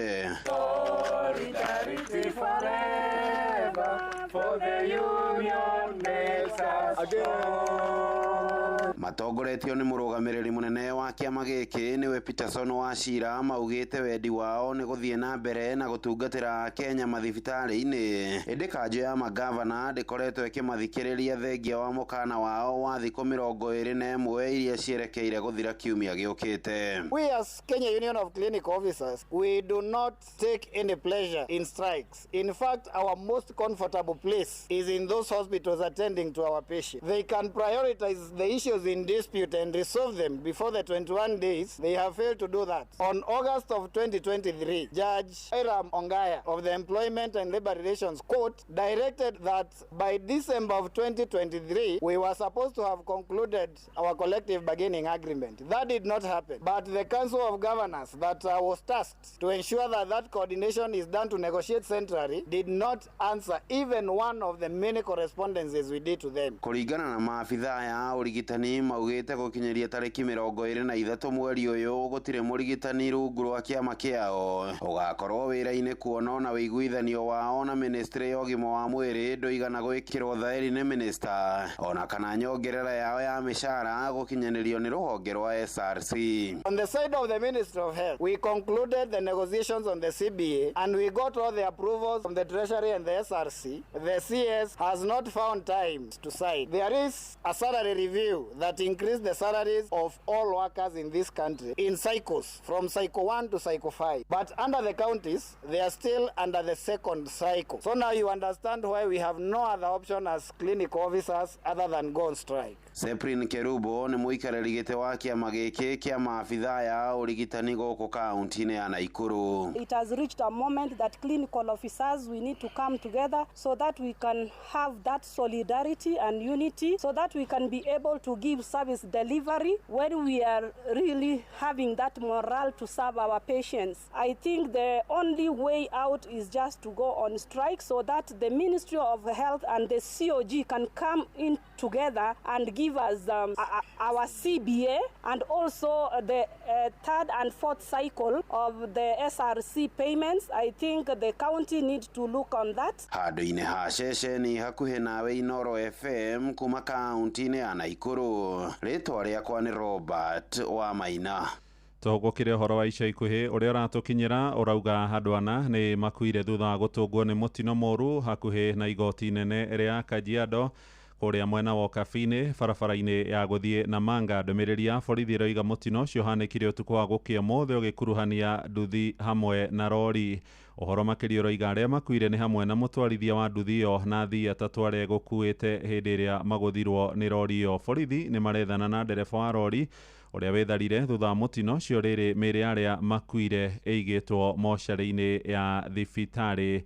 V: Matongoretio ni murugamiriri munene wa kiama giki niwe Peterson Wachira maugite wendi wao ni guthie na mbere na gutungatira Kenya mathibitari-ini. Indi kanjo ya magavana ndikoretwo ikimathikiriria thengia wa mukana wao wa thikũ 21 iria cierekeire guthira kiumia giukite.
T: We as Kenya Union of Clinic Officers, we do not take any pleasure in strikes. In fact, our most comfortable place is in those hospitals attending to our patients. They can prioritize the issues in dispute and resolve them before the 21 days. They have failed to do that. On August of 2023, Judge Iram Ongaya of the Employment and Labor Relations Court directed that by December of 2023, we were supposed to have concluded our collective bargaining agreement. That did not happen. But the Council of Governors that was tasked to ensure that that coordination is done to negotiate centrally did not answer even one of the many correspondences we did to them.
V: Kuringana na maabitha ya urigitani maugite gukinyeria tariki 23 mweri uyu gutire murigitani rungu rwa kiama kiao ugakorwo wira-ini kuona na wiguithanio wao na ministry ya ugima wa mwiri ndoigana gwikirwo thairi ni minister ona kana nyongerera yao ya mishara gukinyanirio ni ruhonge rwa SRC.
T: On the side of the Ministry of Health, we concluded the negotiations on the CBA and we got all the approvals from the Treasury and the SRC. The CS has not found time to sign. There is a salary review that increased the salaries of all workers in this country in cycles from cycle 1 to cycle 5. But under the counties, they are still under the second cycle. So now you understand why we have no other option as clinic officers other than go on strike.
V: Seprin Kerubo ni muikariri gite wa kiama giki kia maabitha ya urigitani guku kaunti-ini ya Naikuru.
X: It has reached a moment that clinical officers we need to come together so that we can have that solidarity and unity so that we can be able to give service delivery, when we are really having that morale to serve our patients. I think the only way out is just to go on strike so that the Ministry of Health and the COG can come in together and give us our CBA and also the third and fourth cycle of the SRC payments. I think the county needs to look on that.
V: Handu-inĩ ha ceceni hakuhĩ nawe Inoro FM kuma kaunti-inĩ ya Naikuru. Rĩtwa rĩakwa nĩ Robert wa Maina.
E: Tũgũkĩre ũhoro wa ica ikuhĩ ũrĩa ũratũkinyĩra ũrauga andũ ana nĩ makuire thutha wa gũtũngwo nĩ mũtino mũru hakuhĩ na igoti nene rĩa Kajiado kũrĩa mwena wa Kabine barabara-inĩ ya gũthiĩ Namanga. Ndũmĩrĩri ya borithi ĩroiga mũtino ũcio ũhanĩkire ũtukũ wa gũkĩa ũmũthĩ ũgĩkuruhania nduthi hamwe na rori. Ũhoro makĩria ũroiga arĩa makuire nĩ hamwe na mũtwarithia wa nduthi ĩyo na athii atatũ arĩa gũkuĩte hĩndĩ ĩrĩa magũthirwo nĩ rori ĩyo. Borithi nĩ marethana na ndereba wa rori ũrĩa wetharire thutha wa mũtino ũcio. Rĩrĩ mĩĩrĩ ya arĩa makuire ĩigĩtwo mocarĩ-inĩ ya thibitarĩ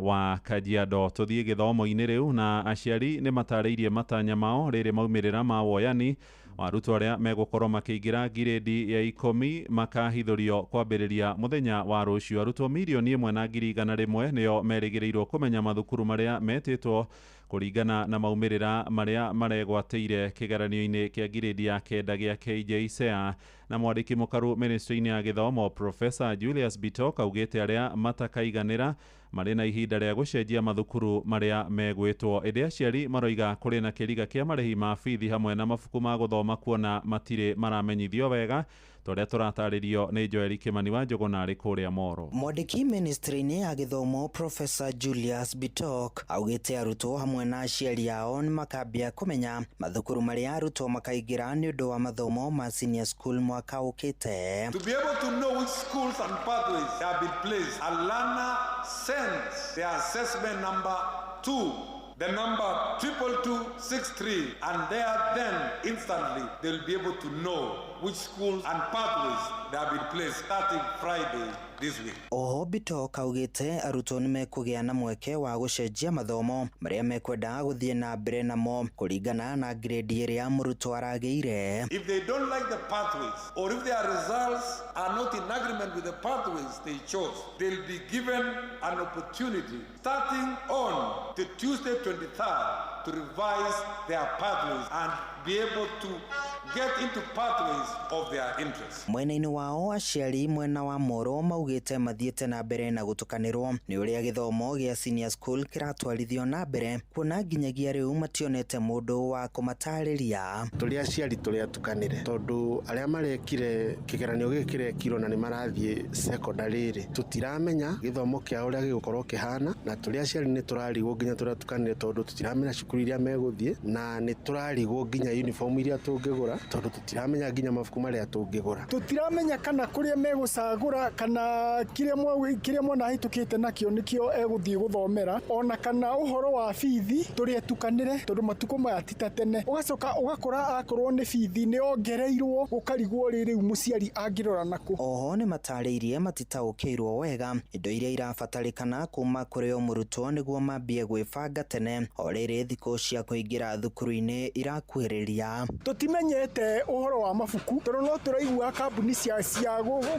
E: wa Kajiado. Tuthiĩ gĩthomo-inĩ rĩu na aciari nĩ matarĩirie matanya mao rĩrĩ maumĩrĩra ma woyani wa arutwo arĩa megũkorwo makĩingĩra ngirĩndi ya 10 makahithũrio kwambĩrĩria mũthenya wa rũciũ. Arutwo 1,100,000 nĩo merĩgĩrĩirwo kũmenya mathukuru marĩa metĩtwo kũringana na maumĩrĩra marĩa maregwatĩire kĩgeranio-inĩ kĩa ngirĩndi ya 9 gĩa KJSEA. Na mwandĩki mũkaru ministry-inĩ ya gĩthomo Professor Julius Bitok augĩte arĩa matakaiganĩra marĩ na ihinda rĩa gũcenjia mathukuru marĩa megwĩtwo. Ĩndĩ aciari maroiga kũrĩ na kĩriga kĩa marĩhi ma bithi hamwe na mabuku ma gũthoma kuona matirĩ maramenyithio wega, tũrĩa tũratarĩrio nĩ Joel Kimani wa Njũgũna arĩ kũrĩa Moro.
F: Mwandĩki ministry-inĩ ya gĩthomo Professor Julius Bitok augĩte arutwo hamwe na aciari ao nĩ makambia kũmenya mathukuru marĩa arutwo makaingĩra nĩ ũndũ wa mathomo ma senior school mwaka ũkĩte.
H: To be able to know which schools and pathways have been placed, a learner sends their assessment number to the number 22263, and there then instantly they'll be able to know which schools and pathways that have been placed starting Friday this week.
F: Oho Bitok augĩte arutwo nĩ mekũgĩa na mweke wa gũcenjia mathomo marĩa mekwenda gũthiĩ na mbere namo kũringana na grade ĩrĩa mũrutwo aragĩire.
H: If they don't like the pathways or if their results are not in agreement with the pathways they chose, they'll be given an opportunity starting on the Tuesday 23rd to revise their pathways and be able to get into pathways of their interest.
F: Mwena-inĩ wao aciari mwena wa Moro maugĩte mathiĩte na mbere na gũtukanĩrwo nĩ ũrĩa gĩthomo gĩa senior school kĩratwarithio na mbere, kuona nginyagia rĩu mationete mũndũ wa kũmatarĩria.
I: Tũrĩa aciari tũrĩa tukanĩre tondũ arĩa marekire kĩgeranio gĩkĩ kĩrekirwo na nĩ marathiĩ secondary rĩ, tũtiramenya gĩthomo kĩa ũrĩa gĩgũkorwo kĩhana, na tũrĩa aciari nĩ tũrarigwo nginya tũrĩa tukanĩre tondũ tũtiramenya cukuru iria megũthiĩ, na nĩ tũrarigwo nginya uniform iria tũngĩgũra tondũ tũtiramenya nginya mabuku marĩa tũngĩgũra.
W: Tũtiramenya kana kũrĩa megũcagũra kana kĩrĩa mwana ahĩtũkĩte nakĩo nĩkĩo egũthiĩ gũthomera, ona kana ũhoro wa bithi tũrĩa tukanĩre tondũ matukũ maya ti ta tene. Ũgacoka ũgakora akorwo nĩ bithi nĩ ongereirwo gũkarigwo rĩu mũciari angĩrora nakũ.
F: Oho nĩ matarĩirie matitaũkĩirwo wega indo iria irabatarĩkana kuma kũrĩ o mũrutwo nĩguo mambie gwĩbanga tene o rĩrĩ thikũ cia kũingĩra thukuru-inĩ irakuhĩrĩria.
W: Tũtimenyete ũhoro wa mabuku tondũ no tũraigua kambuni cia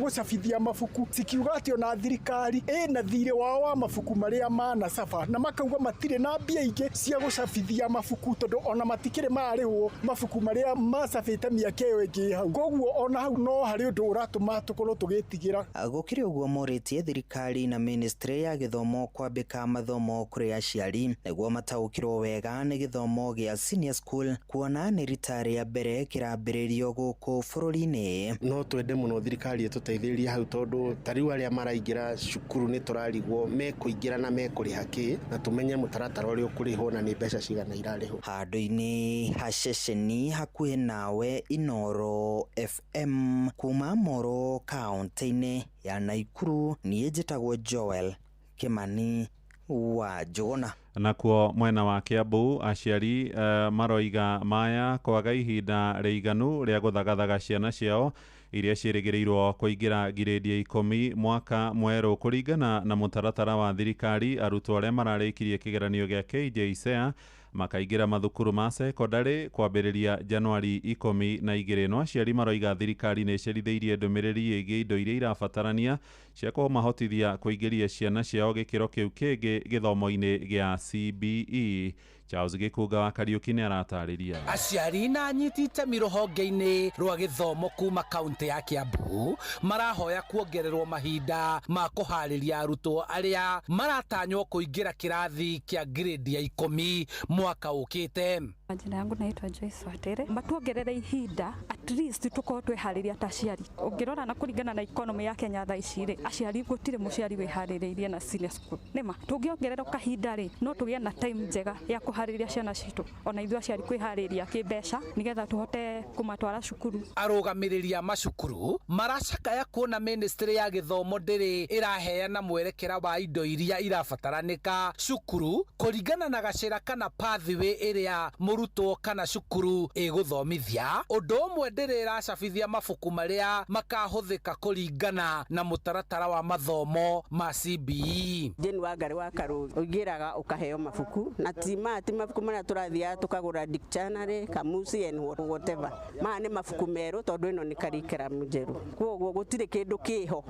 W: gũcabithia mabuku cikiuga atĩ ona thirikari ĩna thirĩ wao wa mabuku marĩa manacaba, na makauga matirĩ na mbia ingĩ cia gũcabithia mabuku tondũ ona matikĩrĩ marĩhwo mabuku marĩa macabĩte mĩaka ĩyo ĩngĩ hau. Koguo ona hau no harĩ ũndũ ũratũma tũkorwo tũgĩtigĩra.
F: Gũkĩrĩ ũguo morĩtie thirikari na ministry ya gĩthomo kwambĩka mathomo kũrĩ aciari nĩguo mataũkĩrwo wega nĩ gĩthomo gĩa senior school, kuona nĩ rita rĩa mbere kĩrambĩrĩrio gũkũ bũrũri-inĩ.
I: No twende mũno thirikari ĩtũteithĩrĩrie hau tondũ tariũ arĩa maraingĩra cukuru nĩ tũrarigwo mekũingĩra na mekũrĩha kĩ, na tũmenye mũtaratara ũrĩa ũkũrĩhwo na nĩ mbeca cigana irarĩhwo.
F: Handũ-inĩ ha ceceni hakuhĩ nawe Inoro FM kuma Moro kaunti-inĩ ya Naikuru, niĩ njĩtagwo Joel Kimani wa Njũgũna.
E: Nakuo mwena wa Kiambu aciari maroiga maya kwaga ihinda rĩiganu rĩa gũthagathaga ciana ciao iria ciĩrĩgĩrĩirwo kũingĩra ngirĩndi ya 10 mwaka mwerũ. Kũringana na mũtaratara wa thirikari, arutwo arĩa mararĩkirie kĩgeranio gĩa KJSEA makaingĩra mathukuru ma secondary kwambĩrĩria Januari 12. No aciari maroiga thirikari nĩ ĩcerithĩirie ndũmĩrĩri ĩgiĩ indo iria irabatarania cia kũmahotithia kũingĩria ciana ciao gĩkĩro kĩu kĩngĩ gĩthomo-inĩ gĩa CBE. Charles Gĩkunga wa Kariuki nĩ aratarĩria.
G: Aciari na anyiti itemi rũhonge-inĩ rwa gĩthomo kuma kaunti ya Kiambu marahoya kuongererwo mahinda ma kũharĩria arutwo arĩa maratanywo kũingĩra kĩrathi kĩa grade ya 10 mwaka ũkĩte.
J: Majina yangu naitwa Joyce Watere. Matuongerere ihinda at least tukorwo twĩharĩria ta aciari. Ũngĩrora na kũringana na economy ya Kenya thaa ici rĩ, aciari gũtirĩ mũciari wĩharĩrĩirie na senior school. Nĩma tũngĩongerera kahinda rĩ, no tũgĩe na time njega ya kũharĩria ciana citũ. Ona ithuĩ aciari kwĩharĩria kĩmbeca nĩgetha tũhote kũmatwara cukuru.
G: Arũgamĩrĩri a macukuru maracakaya kuona ministry ya gĩthomo ndĩrĩ ĩraheana mwerekera wa indo iria irabataranĩka cukuru kũringana na gacĩra kana pathway ĩrĩa mũrutwo kana cukuru ĩgũthomithia. Ũndũ ũmwe ndĩrĩ ĩracabithia mabuku marĩa makahũthĩka kũringana na mũtaratara wa mathomo ma CBE.
L: Jane Wangari wa Karũri ũingĩraga ũkaheo mabuku na ti mabuku marĩa tũrathiaga tũkagũra dictionary, kamusi and whatever. Maya nĩ mabuku merũ tondũ ĩno nĩ curriculum njerũ. Koguo gũtirĩ kĩndũ kĩho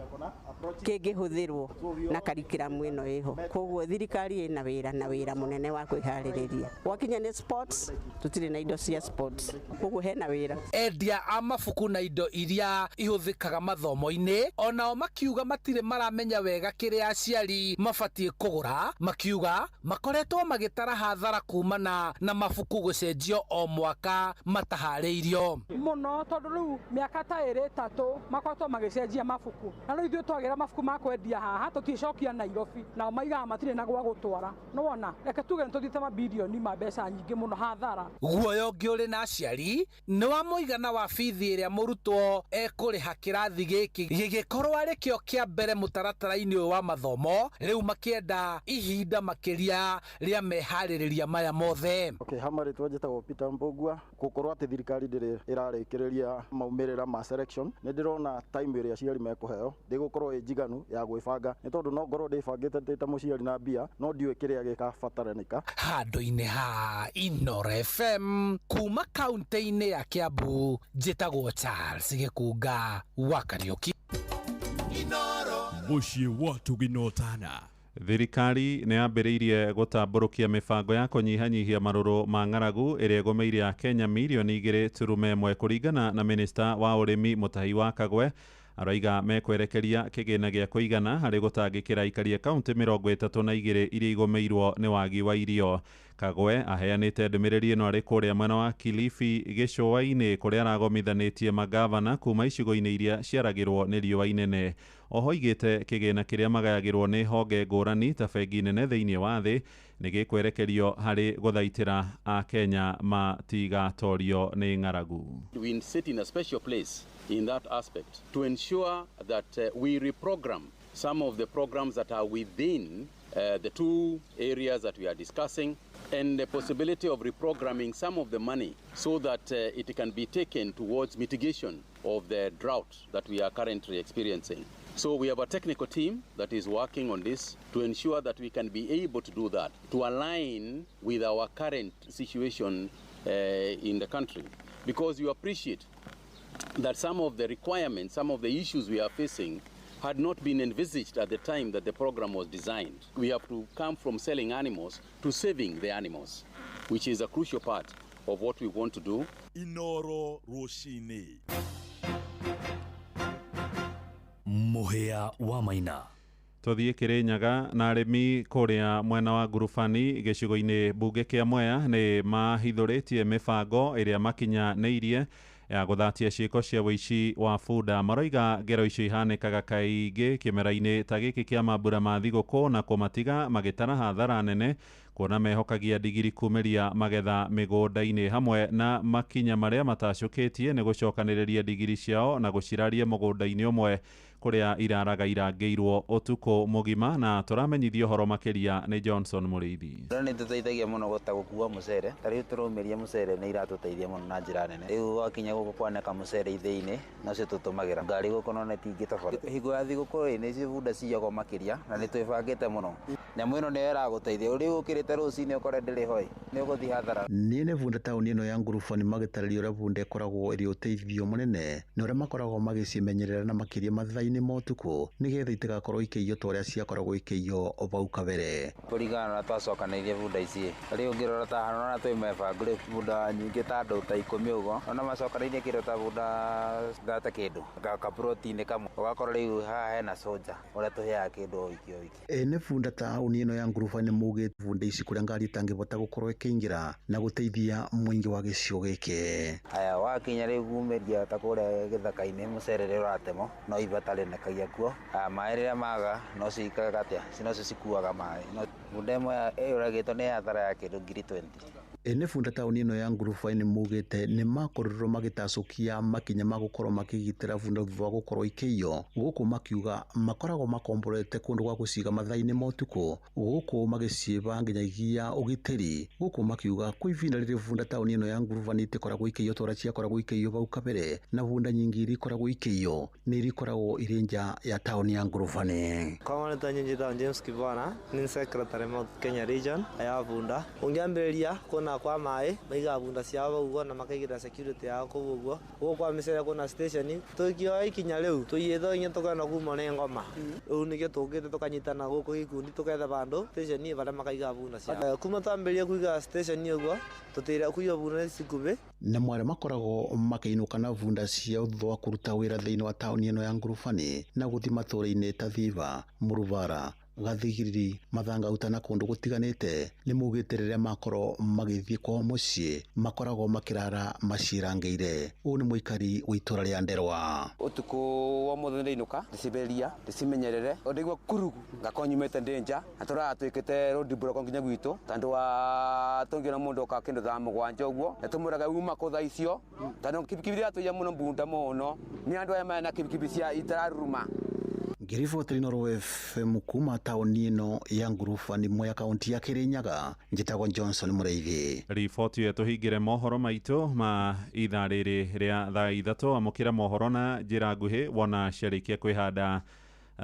L: kĩngĩhũthĩrwo na curriculum ĩno ĩho. Koguo thirikari ĩna wĩra mũnene wa kwĩharĩrĩria. Wakinya nĩ sports tutire na indo cia sports. Koguo hena wĩra.
G: Endia a mabuku na indo iria ihũthĩkaga mathomo-inĩ onao makiuga matirĩ maramenya wega kĩrĩa aciari mabatie kũgũra, makiuga makoretwo magĩtara hathara kumana na mabuku gũcenjio o mwaka mataharĩirio
M: mũno tondũ rĩu mĩaka ta 3 makoretwo magĩcenjia mabuku na rĩu ithuĩ twagĩra mabuku ma kwendia haha tũticokia Nairobi nao maigaga matirĩ na gwa gũtwara no wona reke tuge nĩ tũthiĩte mabilioni ma mbeca nyingĩ mũno hathara.
G: Guoya ũngĩ ũrĩ na aciari nĩ wa mũigana wa bithi ĩrĩa mũrutwo ekũrĩha kĩrathi gĩkĩ gĩgĩkorwo arĩ kĩo kĩa mbere mũtaratara-inĩ ũyũ wa mathomo, rĩu makĩenda ihinda makĩria rĩa meharĩrĩria maya mothe.
Y: Hamari twajĩtagwo Peter Mbogua gũkorwo atĩ thirikari ndĩrĩ ĩrarĩkĩrĩria maumĩrĩra ma selection. Nĩ ndĩrona time ĩrĩa aciari mekũheo ndĩgũkorwo ĩ njiganu ya gwĩbanga nĩ tondũ no ngorwo ndĩbangĩte ta mũciari na mbia no ndiũĩ kĩrĩa gĩkabataranĩka.
G: Handũ-inĩ ha Inooro FM kuma kaunti-inĩ ya Kiambu njĩtagwo Charles Gĩkunga wa Kariuki.
O: Mũciĩ wa Tuginotana.
E: Thirikari nĩ yambĩrĩirie gũtambũrũkia mĩbango ya kũnyihanyihia marũrũ ma ng'aragu ĩrĩa ĩgũmĩire a Kenya mirioni 2.1 kũringana na minista wa ũrĩmi Mutahi wa Kagwe. Aroiga mekwerekeria kĩgĩna gĩa kũigana harĩ gũtangĩkĩra aikari kaunti 32 iria igũmĩirwo nĩ wagi wa irio. Kagwe aheanĩte ndũmĩrĩri ĩno arĩ kũrĩa mwena wa Kilifi gĩcũa-inĩ kũrĩa aragomithanĩtie magavana kuma icigo-inĩ iria ciaragĩrwo nĩ riũa inene. Oho igĩte kĩgĩna kĩrĩa magayagĩrwo nĩ honge ngũrani ta bengi nene thĩinĩ wa thĩ nĩ gĩkwerekerio harĩ gũthaitĩra a Kenya matigatorio nĩ ng'aragu.
Z: We sit in a special place in that aspect to ensure that we reprogram some of the programs that are within the two areas that we are discussing and the possibility of reprogramming some of the money so that it can be taken towards mitigation of the drought that we are currently experiencing. So we have a technical team that is working on this to ensure that we can be able to do that, to align with our current situation in the country. Because you appreciate that some of the requirements, some of the issues we are facing had not been envisaged at the time that the program was designed. We have to come from selling animals to saving the animals, which is a crucial part of what we want to do.
O: Inooro Roshini. Mũhĩa wa Maina.
E: Tũthiĩ Kĩrĩnyaga na arĩmi kũrĩa mwena wa Ngurubani gĩcigo-inĩ mbunge kĩa Mwea nĩ mahithũrĩtie mĩbango ĩrĩa makinyanĩirie ya gũthatia ciĩko cia wĩici wa bunda. Maroiga ngero icio ihanĩkaga kaingĩ kĩmera-inĩ ta gĩkĩ kĩa mambura ma thigũkũ na kũmatiga magĩtara hathara nene kuona mehokagia ndigiri kumĩria magetha mĩgũnda-inĩ hamwe na makinya marĩa matacũkĩtie nĩ gũcokanĩrĩria ndigiri ciao na gũciraria mũgũnda-inĩ ũmwe kuria iraraga irangeirwo utuko mugima na turamenyithio horo makiria ni Johnson Muriithi.
A: Nĩ tũteithagia mũno gũkua mũcere. Tarĩu tũrũmĩria mũcere nĩ iratũteithia mũno na njĩra nene. Rĩu wakinya gũkũ kwaneka mũcere ithĩ-inĩ nacio tũtũmagĩra ngari gũkũ no tingĩtobora. Hingo ya thigũkũ nĩ bunda ciyagwo makĩria na nĩ twĩbangĩte mũno. Nyamũ ĩno nĩ ĩragũteithia. Rĩu ũkĩrĩte rũcinĩ ũkore ndĩrĩ hoi nĩ ũgũthiĩ hathara.
K: Niĩ nĩ bunda taũni ĩno ya Ngurubani magĩtarĩria ũrĩa bunda ĩkoragwo ĩrĩ ũteithio mũnene na ũrĩa makoragwo magĩcimenyerera na makĩria mathaa-inĩ ma ũtukũ nĩgetha itigakorwo ikĩiywo ta ũrĩa ciakoragwo ikĩiywo bau kabere.
A: Kũringana na twacokanĩirie bunda ici rĩu ũngĩrora ta hana twĩ mebangũrĩ bunda nyingĩ ta andũ ta 10 ũguo ona macokanĩirie kĩndũ ta bunda thate kĩndũ ka protein kamwe ũgakora rĩu haha hena soja ũrĩa tũheaga kĩndũ o wiki o wiki.
K: Nĩ bunda taũni ĩno ya Ngurubani mugĩte bunda ici kũrĩa ngari itangĩbota gũkorwo ĩkĩingĩra na gũteithia mũingĩ wa gĩcigo gĩkĩ.
A: Aya wakinya rĩu kumĩria ta kũrĩa gĩthaka-inĩ mũcere rĩu ũratemwo no ibatarĩnĩkagia kuo. Maĩ rĩrĩa maga no cikaga atĩa nocio cikuaga maĩ. Bunda ĩmwe ĩũragĩtwo nĩ hathara ya kĩndũ ngiri 20.
K: Nĩ bunda taũni ĩno ya Ngurubani mugĩte nĩ makorirwo magĩtacũkia makinya ma gũkorwo makĩgitĩra bunda thutha wa gũkorwo ikĩiywo. Gũkũ makiuga makoragwo makomborete kũndũ gwa gũciga mathaa-inĩ ma ũtukũ, gũkũ magĩciĩba nginyagia ũgitĩri. Gũkũ makiuga kwĩ ihinda rĩrĩ bunda taũni ĩno ya Ngurubani itikoragwo ikĩiywo ta ũrĩa ciakoragwo ikĩiywo bau kabere, na bunda nyingĩ iria ikoragwo ikĩiywo nĩ iria ikoragwo irĩ nja ya taũni ya Ngurubani.
U: Kwa maana nyinyi ta James Kibwana ni secretary Mount Kenya region ya bunda. Ungiambĩrĩria kuna kwa maĩ maiga bunda ciao uguo na makaigira security yao kũu uguo. Gũkũ kwa mĩcere kuna station tũkĩoya ikinya rĩu tũiyĩtho inya tũkana kuma nĩ ngoma. Rĩu nĩkĩo tũngĩte tũkanyitana gũkũ gĩkundi tũgetha bandũ station ĩrĩa makaiga bunda ciao. Kuma twambĩrĩria kũiga station ũguo tũtĩra kuiga bunda cikubĩ.
K: Na mware makoragwo makĩinũka na bunda ciao thutha wa kũruta wĩra thĩinĩ wa taũni ĩno ya Ngurubani na gũthiĩ matũũra-inĩ ta Thiva, Muruvara, Gathigiri, Mathangauta na kũndũ gũtiganĩte. Nĩ mugĩte rĩrĩa makorwo magĩthiĩ kwao mũciĩ makoragwo makĩrara macirangĩire. Ũyũ nĩ mũikari wa itũũra rĩa Nderwa.
N: Ũtukũ wa mũthenya ndĩinũka ndĩciberia ndĩcimenyerere ndigwa kurugu ngakorwo nyumĩte ndĩnja na tũrara twĩkĩte road block nginya gwitũ tondũ wa tũngĩona mũndũ oka kĩndũ thaa mũgwanja ũguo na tũmũraga uma kũ thaa icio tondũ kibikibi rĩrĩa tũiya mũno bunda mũno nĩ andũ aya mena kibikibi cia itararuruma.
K: Ngiriboti Noro FM kuma taũni ĩno ya Ngurubani moya kaunti ya Kirinyaga. Njĩtagwo Johnson Muriithi.
E: Riboti yetu hingire mohoro maitũ ma ithaa rĩrĩ rĩa thaa ithatũ amũkĩra mohoro na njĩra nguhĩ wona ciarĩkia kwĩhanda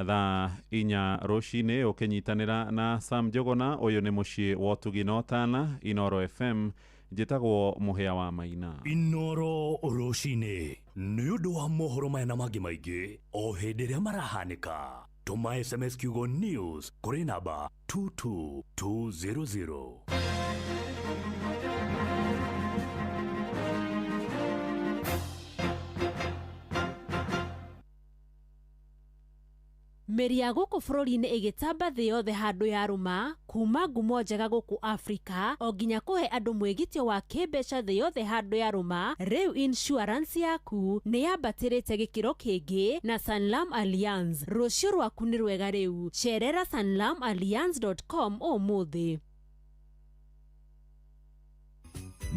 E: thaa 4 rũcinĩ ũkĩnyitanĩra na Sam Njogona. Ũyũ nĩ mũciĩ wa Ũtugi na Ũtana, Inoro FM. Njĩtagwo Mũhĩa wa Maina.
P: Inoro rũcinĩ nĩ ũndũ wa mohoro maya na mangĩ maingĩ o hĩndĩ ĩrĩa marahanĩka. Tũma SMS kiugo news kũrĩ namba 22200.
Q: Mĩri ya gũkũ bũrũri-inĩ ĩgĩtamba thĩ yothe handũ ya rũma kuma ngumo njega gũkũ Afrika o nginya kũhe andũ mwĩgitio wa kĩmbeca thĩ yothe handũ ya rũma. Rĩu insurance yaku nĩ yambatĩrĩte gĩkĩro kĩngĩ na Sanlam Alliance. Rũciũ rwaku nĩ rwega rĩu. Cerera sanlamalliance.com ũmũthĩ.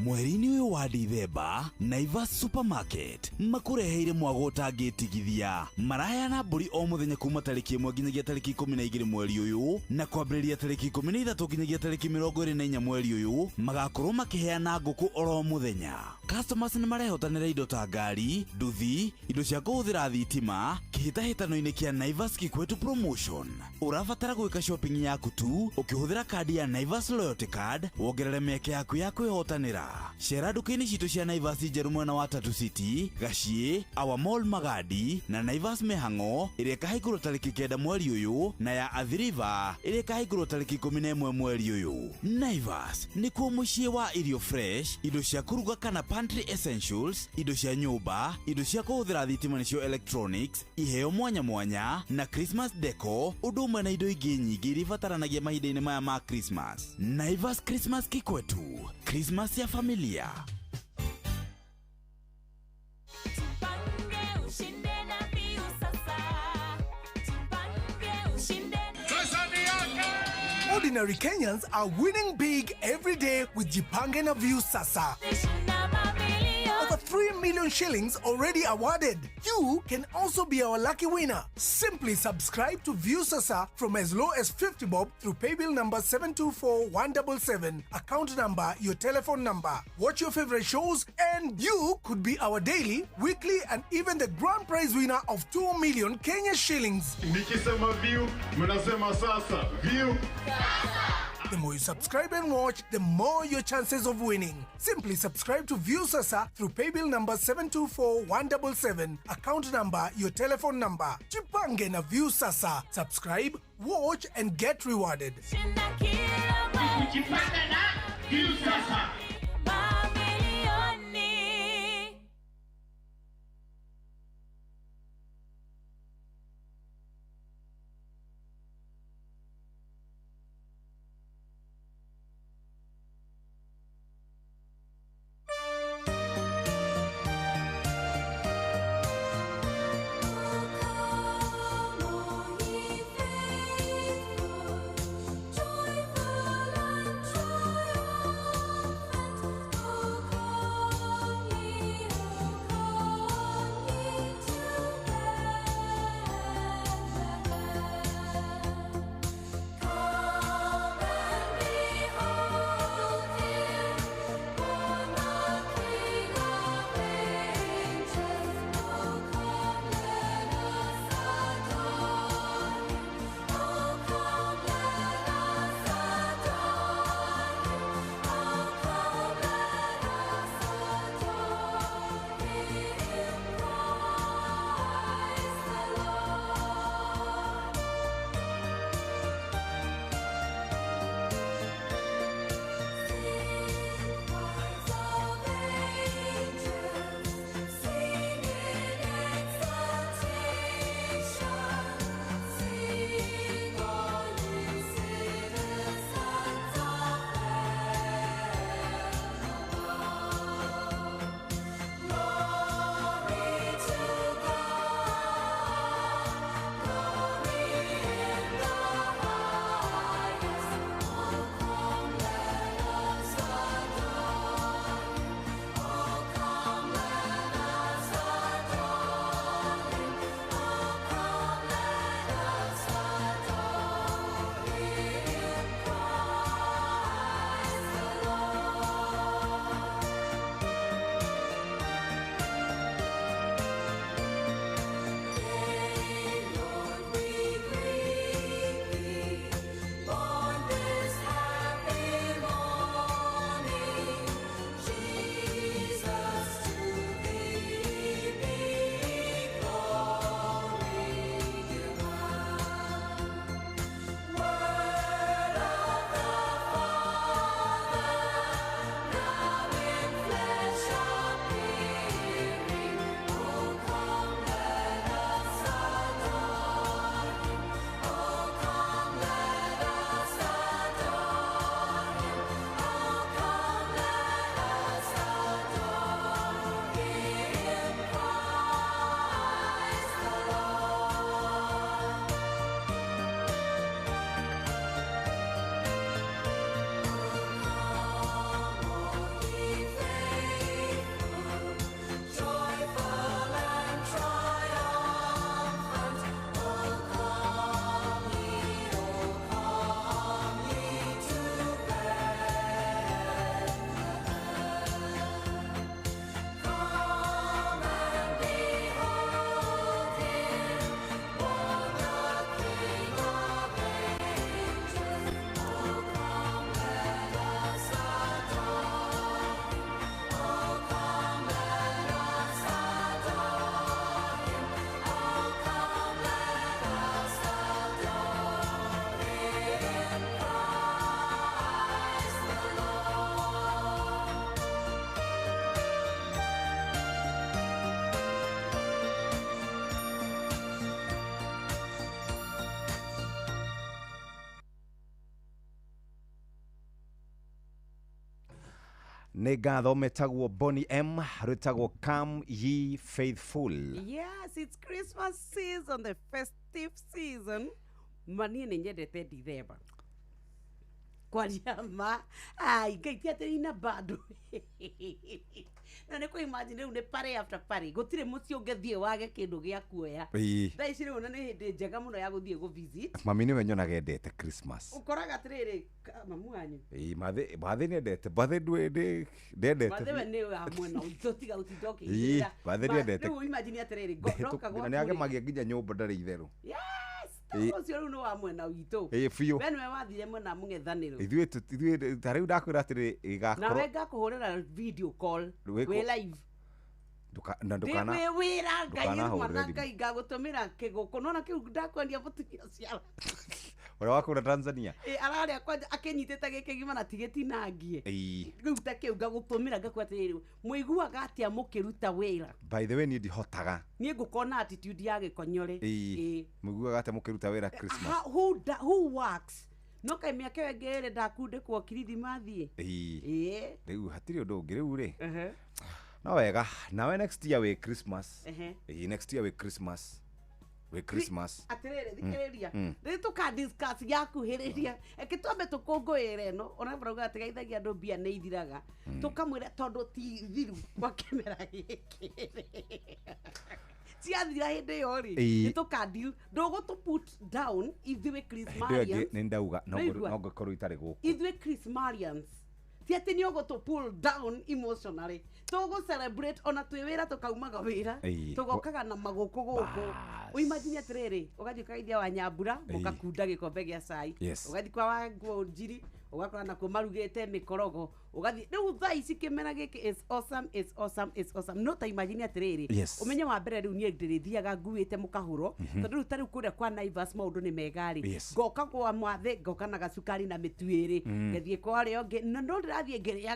O: Mweri-inĩ ũyũ wa Dithemba, Naivas Supermarket makũreheire mwago ũtangĩtigithia. Maraheana mbũri o mũthenya kuma tarĩki 1 nginyagia tarĩki 12 mweri ũyũ, na kwambĩrĩria tarĩki 13 nginyagia tarĩki 24 mweri ũyũ magakorwo makĩheana ngũkũ oro mũthenya. Customers nĩ marehotanĩra indo ta ngari, nduthi, indo cia kũhũthĩra thitima, kĩhĩtahĩtano-inĩ kĩa Naivas Kikwetu Promotion. Ũrabatara gwĩka shopping yaku tu ũkĩhũthĩra kadi ya Naivas Loyalty Card wongerere mĩeke yaku ya kwĩhotanĩra. Cera nduka-inĩ citũ cia Naivas njerũ mwena wa Tatu City, Gaciĩ, Our Mall Magadi na Naivas Mĩhang'o ĩrĩa ĩkahingũrwo tarĩki 9 mweri ũyũ na ya Athi River ĩrĩa ĩkahingũrwo tarĩki 11 mweri ũyũ. Naivas nĩkuo mũciĩ wa irio fresh, indo cia kũruga kana pantry essentials, indo cia nyũmba, indo cia kũhũthĩra thitima nĩcio electronics, iheo mwanya mwanya na Christmas deco, ũndũ ũmwe na indo ingĩ nyingĩ iria ibataranagia mahinda-inĩ maya ma Christmas. Naivas Christmas Kikwetu, Christmas ya familia.
S: Ordinary Kenyans are winning big every day with Jipange na View Sasa. Over 3 million shillings already awarded. You you can also be our lucky winner. Simply subscribe to Viewsasa from as low as 50 bob through paybill number 724177, account number, your telephone number. Watch your favorite shows and you could be our daily, weekly and even the grand prize winner of 2 million Kenya shillings.
B: Nikisema view, mnasema sasa. View.
S: The more you subscribe and watch, the more your chances of winning. Simply subscribe to Viewsasa through paybill number 724177, account number, your telephone number. Jipange na Viewsasa. Subscribe, watch and get rewarded.
B: Kujipanga na Viewsasa.
C: Ngatho metagwo Bonnie M, rutagwo Come Ye Faithful.
D: Yes, it's Christmas season, the festive season. Manie nyendete December. kwaria ma ai ngaitia tina bado na nä kå imagine rä u nä pare after pare gå tirä må ciä å ngethie wage kä ndå gä a kuoya thaa ici rä u na nä hä ndä njega må no ya gå thiä gå visit
C: mami nä we nyonaga endete Christmas
D: å koraga atä rä rä mamu wanyu
C: bathä nä endete bathä ndendete
D: bathä we nä wa mwena å itå tiga å tinda å kä ingä
C: bathä nä endete
D: rä u imagine atä rä rä ndoka gwa
C: nä agemagia nginya nyå mba ndarä itherå
D: å cio rä u nä wa mwena witå
C: biå
D: we nä we wathire mwena mũng'ethanä rå
C: ithuä tarä u ndakwä ra atä rä
D: nawe ngakå hå rä ra video call wä live
C: na
D: ndä wä ra ngai mwana ngai ngagå tå mä ra kä gå kå nona kä u ndakwendia må tumia ciara
C: å rä a wakå ra Tanzania
D: ararä a kwanja akä nyitä te gä kä gima na tigä tinangie rä u ta kä u ngagå tå mä ra ngakwä atä rä rä må iguaga atä a må kä ruta wä ra
C: by the way niä ndihotaga
D: niä ngå kona attitude ya gä konyore
C: må iguaga atä a må kä ruta wä ra Christmas
D: who works no kaä mä ake wengä rä ndakundä kwo kirithimathiä
C: rä u hatirä å ndå å ngä rä u rä no wega nawe next year wä Christmas next year wä Christmas
D: atiriri thikiriria rä tå ka discuss yakuhä rä ria kä twambe tå kå ngå ä re no ona barauga atä geithagia andå mbia nä ithiraga tå kamwä ra tondå ti thiru gwa kä mera gä kä ciathira hä ndä yo rä nä tå ka ndå gå tå put down ithuä Christmarians
C: nä ndauga no ngä korwo itarä gå kå
D: ithuä Christmarians ti atä nä å gå tå pull down emotionally tå gå celebrate ona twä wä ra tå kaumaga wä ra tå gokaga na magå kå gå kå å imagine atä rä rä å gathiä å kageithia wa Nyambura må gakunda gä kombe gä a cai å gathiä kwa wa nguo njiri å gakora nakuo marugä te mä korogo å gathiä rä u thaa ici kä mena gä kä no ta imagine atä rä rä å menye wa mbere rä u niä ndä rä thiaga nguä te må kahå ro tondå rä u ta rä u kå rä a kwa Naivas maå ndå nä megarä ngoka kwa mwathä ngoka na gacukari na mä tuä rä ngethiä kwarä o no ndä rathiä ngä rä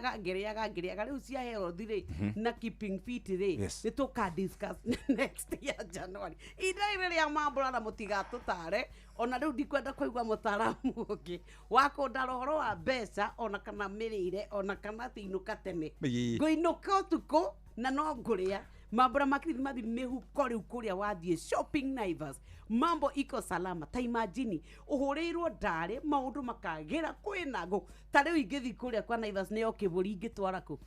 D: aga rä u ciaheo thirä na keeping fit rä nä tå ka discuss next year January indairä rä a mambå na må tigatå tare ona rä u ndikwenda kåigua må taramu å ngä wa kå ndara å horo wa mbeca ona kana mä rä ire ona kana atä inå ka tene ngå inå ka å tukå na no ngå rä a mambura makirimathi mä huko rä u kå rä a wathiä shopping Naivas mambo iko salama ta imagine å hå rä irwo ndarä maå ndå makagä ra kwä na ngå ta rä u ingä thi kå rä a kwa Naivas nä yo kä bå ri ingä twara kå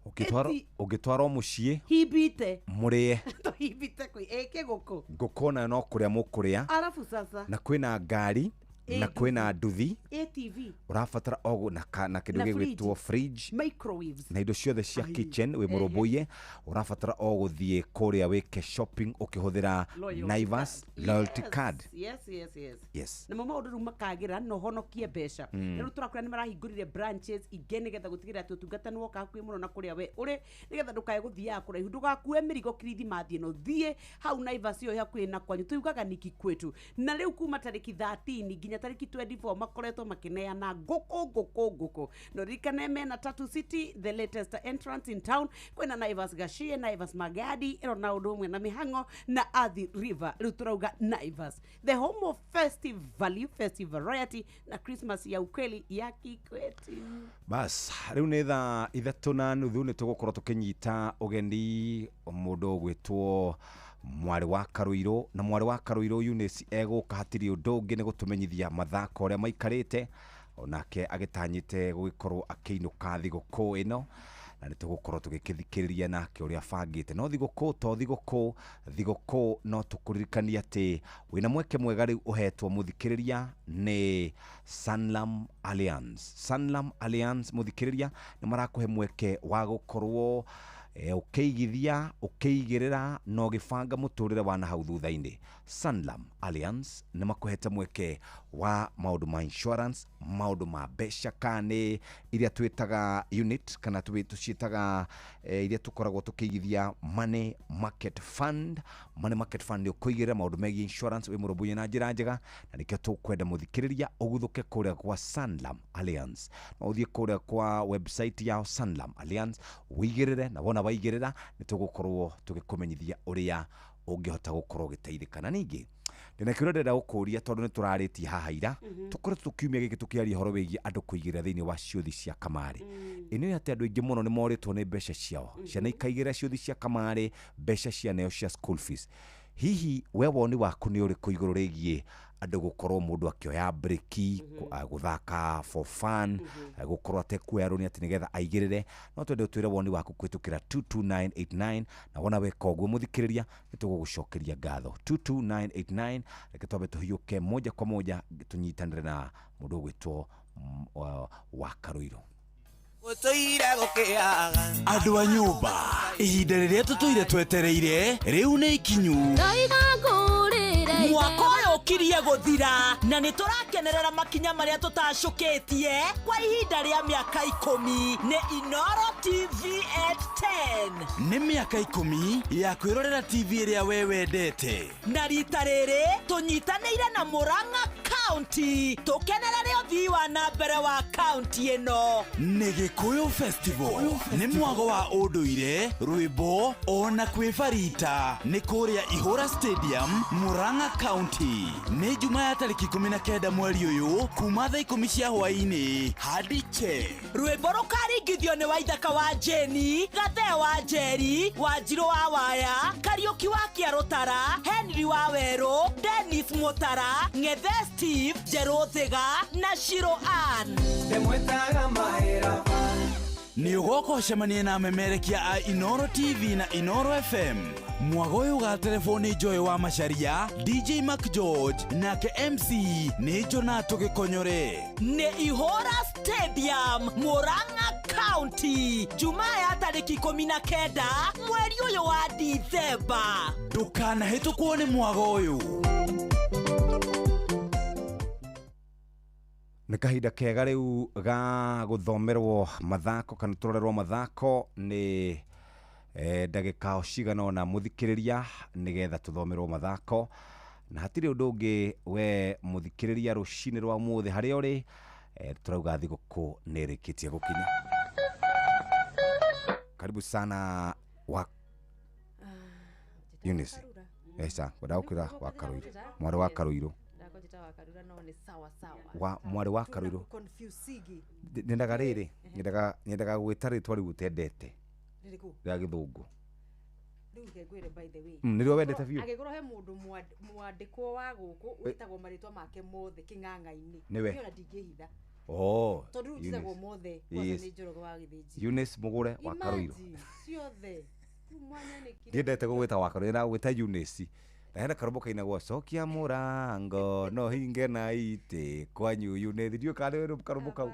C: å ngä twarwo må ciä
D: himbite
C: må rä e
D: tå himbite kwä kä gå kå
C: ngå kona no kå rä a må kå rä a
D: arabu sasa
C: na kwä na ngari na kwä na nduthi
D: ATV
C: å rabatara o na kä ndå gä gwä two fridge
D: microwaves
C: na indo ciothe cia kitchen wä må rå mbå iye å rabatara o gå thiä kå rä a wä ke shopping å kä hå thä ra Naivas loyalty card
D: na mo maå ndå rä u makagä ra no honokie mbeca rä u tå rakwä ra nä marahingå rire branches ingä nä getha gå tigä rä atä å tungata nä woka hakuä må no na kå rä a we å rä nä getha ndå kae gå thiaga kå raihu ndå gakue mä rigo kirithi mathiä no thiä hau Naivas ä yo hakuä na kwanyu tå ugaga niki kwetu na rä u kuma tarä ki 13 nginya tarä ki 24 makoretwo makineana ngũkũ no rikane mena Tatu City the latest entrance in town kwena Naivas Gashie Naivas Magadi ero na ũndũ ũmwe na Mĩhang'o na Athi River rĩu turauga Naivas the home of festive value festive variety na Christmas ya ukweli ya Kikwete
C: bas rĩu nĩ thaa 3:30 nĩ tũgũkorwo tũkĩnyita ũgeni mũndũ gwĩtwo mwari wa Karuiro na mwari wa Karuiro Eunice egũka hatirĩ ũndũ ũngĩ nĩ gũtũmenyithia mathako ũrĩa maikarĩte onake agĩtanyĩte gũgĩkorwo akĩinũka thigũkũ ĩno na nĩ tũgũkorwo tũgĩkĩthikĩrĩria nake ũrĩa bangĩte no thigũkũ to thigũkũ no tũkũririkania atĩ wĩna mweke mwega rĩu ũhetwo mũthikĩrĩria nĩ Sanlam Alliance mũthikĩrĩria nĩ marakũhe mweke wa gũkorwo ũkĩigithia ũkĩigĩrĩra no gĩbanga mũtũrĩre wa na hau thutha-inĩ Sanlam Alliance nĩ makũhete mweke wa maũndũ ma insurance maũndũ ma mbeca kanĩ iria twĩtaga unit kana tũciĩtaga iria tũkoragwo tũkĩigithia money market fund nĩ ũkũigĩrĩra maũndũ megiĩ insurance wĩ mũrũmbũiye na njĩra njega na nĩkĩo tũkwenda mũthikĩrĩria ũguthũke kũrĩa kwa Sanlam Alliance no ũthiĩ kũrĩa kwa website yao Sanlam Alliance ũigĩrĩre na wona waigĩrĩra nĩ tũgũkorwo tũgĩkũmenyithia ũrĩa ũngĩhota gũkorwo ũgĩteithĩka na ningĩ ndĩna kĩũria ndĩrenda gũkũria tondũ nĩ tũrarĩtie haha ira tũkoretwo tũkiumia gĩkĩ tũkĩaria ũhoro wĩgiĩ andũ kũigĩrĩra thĩinĩ wa ciũthi cia kamarĩ ĩno atĩ andũ aingĩ mũno nĩ morĩtwo nĩ mbeca ciao ciana ikaigĩrĩra ciũthi cia kamarĩ mbeca cianeo cia school fees hihi we woni waku nĩ ũrĩkũ igũrũ rĩgiĩ andũ gũkorwo mũndũ akĩoya breki gũthaka for fun gũkorwo atekuerwo nĩ atĩ nĩgetha aigĩrĩre no twende ũtwĩre woni waku kũhĩtũkĩra 22989 na wona weka ũguo mũthikĩrĩria nĩ tũgũgũcokeria ngatho 22989 reke twambe tũhiũke moja kwa moja tũnyitanĩre na mũndũ ũgwĩtwo Wakarũirũ.
O: Andũ a nyũmba ihinda rĩrĩa tũtũire twetereire rĩu nĩ ikinyu.
H: Mwaka ũyũ ũkirie gũthira na nĩ tũrakenerera makinya marĩa tũtacũkĩtie kwa ihinda rĩa mĩaka 10 nĩ Inooro TV at 10.
O: Nĩ mĩaka 10 ya kwĩrorera TV ĩrĩa we wendete.
H: Na rita rĩrĩ tũnyitanĩire na Murang'a County tũkenerere ũthii wa na mbere wa county ĩno.
O: Nĩ Gĩkũyũ Festival nĩ mwago wa ũndũire rwĩmbo ona kwĩbarita nĩ kũrĩa Ihũra Stadium Murang'a County. Nĩ Juma ya tarĩki 19 mweri ũyũ kuma thaa 10 cia hwaĩ-inĩ hadi che.
H: Rwĩmbo rũkaringithio nĩ Waithaka wa Jeni, Gathe wa Njeri, Wanjirũ wa Waya, Kariũki wa Kĩarũtara, Henry wa Werũ, Dennis Mũtara, Ng'ethe Steve, Njerũ Thĩga na Shiro Ann.
O: Nĩ ũgoka ũcemanie na amemerekia a Inooro TV na Inooro FM. Mwago ũyũ ga telefoni Joy wa Macharia, DJ Mark George nake MC nĩ Jonato Gĩkonyore.
H: Nĩ Ihũra Stadium Murang'a County Juma ya tarĩki 19 mweri ũyũ wa Dithemba.
O: Ndũkanahĩtũkwo nĩ mwago ũyũ.
C: Nĩ kahinda kega rĩu ga gũthomerwo mathako kana tũrorerwo mathako nĩ ndagĩka cigana na mũthikĩrĩria nĩgetha tũthomerwo mathako na hatirĩ ũndũ ũngĩ we mũthikĩrĩria rũcinĩ rwa mũthĩ harĩa ũrĩ tũrauga thigũkũ nĩ ĩrĩkĩtie gũkinya. Karibu sana wa Eunice. Esa, wadaukira Wakarũirũ. Mwarĩ wa Karũirũ. Wa mwarĩ wa Karũirũ. Nyendaga rĩrĩ, nyendaga gwĩta rĩtwa rĩu ũtendete. Rĩa Gĩthũngũ.
D: By the way.
C: Nĩrĩo wendete biũ.
D: Angĩkorwo he mũndũ mwandĩkwo wa gũkũ wĩtagwo marĩtwa make mothe kĩng'ang'a-inĩ.
C: Nĩwe.
D: Ona ndingĩhitha.
C: Oh.
D: Tondũ njitagwo mothe kwanza nĩ Njoroge wa Gĩthĩnji.
C: Eunice Mũgũre wa Karũirũ.
D: Ciothe.
C: Ndiendete gũgwĩta wa Karũirũ na gwĩta Eunice. Na hena karũmbo kainagwo cokia mũrango no hinge na ite kwanyu Eunice. Ndiũ kana nĩ karũmbo kau.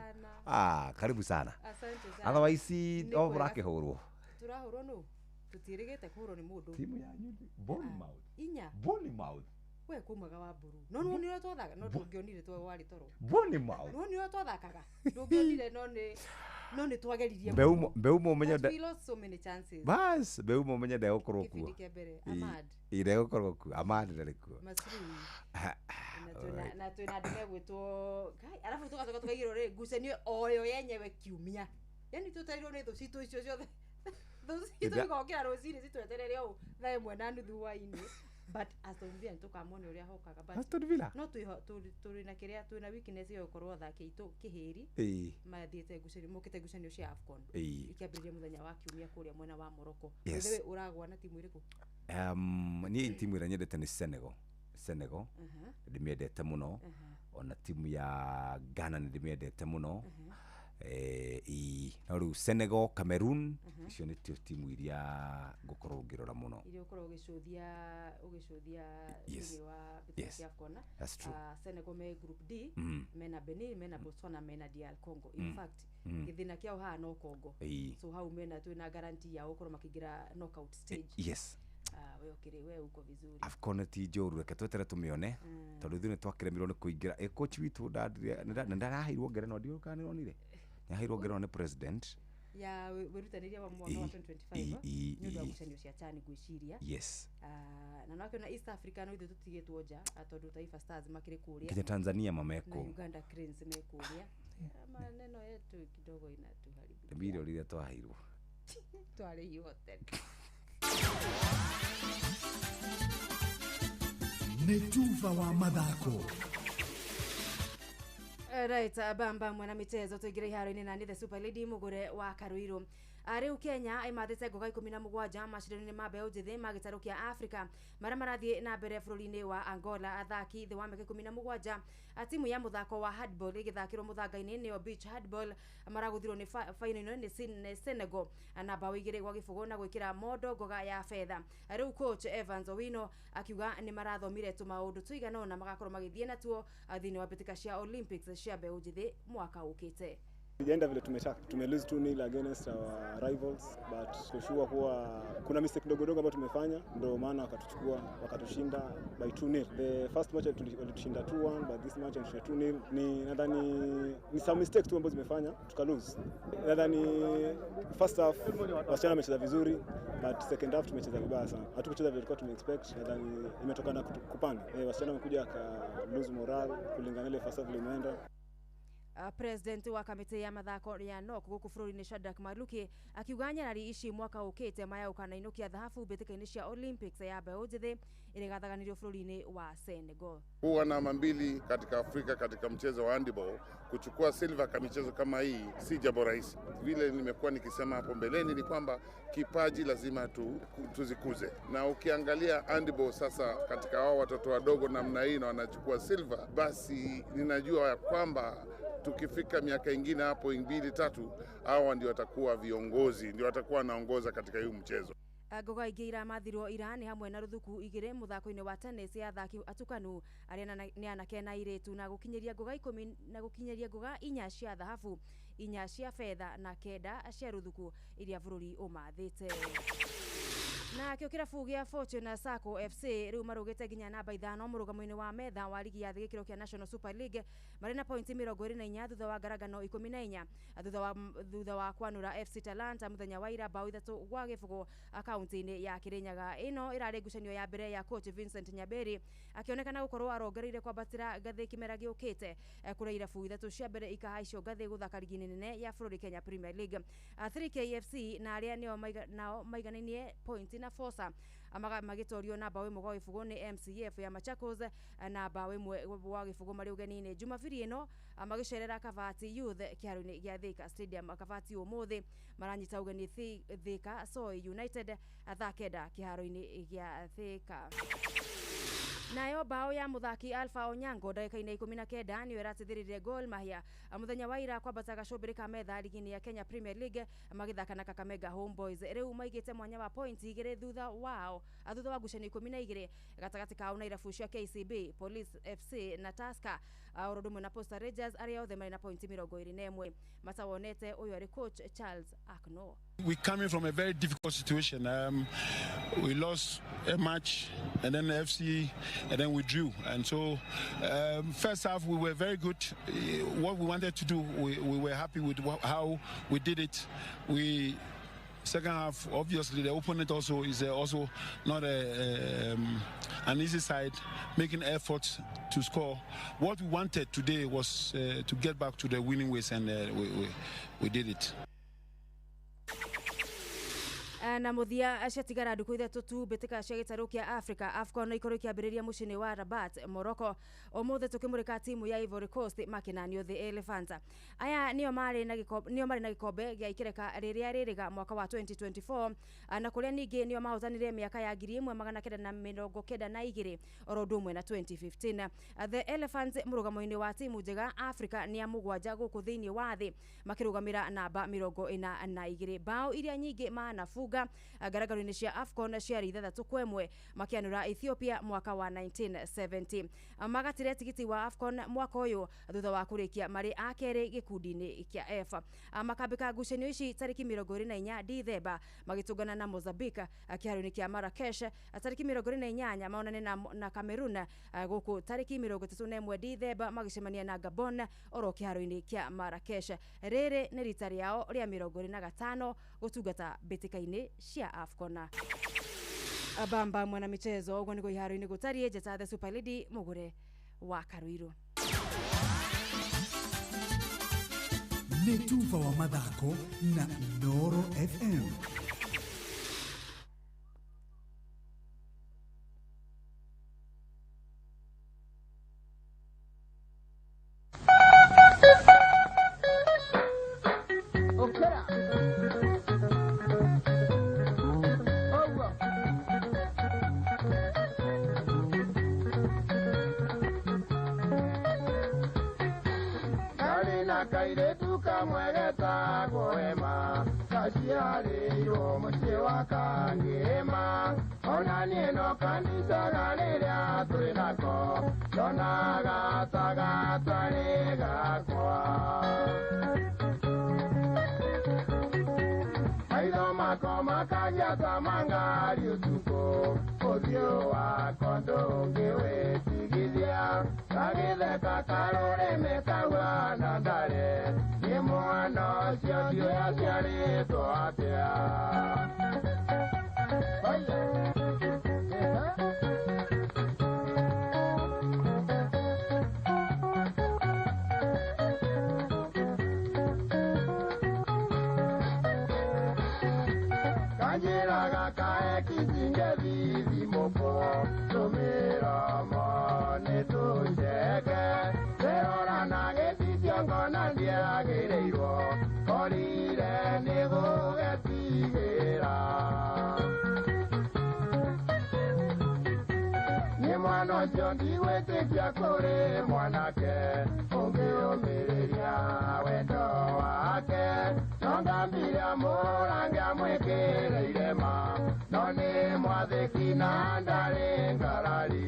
C: Karibu sana.
D: Asante sana.
C: Otherwise o mũrakĩhũrwo.
D: Turahũrwo no. Tũtiĩrĩgĩte kũhũrwo nĩ mũndũ.
C: Timu yanyu Bournemouth.
D: Inya.
C: Bournemouth.
D: We kumaga wa mburu. No nĩwe twathaka no ndũngĩonire warĩ toro.
C: Bournemouth.
D: No nĩwe twathakaga. Ndũngĩonire no nĩ twageririe.
C: Mbeuma ũmenye
D: we lost so many chances.
C: Bas mbeuma ũmenye ndegũkorwo kuo.
D: Kĩbindi kĩa mbere Ahmad.
C: Ndegũkorwo kuo Ahmad ndarĩ kuo.
D: Masri. Na twĩna andũ megwĩtwo arabu tũgacoka tũkaigĩrwo rĩ ngucanio oyo yenyewe kiumia. Yani tũtarirwo nĩ thũ citũ icio ciothe. Tũgokĩra rũcinĩ citweterere ũũ thaa 1:30 hwaĩ-inĩ. But Aston Villa nĩtũkamona ũrĩa hokaga.
C: Aston Villa
D: no tũrĩ na kĩrĩa twĩna weakness yo gũkorwo athaki aitũ kĩhĩri mathiĩte ngucanio mokĩte ngucanio cia AFCON ikĩambĩrĩria mũthenya wa kiumia kũrĩa mwena wa Morocco. Wewe ũragwa na timu ĩrĩkũ?
C: Niĩ timu ĩrĩa nyendete nĩ Senegal ndĩmĩendete mũno ona timu ya Ghana ndĩmĩendete mũno. Na rĩu Senegal, Cameroon icio nĩ timu iria ngũkorwo ngĩrora mũno.
D: Iria ũkorwo ũgĩcũthia thĩinĩ wa mbĩtĩka cia AFCON. Senegal me group D, mena Benin, mena Botswana, mena DR Congo. In fact, gĩthĩna kĩao haha no Congo. So hau mena twĩna guarantee ya gũkorwo makĩingĩra knockout stage.
C: Yes.
D: We uko vizuri.
C: AFCON ti njũru reke twetere tũmĩone tondũ ithuĩ nĩ twakiremirwo nĩ kũingĩra. Coach witũ ndarahĩirwo ngerenwa ndiũĩ kana nĩronire. Nĩahĩirwo ngerenwa nĩ president
D: ya wĩrutanĩria wa mwaka wa 2025 nĩ ũndũ wa ngucanio cia CHAN ngwĩciria.
C: Yes.
D: Na nakĩona East Africa no ithuĩ tũtigĩtwo nja tondũ Taifa Stars makĩrĩ kũrĩa.
C: Kenya Tanzania mameko.
D: Na Uganda Cranes me kũrĩa. Maneno yetu kidogo inatuharibia.
C: Mbiro rĩrĩa twahĩirwo.
D: Twarĩ hotel.
S: Netuva wa mathako.
D: Right, bamba mwana mitezo tuigire iharo-inĩ na nĩ the Super Lady Mũgũre wa Karũirũ.
I: Riu Kenya imathite ngoga 17 macindano-ini ma mbeũ njĩthĩ ma gĩtarũ kĩa Africa maria marathie na mbere bũrũri-inĩ wa Angola. Athaki thĩ wa mĩaka 17 timu ya muthako wa handball igĩthakĩrwo mũthanga-inĩ nĩyo beach handball maragũthirwo nĩ final nĩ Senegal na mbaũ 2-0 na gwĩkĩra mondo ngoga ya fedha. Riu coach Evans Owino akiuga nĩ marathomire tũmaũndũ tũigana na magakorwo magĩthie natuo thĩinĩ wa mbĩtĩka cia Olympics cia mbeũ njĩthĩ mwaka ũkĩte.
R: Ijaenda vile tumelose 2-0 against our rivals, but for sure kuwa kuna mistake dogo ambayo tumefanya ndio maana wakatushinda by 2-0. The first match tulishinda 2-1, but this match tulishinda 2-0. Nadhani ni some mistakes tu ambazo tumefanya tuka lose. Nadhani first half wasichana wamecheza vizuri, but second half tumecheza vibaya sana. Hatukucheza vile tulikuwa tumeexpect. Nadhani imetokana kupani. Wasichana wamekuja ka lose morale kulingana ile first half limeenda.
I: President wa kamiti ya mathako ya NOC gũkũ bũrũri-inĩ Shadrack Maluki akiuga nyarari ici mwaka ũkĩte mayauka na inukia dhahabu mbĩtĩka-inĩ cia Olympics ya mbeũ njĩthĩ ĩrĩgathaganirio bũrũri-inĩ wa Senegal.
T: Kuwa namba 2 katika Afrika katika mchezo wa handball, kuchukua silver kwa michezo kama hii si jambo rahisi. Vile nimekuwa nikisema hapo mbeleni ni kwamba kipaji lazima tuzikuze. Na ukiangalia handball sasa katika wao watoto wadogo namna hii na wanachukua silver, basi ninajua kwamba tukifika miaka ingine hapo 2-3 hawa ndio watakuwa viongozi, ndio watakuwa wanaongoza katika hii mchezo.
I: Ngoga ingĩ iramathirwo Iran hamwe na ruthuku igĩrĩ muthako-inĩ wa tennis ya athaki atukanu arĩa nĩ anake na airĩtu na gũkinyĩria ngoga 10 na gũkinyĩria ngoga 4 cia dhahabu, 4 cia fedha na 9 cia ruthuku iria bũrũri ũmathĩte. Na kĩo kĩrabu gĩa Fortune Sacco FC rĩu marũgĩte nginya namba 5 mũrũgamo-inĩ wa metha wa ligi ya thĩ gĩkĩro kĩa National Super League marĩ na pointi 24 thutha wa ngaragano 14 thutha wa kwanũra FC Talanta mũthenya wa ira mbaũ 3 gwa gĩbũgũ akaunti-inĩ ya Kĩrĩnyaga. Ĩno ĩrarĩ ngucanio ya mbere ya coach Vincent Nyaberi akĩonekana gũkorwo arongereire kwambatĩra ngathĩ kĩmera gĩũkĩte kũrĩa irabu 3 cia mbere ikahaicio ngathĩ gũthaka ligi nene ya bũrũri Kenya Premier League. 3KFC na arĩa nĩo maiganainie pointi na Forza magĩtorio na mbaũ 1 gwa gĩbũgũ nĩ MCF ya Machakos na mbaũ 1 gwa gĩbũgũ marĩ ũgeni-inĩ. Jumabiri ĩno magĩcerera Kavati Youth kĩharo-inĩ gĩa Thika Stadium. Kavati ũmũthĩ maranyita ũgeni Thika Soy United thaa 9 kĩharo-inĩ gĩa Thika. Nayo bao ya muthaki Alpha Onyango ndagĩka-inĩ 19 nĩyo ĩrateithĩrĩria Gor Mahia muthenya wa ira kwambata gacũmbĩrĩ ka metha ligi-inĩ ya Kenya Premier League magĩthaka na Kakamega Homeboys. Rĩu maigĩte mwanya wa point 2 thutha wa ngucanio 12 gatagatĩ kao na irabu cia KCB, Police FC na Tusker oro ũndũ ũmwe na Posta Rangers arĩa othe marĩ na point 21. Matawonete ũyũ arĩ coach Charles Akno.
V: We coming from a very difficult situation. We lost a match and then the FC and then we drew. And so first half we were very good. What we wanted to do, we were happy with how we did it. Second half, obviously the opponent also is also not an easy side, making efforts to score. What we wanted today was to get back to the winning ways, and we did it.
I: Na muthia ciatigara ndukũ 3 tu mbĩtĩka cia gĩtarũ kĩa Africa AFCON ikorwo ikĩambĩrĩria mũciĩ-inĩ wa Rabat, Morocco. Ũmũthĩ tũkĩmũrĩka timu ya Ivory Coast makinanio the Elephants. Aya nĩo marĩ na gĩkombe gĩa ikereka rĩrĩa rĩrĩga mwaka wa 2024 na kũrĩa ningĩ nĩo mahotanire mĩaka ya 1992 oro ũndũ ũmwe na 2015. The Elephants mũrũgamo-inĩ wa timu njega Africa nĩ amũgwanja gũkũ thĩinĩ wa thĩ makĩrũgamĩra namba 42. Bao iria nyingĩ manafuga ngaragaro-inĩ cia AFCON ciarĩ 3-1 makĩanũra Ethiopia mwaka wa 1970. Magatire tigiti wa AFCON mwaka ũyũ thutha wa kũrĩkia marĩ a kerĩ gĩkundi-inĩ kĩa F. Makambĩka ngucanio ici tarĩki 24 Dithemba magĩtũngana na Mozambique kĩharo-inĩ kĩa Marrakesh. Tarĩki 28 maonane na Cameroon gũkũ tarĩki 31 Dithemba magĩcemania na Gabon oro kĩharo-inĩ kĩa Marrakesh. Rĩrĩ nĩ rita rĩao rĩa 25 gũtungata mbĩtĩka-inĩ cia AFCON. Bamba mwana michezo ũguo nĩguo iharo-inĩ gũtariĩ njata the Super Lady Mugure wa Karuiru.
W: Nĩ tufa wa mathako na Noro FM.
F: ndĩna kairĩtu kamwe getagwo Ema, gaciarĩirwo mũciĩ wa Kangĩma. Ona niĩ no kanithaga rĩrĩa twĩ nako, ndonaga ta gatarĩ gakwa. Maitho makwa makagĩa ta mangari ũtukũ, ũthiũ wakwa ndũngĩwĩtigithia. Gagĩtheka karũrĩmĩ kahuana ndare, nĩ mwana ũcio ndiũĩ aciarĩtwo atĩa. Kanjĩraga kae kitinge thithi mũkũ, tũmĩra mone tũnjeke. Ndĩrora na gĩcicio ngona ndiagĩrĩirwo, korire nĩ gũgetigĩra. Nĩ mwana ũcio ndigwĩtĩkia kũrĩ mwanake, ũngĩũmĩrĩria wendo wake. No ngambire amũra ngĩamwĩkĩra irema, no nĩ mwathĩki na ndarĩ ngarari.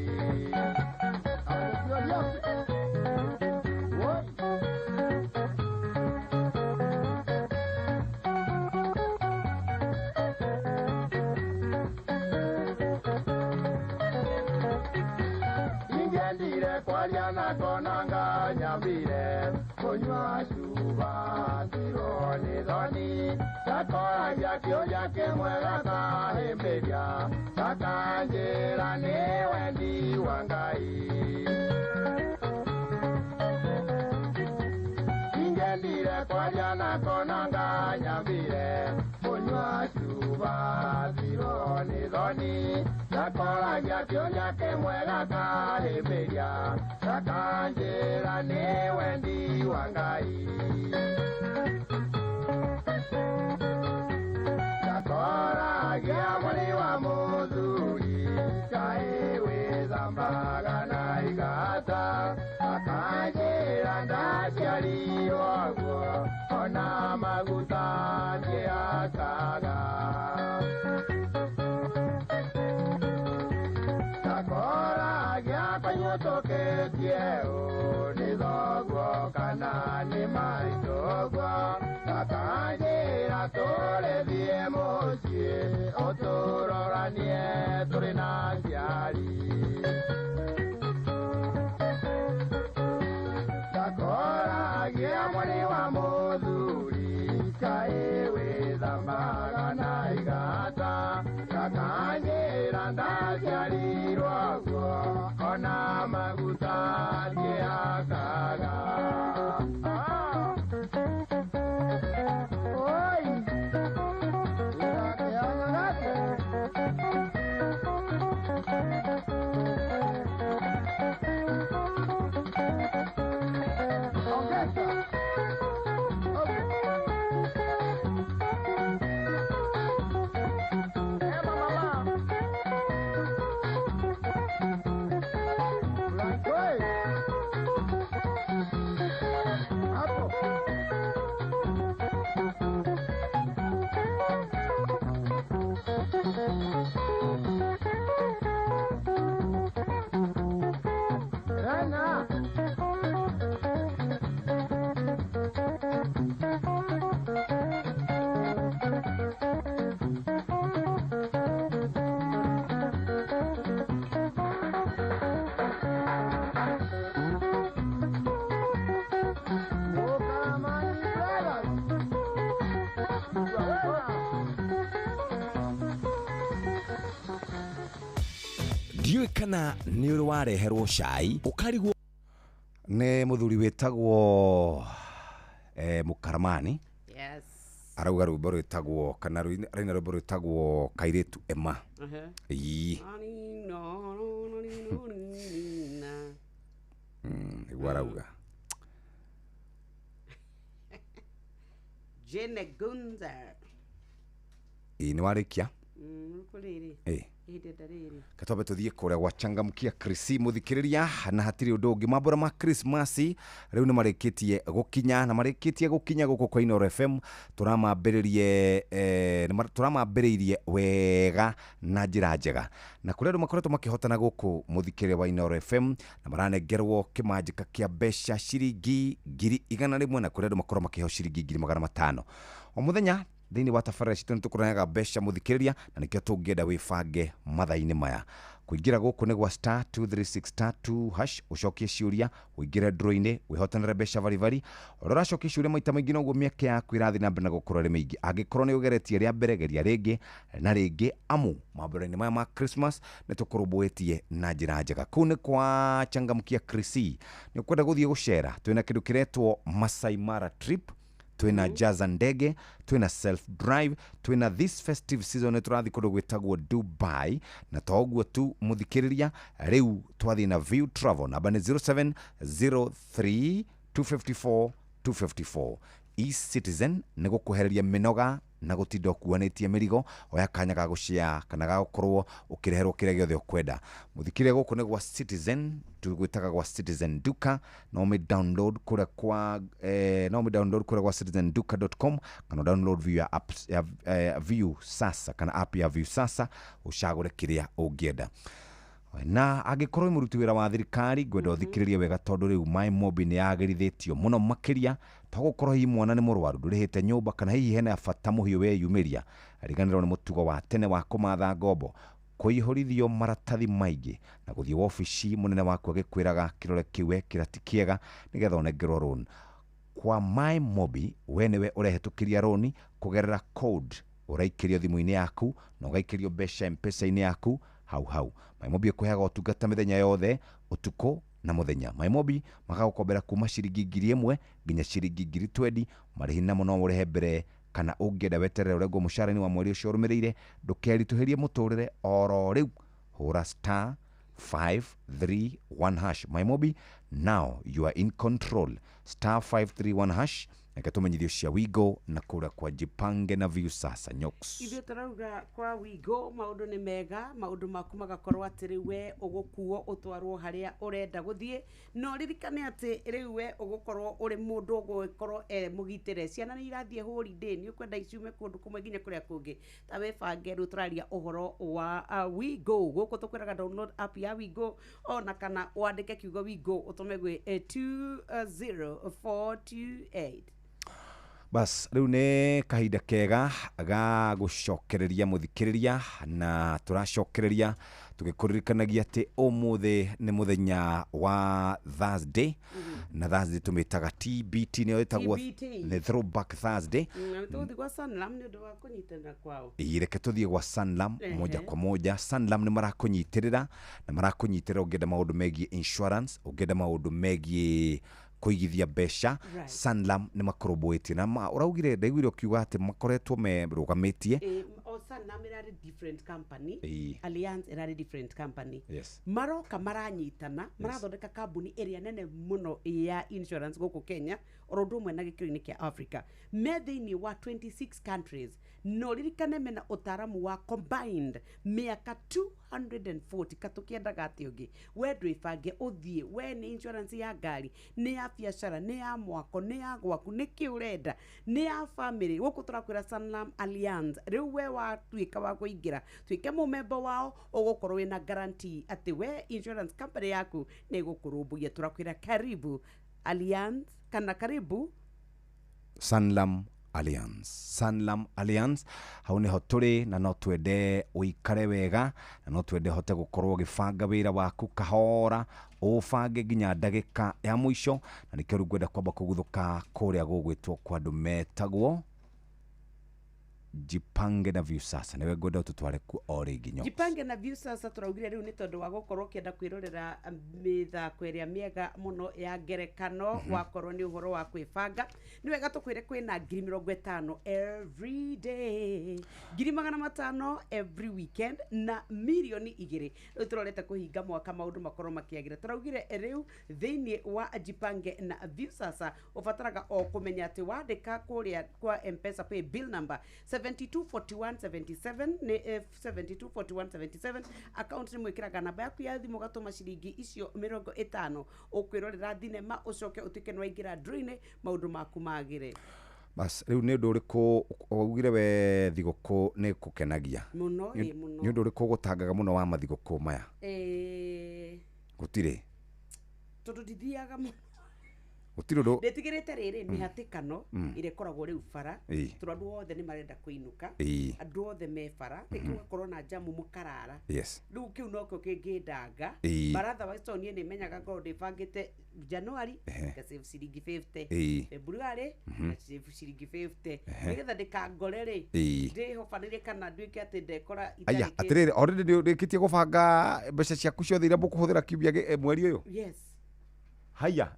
F: Ingendire kwaria na konanga nyambire, kunywa cuba thirwo nĩ thoni. Gakoragia kĩũria kĩmwe gakahĩmbĩria, gakanjĩra nĩ wendi wa Ngai. Ingendire kwaria na konanga nyambire, kunywa cuba thirwo nĩ thoni. Gakoragia kĩũria kĩmwe gakahĩmbĩria, gakanjĩra nĩ wendi wa Ngai. Gakoragia mũrĩ wa mũthuri, kaĩ wĩthambaga na igata. Gakanjĩra ndaciarirwo guo, ona maguta ndiakaga. Gakoragia kanyũtũkĩtie ũ nĩ thoguo kana nĩ maitũguo. Gakanjĩra tũrĩthiĩ mũciĩ, ũtũroranie tũrĩ na njiari. Gakoragia mũrĩ wa mũthuri, kaĩ wĩthambaga na igata. Gakanjĩra ndaciarirwo guo, ona maguta ndiakaga.
C: ndiũĩ kana nĩ ũrĩ wareherwo cai ũkarigwo nĩ mũthuri wĩtagwo Mũkaramani.
D: Yes.
C: Arauga rwĩmbo rwĩtagwo kana raina rwĩmbo rwĩtagwo Kairĩtu Ema. Nĩguo arauga.
D: Jene Gunza.
C: Nĩ warĩkia?
D: Kũrĩrĩ.
C: Katobe tuthie kuria gwa changamkia Chris muthikiriria na hatiri undu ungi mambura ma Christmas riu ni marikitie gukinya na marikitie gukinya guku kwa Ino FM turamambiriirie wega na njira njega na kuria makoretwo makihotana guku muthikiriria wa Ino FM na maranengerwo kimanjika kia besha shiringi 100,000 na kuria makorwo makiho shiringi 500,000 o muthenya thini wa tabarĩra citũ nĩtũkũrehaga mbeca mũthikĩrĩria na nĩkĩo tũngĩenda wĩbange mathaa-inĩ maya kũingĩra gũkũ nĩ gwa *236*2# ũcokie ciũria ũingĩre draw-inĩ wĩhotanĩre mbeca barivari ũracokia ciũria maita maingĩ noguo mĩeke yaku ĩrathiĩ na mbere na gũkũra ĩrĩ mĩingĩ angĩkorwo nĩ ũgeretie rĩa mbere geria rĩngĩ na rĩngĩ amu mambura-inĩ maya ma Christmas nĩtũkũrũmbũĩtie na njĩra njega kũu nĩ kwa changamkia Chris nĩ ũkwenda gũthiĩ gũcera twĩna kĩndũ kĩretwo Masai Mara trip twina Jaza ndege twina self drive twina this festive season turathi kundu gwitagwo Dubai na toguo tu muthikiriria riu twathi na View Travel namba ni 070354 e-citizen ni gukuhereria minoga na gutinda kuanitie mirigo oya kanya ga gucia kana ga gukorwo ukireherwo kire giothe ukwenda muthikire guku ni gwa Citizen tugwitaga gwa Citizen Duka no me download kura kwa kwa citizenduka.com kana download via app View sasa kana app ya View sasa ushagure kiria ungienda na agikorwo muruti wira wa thirikari gwenda uthikiririe wega tondu riu MyMobi ni yagerithitio muno makiria togukorwo hi mwana ni murwaru ndurihite nyumba kana hihi hena bata muhiu we yumiria ariganirwo ni mutugo wa tene wa kumatha ngombo kuihorithio maratathi maingi na guthie ofici munene waku agikwiraga kirore kiwe kirati kiega nigetha onengerwo loan kwa MyMobi we niwe urehetukiria loan kugerera code uraikirio thimu-ini yaku na ugaikirio mbeca M-Pesa-ini yaku hau MyMobi kuheaga utungata mithenya yothe utuko na muthenya MyMobi magagukombera kuma ciringi 1,000 nginya ciringi 20,000 marihi namo no urehe mbere kana ungienda weterere uregwo mushara-ini wa mweri ucio urumirire ndukerituhirie muturire oro riu hura *531#. MyMobi, now you are in control. *531#. Nakatumenyithio cia Wigo na kura kwa Jipange na View sasa Nyoks.
D: Ithio turauga kwa Wigo maundu ni mega maundu maku magakorwo atiri we ugukuo utwarwo haria urenda guthie no ririkane ati riu we ugukorwo uri mundu ugukorwo mugitire ciana ni irathie holiday ni ukwenda icume kundu kumwe nginya kuria kungi ta webange ru turaria uhoro wa Wigo guku tukwiraga download app ya Wigo ona kana wandike kiugo Wigo utume gwe 20428.
C: Bas riu ne kahinda kega ga gucokereria muthikiriria na turacokereria tugikuririkanagia ati umuthi ni muthenya wa Thursday na Thursday tumitaga TBT ni etagwo ni Throwback Thursday
D: tuthi kwa Sanlam ni ndo wakunyitana kwao
C: ireke tuthie kwa Sanlam moja kwa moja Sanlam ni marakunyitirira na marakunyitirira ungenda maundu megie insurance ungenda maundu megie kuigithia besha Sanlam ni makorobwetie na uraugire ndaigwire ukiuga ati makoretwo me rugamitie
D: Sanlam irari different company Alliance irari different company maroka maranyitana marathondeka kambuni area nene muno ya insurance guku Kenya orondo mwe na gikiro-ini kia Africa methiini wa 26 countries no ririkane mena utaramu wa combined miaka 240 katukiendaga ati ungi we ndwibange uthie we ni insurance ya ngari ni ya biashara ni ya mwako ni ya gwaku ni kiurenda ni ya family guku turakwira Sanlam Alliance riu we wa tuika wa kuingira tuike mumember wao ugukorwo wina guarantee ati we insurance company yaku ni gukurumbugia turakwira karibu Alliance kana karibu
C: Sanlam Alliance hau niho turi na no twende uikare wega na no twende hote gukorwo gibanga wira waku kahora ubange nginya ndagika ya mwisho na nikio rugwenda kwamba kuguthuka kuria gugwitwo kwa andu metagwo Jipange na View sasa niwe ngwenda ututware ku ori nginyo
D: Jipange na View sasa turaugire riu ni tondu wa gukorwo kienda kwirorera mithako iria miega muno ya ngerekano wakorwo ni uhoro wa kwibanga ni wega tukwire kwina 50,000 every day 500,000 every weekend na milioni 2 riu turorete kuhinga mwaka maundu makorwo makiagira turaugire riu thiini wa Jipange na View sasa ufataraga o kumenya ati wandika kuria kwa M-Pesa pay bill number 724177 ni 724177 account ni mwikiraga namba yaku ya thimu gatuma ciringi icio 50 ukwirorera thinema ucoke utike nwaingira drain maundu maku magire.
C: Bas riu ni ndu riku ugire we thiguku ni kukenagia
D: muno muno
C: ni ndu riku gutangaga muno wa mathiguku maya gutire
D: tondu ndithiaga
C: gutire ndu
D: ndetigirite riri ni hatikano ire koragwo riu bara tondu andu othe ni marenda kuinuka andu othe me bara ikiugakorwo na jamu mukarara riu kiu nokio kingindanga baratha wa Estonia ni menyaga ngorwo ndibangite January ngasave ciringi 50 February ngasave ciringi 50 nigetha ndikangore ri ndihobanire kana nduike ati ndekora
C: itariki aya atiriri already ndikitie gubanga mbeca ciaku ciothe iria mukuhuthira kiumia mweri uyu haya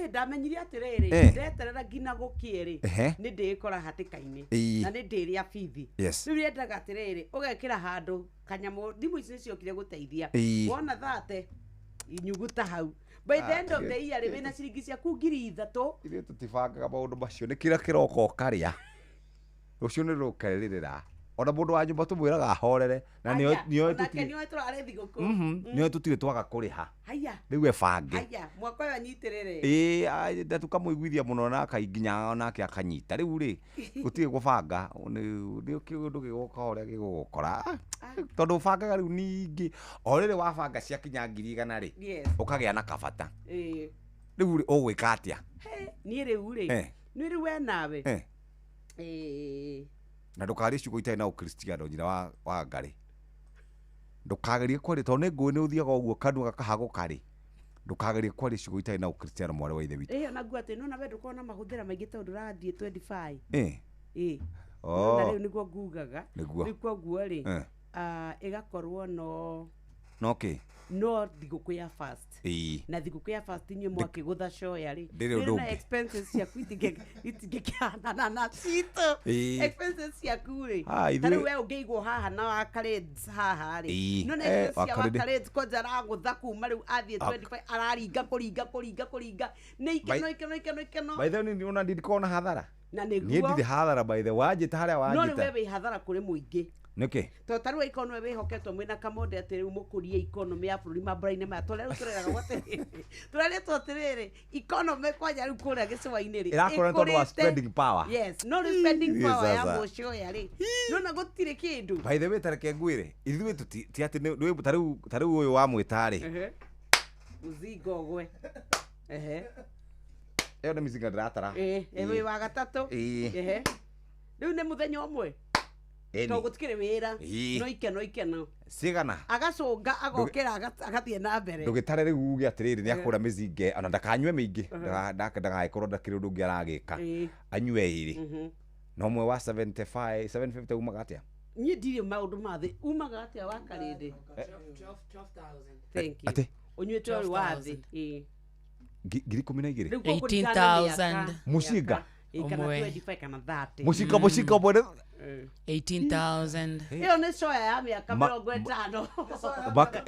D: ndamenyire atiriri ndeterera ngina gukieri ni ndikora hatikaini na ni ndiria bithi riu yendaga atiriri ugekira handu kanyamu thimu ici ciokire guteithia wona thate inyuguta hau by the end of the year wina ciringi ciaku 3,000
C: ile tutibangaga maundu macio ni kira kiroko karia rucio ni rukeririra ona mundu wa nyumba tumwiraga ahorere na nio tutire twaga kuriha riu ebange
D: mwaka uyu anyitirire
C: tukamuiguithia muno na akainginya onake akanyita riu ri gutire gubanga ni kiundu gigoka uria gigukora tondu bangaga riu ningi orire wabanga ciakinya 100,000 ri ukagia na kabata riu ri ugwika atia
D: ni riu ri ni riu we nawe
C: na ndukari ciugo itai na ukristiano nyina wa ngari ndukagerie kwari tondu ngui ni uthiaga uguo kanua gakahago kari ndukagerie kwari ciugo itai na ukristiano mwari wa ithe witu
D: na ngua ati nona we ndukona mahuthira maingi tondu rathie 25
C: na
D: riu niguo ngugaga riu koguo ri igakorwo no thiguku ya fast na thiguku ya fast ni mwakigutha shoya ri na expenses ciaku itingikana na cito expenses ciaku ri tari we ungeigwo haha na wakareds haha ri no na cia wakareds koja ragutha kuma riu athie 25 araringa kuringa ni ikeno
C: by the way ni ona ndikona hathara
D: na
C: niguo ni ndithi hathara by the way wajita haria wajita
D: no wewe hathara kuri muingi
C: niki
D: to taru economy we hoketwo mwina kamonde ati riu mukurie economy ya bururi mabraine ma tole riu tureraga gwate turare twatiriri economy kwanja riu kuria gicwa-ini ri
C: irakora tondu wa spending power
D: no spending power ya mucio ya ri no na gutire kindu
C: by the way tareke ngwire ithuĩ ti ati taru uyu wa mwitari
D: muzingo gwe
C: eyo ni mizinga ndiratara
D: ewe wa gatatu riu ni muthenya umwe to gutikire wira no ikeno
C: cigana
D: agacunga agokera agathie na mbere
C: ndugitare riu uge atiriri ni akura mizinge ona ndakanywe mingi ndagaikorwo ndakire undu ungi aragika anywe iri no mwe wa 75 750 umaga atia
D: ni ndire maundu mathi umaga atia wa karinde 12,000 thank you
C: ati
D: unywe wathi
C: ngiri 12
I: 18,000
C: mushinga
D: kana 25 kana 30
C: mushinga mwene
I: 18,000
D: iyo ni soya ya miaka 50
C: baka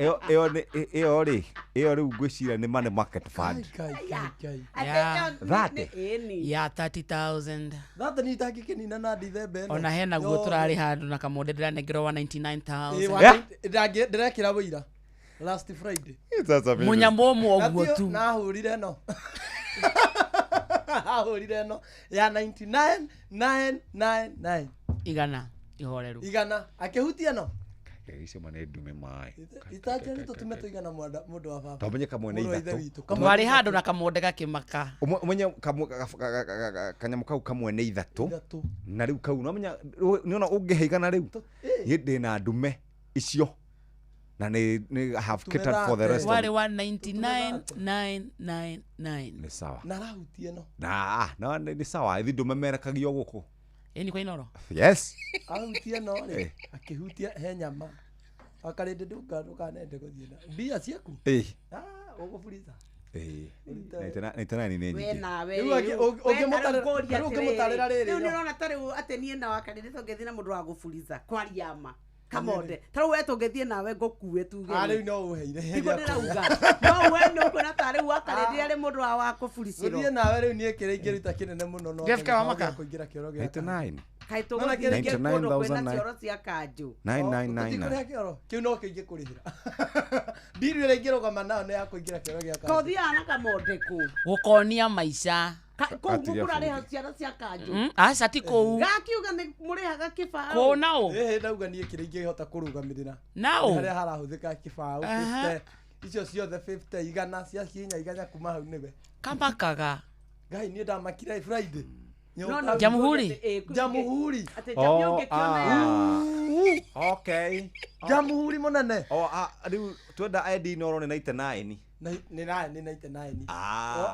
C: iyo riu ngwicira ni money market fund
I: ya
G: 30,000
I: that
G: ni takikenina na December
I: ona hena guo turari handu na kamonde ndiranengerwa 99,000
G: ndirekira wira last Friday
I: munyamomo oguo tu
G: na hurire no ahurire no ya 99,999
I: igana ihoreru
G: igana akihutia no
C: icio mane ndume mai
G: itaje ni tutume tuigana mundu wa baba
C: tomenye kamwe na ithatu
I: twari handu na kamonde gakimaka
C: umenye kanyamu kau kamwe na ithatu na riu kau no menya niona ungiheigana riu ndi na ndume icio na ni have catered for the rest
I: wale 199,999
C: ni sawa
G: na rahutie no
C: na ni sawa ithi ndume merekagio guku
I: ni kwa inoro
C: yes
G: ahutie no akihutia he nyama akarinde ndukanende guthiina mbia ciaku uguburitha
C: naitanani ni nyingi
G: ungimutarira riri
D: riu nirona tari ati nie na wakarinde tungethina mundu wa guburitha kwaria ma kamonde taro we tungethie nawe ngukue tuge
G: ari no uheire
D: igo ndirauga no we no kuna tare wakarinde ari mundu wa kuburiciro
G: uthie nawe riu nie kire ingiruta kinene muno no
I: gefka wa maka
G: kuingira kioro
C: gya 99
D: Kai to go get 99,000 cioro cia kanju
C: 999
G: kioro kiu no kiingi kurihira ndiru ile ngiro kama nao ne yakuingira kioro gia kanju
D: kothi ana kamondeku
J: gukonia maica
D: kou mugurare ciara cia kanju
J: aca ti kou
D: gakiuga ni murihaga kibao
J: ko nao
G: ndauga nie kire ingihota kurugamirira
J: nao
G: haria harahuthika kibao 50 icio ciothe 50 igana cia kinya iganya kuma hau niwe
J: kambakaga
G: ngai nie ndamakire Friday
J: Jamhuri
G: ate
C: jamhuri okay
G: jamhuri monane
C: riu twenda ID Inoro ni 99
G: ni 99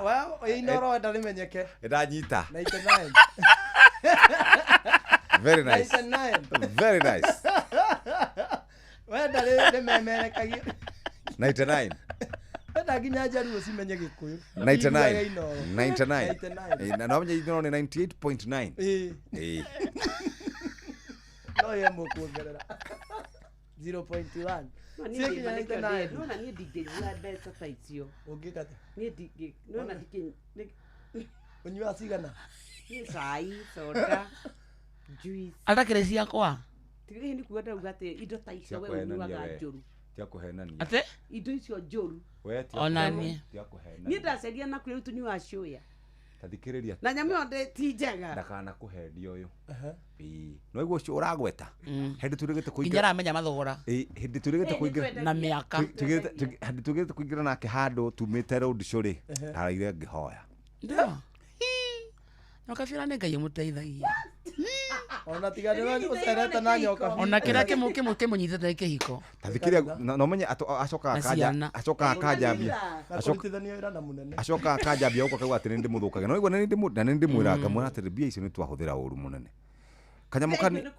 G: well Inoro ndarimenyeke
C: ndanyita
G: 99
C: very nice
G: 99
C: very nice
G: wenda le memerekagia
C: 99
G: wenda ginya jaru usimenye gikuyu
C: 99 na nomenya Inoro ni 98.9
G: no yemo kuongerera 0.1
D: nona nie ndingĩnyua mbeca ta icio
G: ũngĩkata
D: nona
G: ũnyua cigana
D: nĩ cai soda juice
J: atakĩrĩ ciakwa
D: tigĩrĩ nĩ kuga ndauga atĩ indo ta icio we ũnyuaga njũru
C: tia kuhenania
J: ate
D: indo icio njũru
J: onanie
C: tia kuhenania
D: niĩ ndaceria naku rĩu tunyua cũya
C: tathikĩrĩria
D: na nyamũ yothe ti njega
C: ndakana kuhendia ũyũ no iguo cio ũragweta hĩndĩ tũrĩgĩte kũingĩra
J: nginya ramenya mathogora
C: hĩndĩ tũrĩgĩte kũingĩra
J: na mĩaka
C: hĩndĩ tũrĩgĩte kũingĩra nake handũ tumĩte road show rĩ ndaraire ngĩhoya
J: ndio nyoka bira nĩ Ngai mũteithagia
G: ona tiganĩra ũcerete na nyoka
J: ona kĩrĩa kĩmũnyitĩte kĩhiko
C: tathikĩria no menye acokaga kanjambia acokaga kanjambia gũka kauga atĩ nĩ ndĩmũthũkagia no igua nĩ ndĩmwĩra ngamwĩra atĩ mbia icio nĩ twahũthĩra ũru mũnene kanyamũ kanini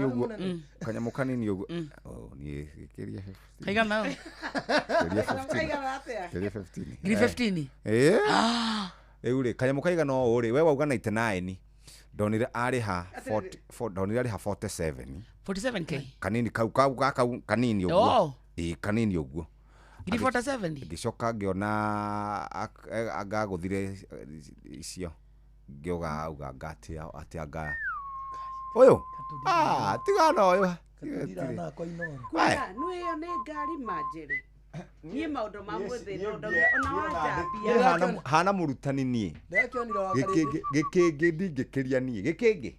C: ũguo kanyamũ kanini ũguo niĩ gĩkĩria 15
J: kaigana
C: gĩkĩria 15
J: ngiri 15
C: rĩu rĩ kanyamũ kaigana ũũ rĩ we wauga 99 ndonire arĩha 47k kanini kau kanini ũguo kanini ũguo
J: ngiri 47
C: ngĩcoka ngĩona angagũthire icio ngĩoga auga atĩ anga ũyũ tigana ũyũ
D: nĩyo nĩ ngari manjĩrĩ niĩ maũndũ ma mwĩthĩ ona wanjambia
C: hana mũrutani niĩ gĩkĩngĩ ndingĩkĩria niĩ gĩkĩngĩ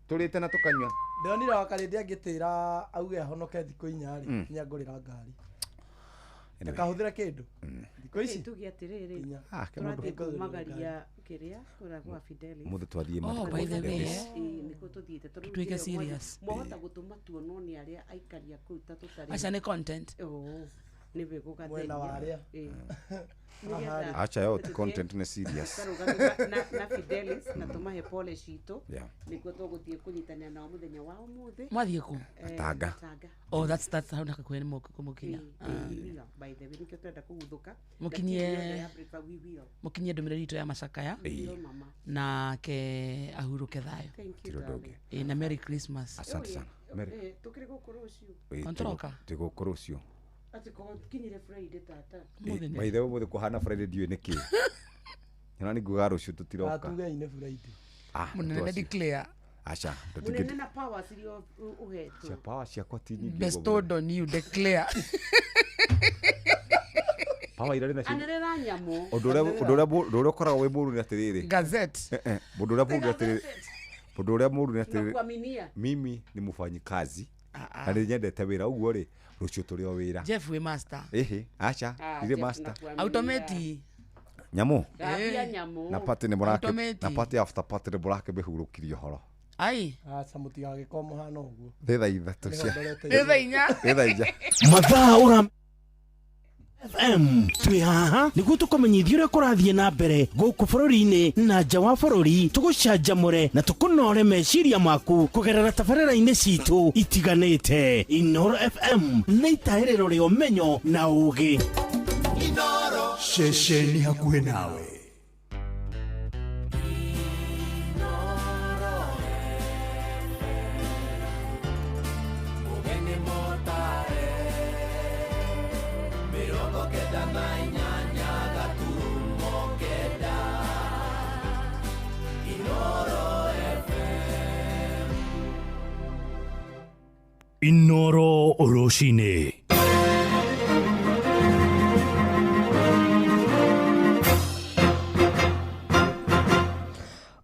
C: tũrĩte na tũkanyua
G: ndonire wakarĩndĩ angĩtĩra auge ahonoke thikũ inya rĩ nĩangũrĩra ngari ndakahũthĩra kĩndũ thikũ ici
D: tuge atĩrĩrĩ tũrathiĩ kumagaria kĩrĩa kũrĩa gwa Fidelis
C: mũthĩ twathiĩ
J: by the way
D: nĩkuo tũthiĩte
J: tuĩke serious
D: mwahota gũtũma tuonwo nĩ arĩa aikaria kũu ta tũtarĩ
J: aca nĩ content
D: nĩ wĩgũgatheria
C: acha yote content nĩ serious
D: na Fidelis na tũmahe pole citũ nĩkuo tũgũthiĩ kũnyitanĩra nao mũthenya wa ũmũthĩ
J: mwathiĩ kũ
C: Tanga
J: oh that's how ndakakwĩra nĩ mũkinya
D: by the way nĩkĩo twenda kũguthũka
J: mũkinyie ndũmĩrĩri itũ ya macakaya nake ahurũke thayũ na Merry Christmas
C: asante sana
D: tũkĩrĩ gũkũ rũciũ
C: tũgũkũ rũciũ
D: ati ko kinyire Friday tata
C: by the way mũthĩ kũhana Friday ndiũĩ nĩkĩ nyona nĩ nguga rũciũ tũtiroka
G: atuge-inĩ Friday
J: mũnene declare
C: acha
D: mũnene na power cirio uhetwo
C: cia power ciakwa ti nyingĩ
J: bestowed on you declare
C: power irarĩ nacio
D: anarera nyamũ
C: ũndũ ũrĩa ũkoragwo wĩ mũru nĩ atĩrĩrĩ
J: gazette
C: ũndũ ũrĩa mũru nĩ atĩrĩrĩ ũndũ ũrĩa mũru nĩ atĩrĩrĩ
D: kuaminia
C: mimi ni mfanyikazi na nĩ nyendete wĩra ũguo rĩ rũciũ tũrĩ o wĩra
J: Jeff we master
C: acha ile master
J: automate
C: nyamũ
D: nyamũ
C: na party nĩ mũrake na party after party nĩ mũrake behurũkirio horo
J: ai
G: aca mũtigagĩkorwo mũhana ũguo
C: thaa ithatũ cia
J: thaa inya
O: mathaa ũra FM twĩ haha nĩguo tũkũmenyithia ũrĩa kũrathiĩ na mbere gũkũ bũrũri-inĩ na nja wa bũrũri tũgũcanjamũre na tũkũnore meciria maku kũgerera tabarĩra-inĩ citũ itiganĩte. Inoro FM nĩ itahĩrĩro rĩa ũmenyo na ũũgĩ.
W: Inoro ceceni hakuhĩ nawe.
P: Inoro Oroshine.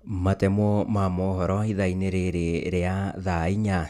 A: Matemo ma mohoro ithaa-inĩ rĩrĩ rĩa thaa 4.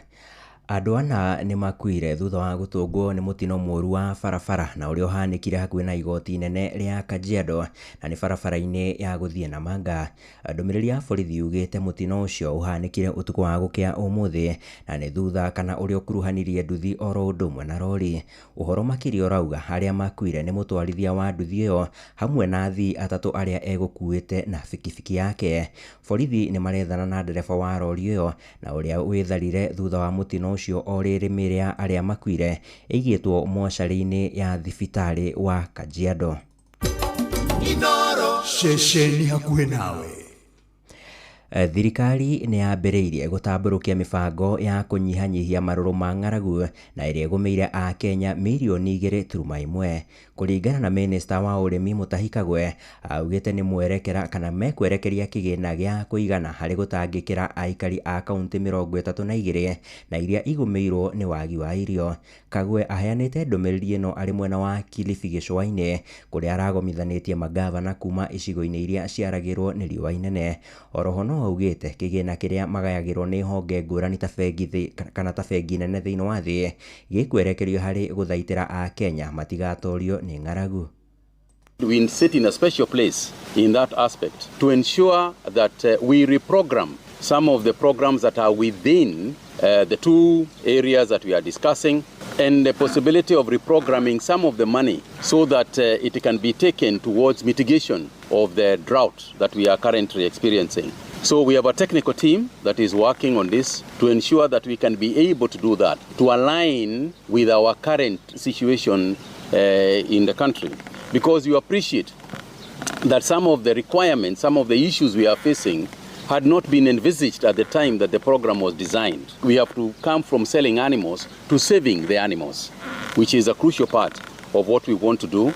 A: Andũ ana nĩ makuire thutha wa gũtũngwo nĩ mũtino mũru wa barabara na ũrĩa ũhanĩkire hakuhĩ na igoti inene rĩa Kajiado na nĩ barabara-inĩ ya gũthiĩ Namanga. Ndũmĩrĩri ya borithi yugĩte mũtino ũcio ũhanĩkire ũtukũ wa gũkĩa ũmũthĩ na nĩ thutha kana ũrĩa ũkuruhanirie nduthi oro ũndũ ũmwe na rori. Ũhoro makĩria ũrauga arĩa makuire nĩ mũtwarithia wa nduthi ĩyo hamwe na athii atatũ arĩa egũkuĩte na bikibiki yake. Borithi nĩ marethana na ndereba wa rori ĩyo na ũrĩa wĩtharire thutha wa mũtino ũcio o rĩrĩ mĩĩrĩ ya arĩa makuire ĩigĩtwo mocarĩ-inĩ ya thibitarĩ wa Kajiado.
W: Inoro ceceni hakuhĩ nawe.
A: Thirikari nĩ yambĩrĩirie gũtambũrũkia mĩbango ya kũnyihanyihia marũrũ ma ng'aragu na ĩrĩa ĩgũmĩire a Kenya mirioni 2.1. Kũringana na minista wa ũrĩmi Mutahi Kagwe, augĩte nĩ mwerekera kana mekwerekeria kĩgĩna gĩa kũigana harĩ gũtangĩkĩra aikari a kaunti 32 na iria igũmĩirwo nĩ wagi wa irio. Kagwe aheanĩte ndũmĩrĩri ĩno arĩ mwena wa Kilifi gĩcũa-inĩ kũrĩa aragomithanĩtie magavana kuma icigo-inĩ iria ciaragĩrwo nĩ riũa inene. Oroho no augĩte kĩgĩna kĩrĩa magayagĩrwo nĩ honge ngũrani ta bengi kana ta bengi nene thĩinĩ wa thĩ gĩkwerekerio harĩ gũthaitĩra a Kenya matigatorio nĩ ng'aragu.
L: We sit in a special place in that aspect to ensure that we reprogram some of the programs that are within the two areas that we are discussing, and the possibility of reprogramming some of the money so that it can be taken towards mitigation of the drought that we are currently experiencing. So we have a technical team that is working on this to ensure that we can be able to do that, to align with our current situation in the country. Because you appreciate that some of the requirements, some of the issues we are facing had not been envisaged at the time that the program was designed. We have to come from selling animals to saving the animals, which is a crucial part of what we want to do.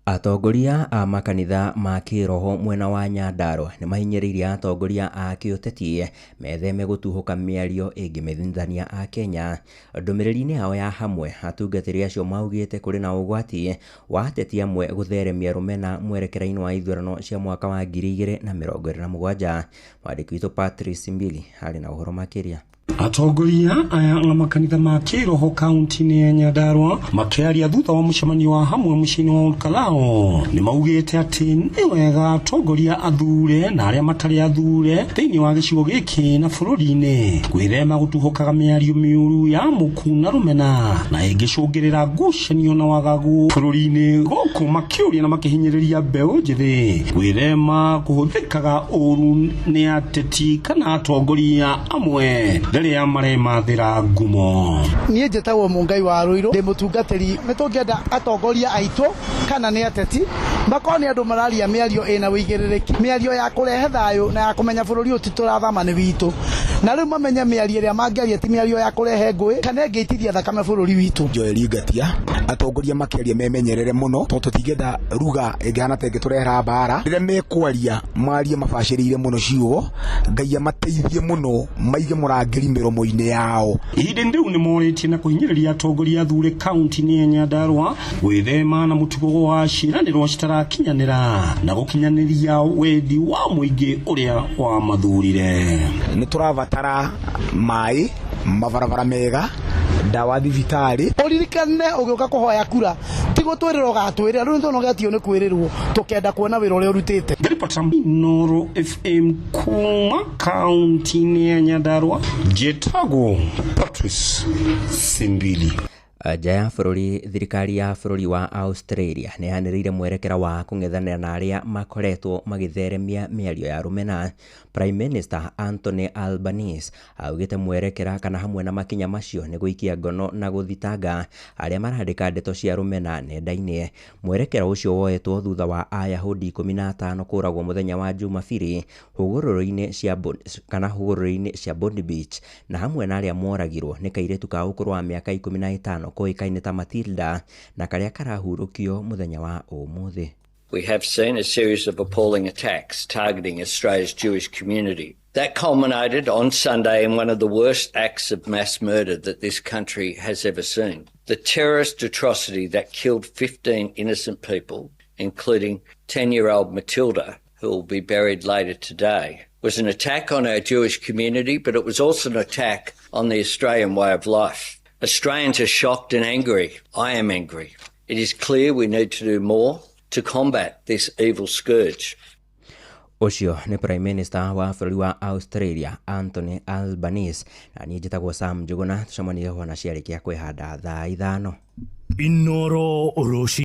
A: Atongoria a makanitha ma kĩroho mwena wa Nyandarua nĩ mahinyĩrĩirie atongoria a kĩũteti metheme gũtuhũka mĩario ĩngĩmenyithania a Kenya. Ndũmĩrĩri-inĩ yao ya hamwe, atungatĩri acio maugĩte kũrĩ na ũgwati wa ateti amwe gũtheremia rũmena mwerekera-inĩ wa ithurano cia mwaka wa 2027. Mwandĩki witũ Patrice Mbili arĩ na ũhoro makĩria.
M: Atongoria aya a makanitha ma kĩroho kaunti-inĩ ya Nyandarua makĩaria thutha wa mũcemanio wa hamwe mũciĩ-inĩ wa Olkalao nĩ maugĩte atĩ nĩ wega atongoria athure na arĩa matarĩ athure thĩinĩ wa gĩcigo gĩkĩ na bũrũri-inĩ gwĩthema gũtuhũkaga mĩario mĩũru ya mũku na rũmena na ĩngĩcũngĩrĩra ngucanio na wagagu bũrũri-inĩ, gũkũ makĩũria na makĩhinyĩrĩria mbeũ njĩthĩ gwĩthema kũhũthĩkaga ũru nĩ ateti kana atongoria amwe rĩrĩa maremathĩra ngumo.
X: Niĩ njĩtagwo Mũngai wa Rũirũ, ndĩ mũtungatĩri. Nĩ tũngĩenda atongoria aitũ kana nĩ ateti makorwo nĩ andũ mararia mĩario ĩna wĩigĩrĩrĩki, mĩario ya kũrehe thayũ na ya kũmenya bũrũri ũyũ ti tũrathama nĩ witũ, na rĩu mamenye mĩario ĩrĩa mangĩaria ti mĩario ya kũrehe ngũĩ kana ĩngĩitithia thakame bũrũri witũ.
Y: Joel Ngatia, atongoria makĩaria memenyerere mũno tondũ tũtingĩenda ruga ĩngĩhana ta ĩngĩtũrehera mbara. Rĩrĩa mekwaria marie mabacĩrĩire mũno ciugo, Ngai amateithie mũno maige mũrangĩri mĩromo-inĩ yao.
M: Ihinda rĩu nĩ morĩtie na kũhinyĩrĩria atongoria athure kaunti-inĩ ya Nyandarua gwĩthema na mũtugo wa ciĩranĩro citarakinyanĩra na gũkinyanĩria wendi wa mũingĩ ũrĩa wamathurire.
Y: Nĩ tũrabatara maĩ, mabarabara mega, ndawa thibitarĩ.
X: Ũririkane ũgĩũka kũhoya kura ti gũtwĩrĩra ũgatwĩrĩra, rĩu nĩtũnogetio nĩ kwĩrĩrwo tũkenda kuona wĩra ũrĩa ũrutĩte.
M: Inoro FM kuma kaunti-inĩ ya Nyandarua, njĩtagwo Patrice Simbili.
A: Nja ya bũrũri, thirikari ya bũrũri wa Australia nĩ yanĩrĩire mwerekera wa kũng'ethanĩra na arĩa makoretwo magĩtheremia mĩario ya rũmena. Prime Minister Anthony Albanese augĩte mwerekera kana hamwe na makinya macio nĩ gũikia ngono na gũthitanga arĩa marandĩka ndeto cia rũmena nenda-inĩ. Mwerekera ũcio woetwo thutha wa Ayahudi 15 kũragwo mũthenya wa Jumapili hũgũrũrũ-inĩ cia Bondi Beach, na hamwe na arĩa moragirwo nĩ kairĩtu ka ũkũrũ wa mĩaka 15 koĩkaine ta Matilda na karĩa karahurũkio mũthenya wa ũmũthĩ.
E: we have seen a series of appalling attacks targeting Australia's Jewish community. That culminated on Sunday in one of the worst acts of mass murder that this country has ever seen. The terrorist atrocity that killed 15 innocent people, including 10-year-old Matilda, who will be buried later today, was an attack on our Jewish community, but it was also an attack on the Australian way of life. Australians are shocked and angry. I am angry. It is clear we need to do more to combat this evil scourge.
A: Ucio ni Prime Minister wa bũrũri wa Australia Anthony Albanese na niĩ njĩtagwo Sam Njuguna tucemanie hona ciarĩkia kwĩhanda thaa 5
P: Inoro Orochi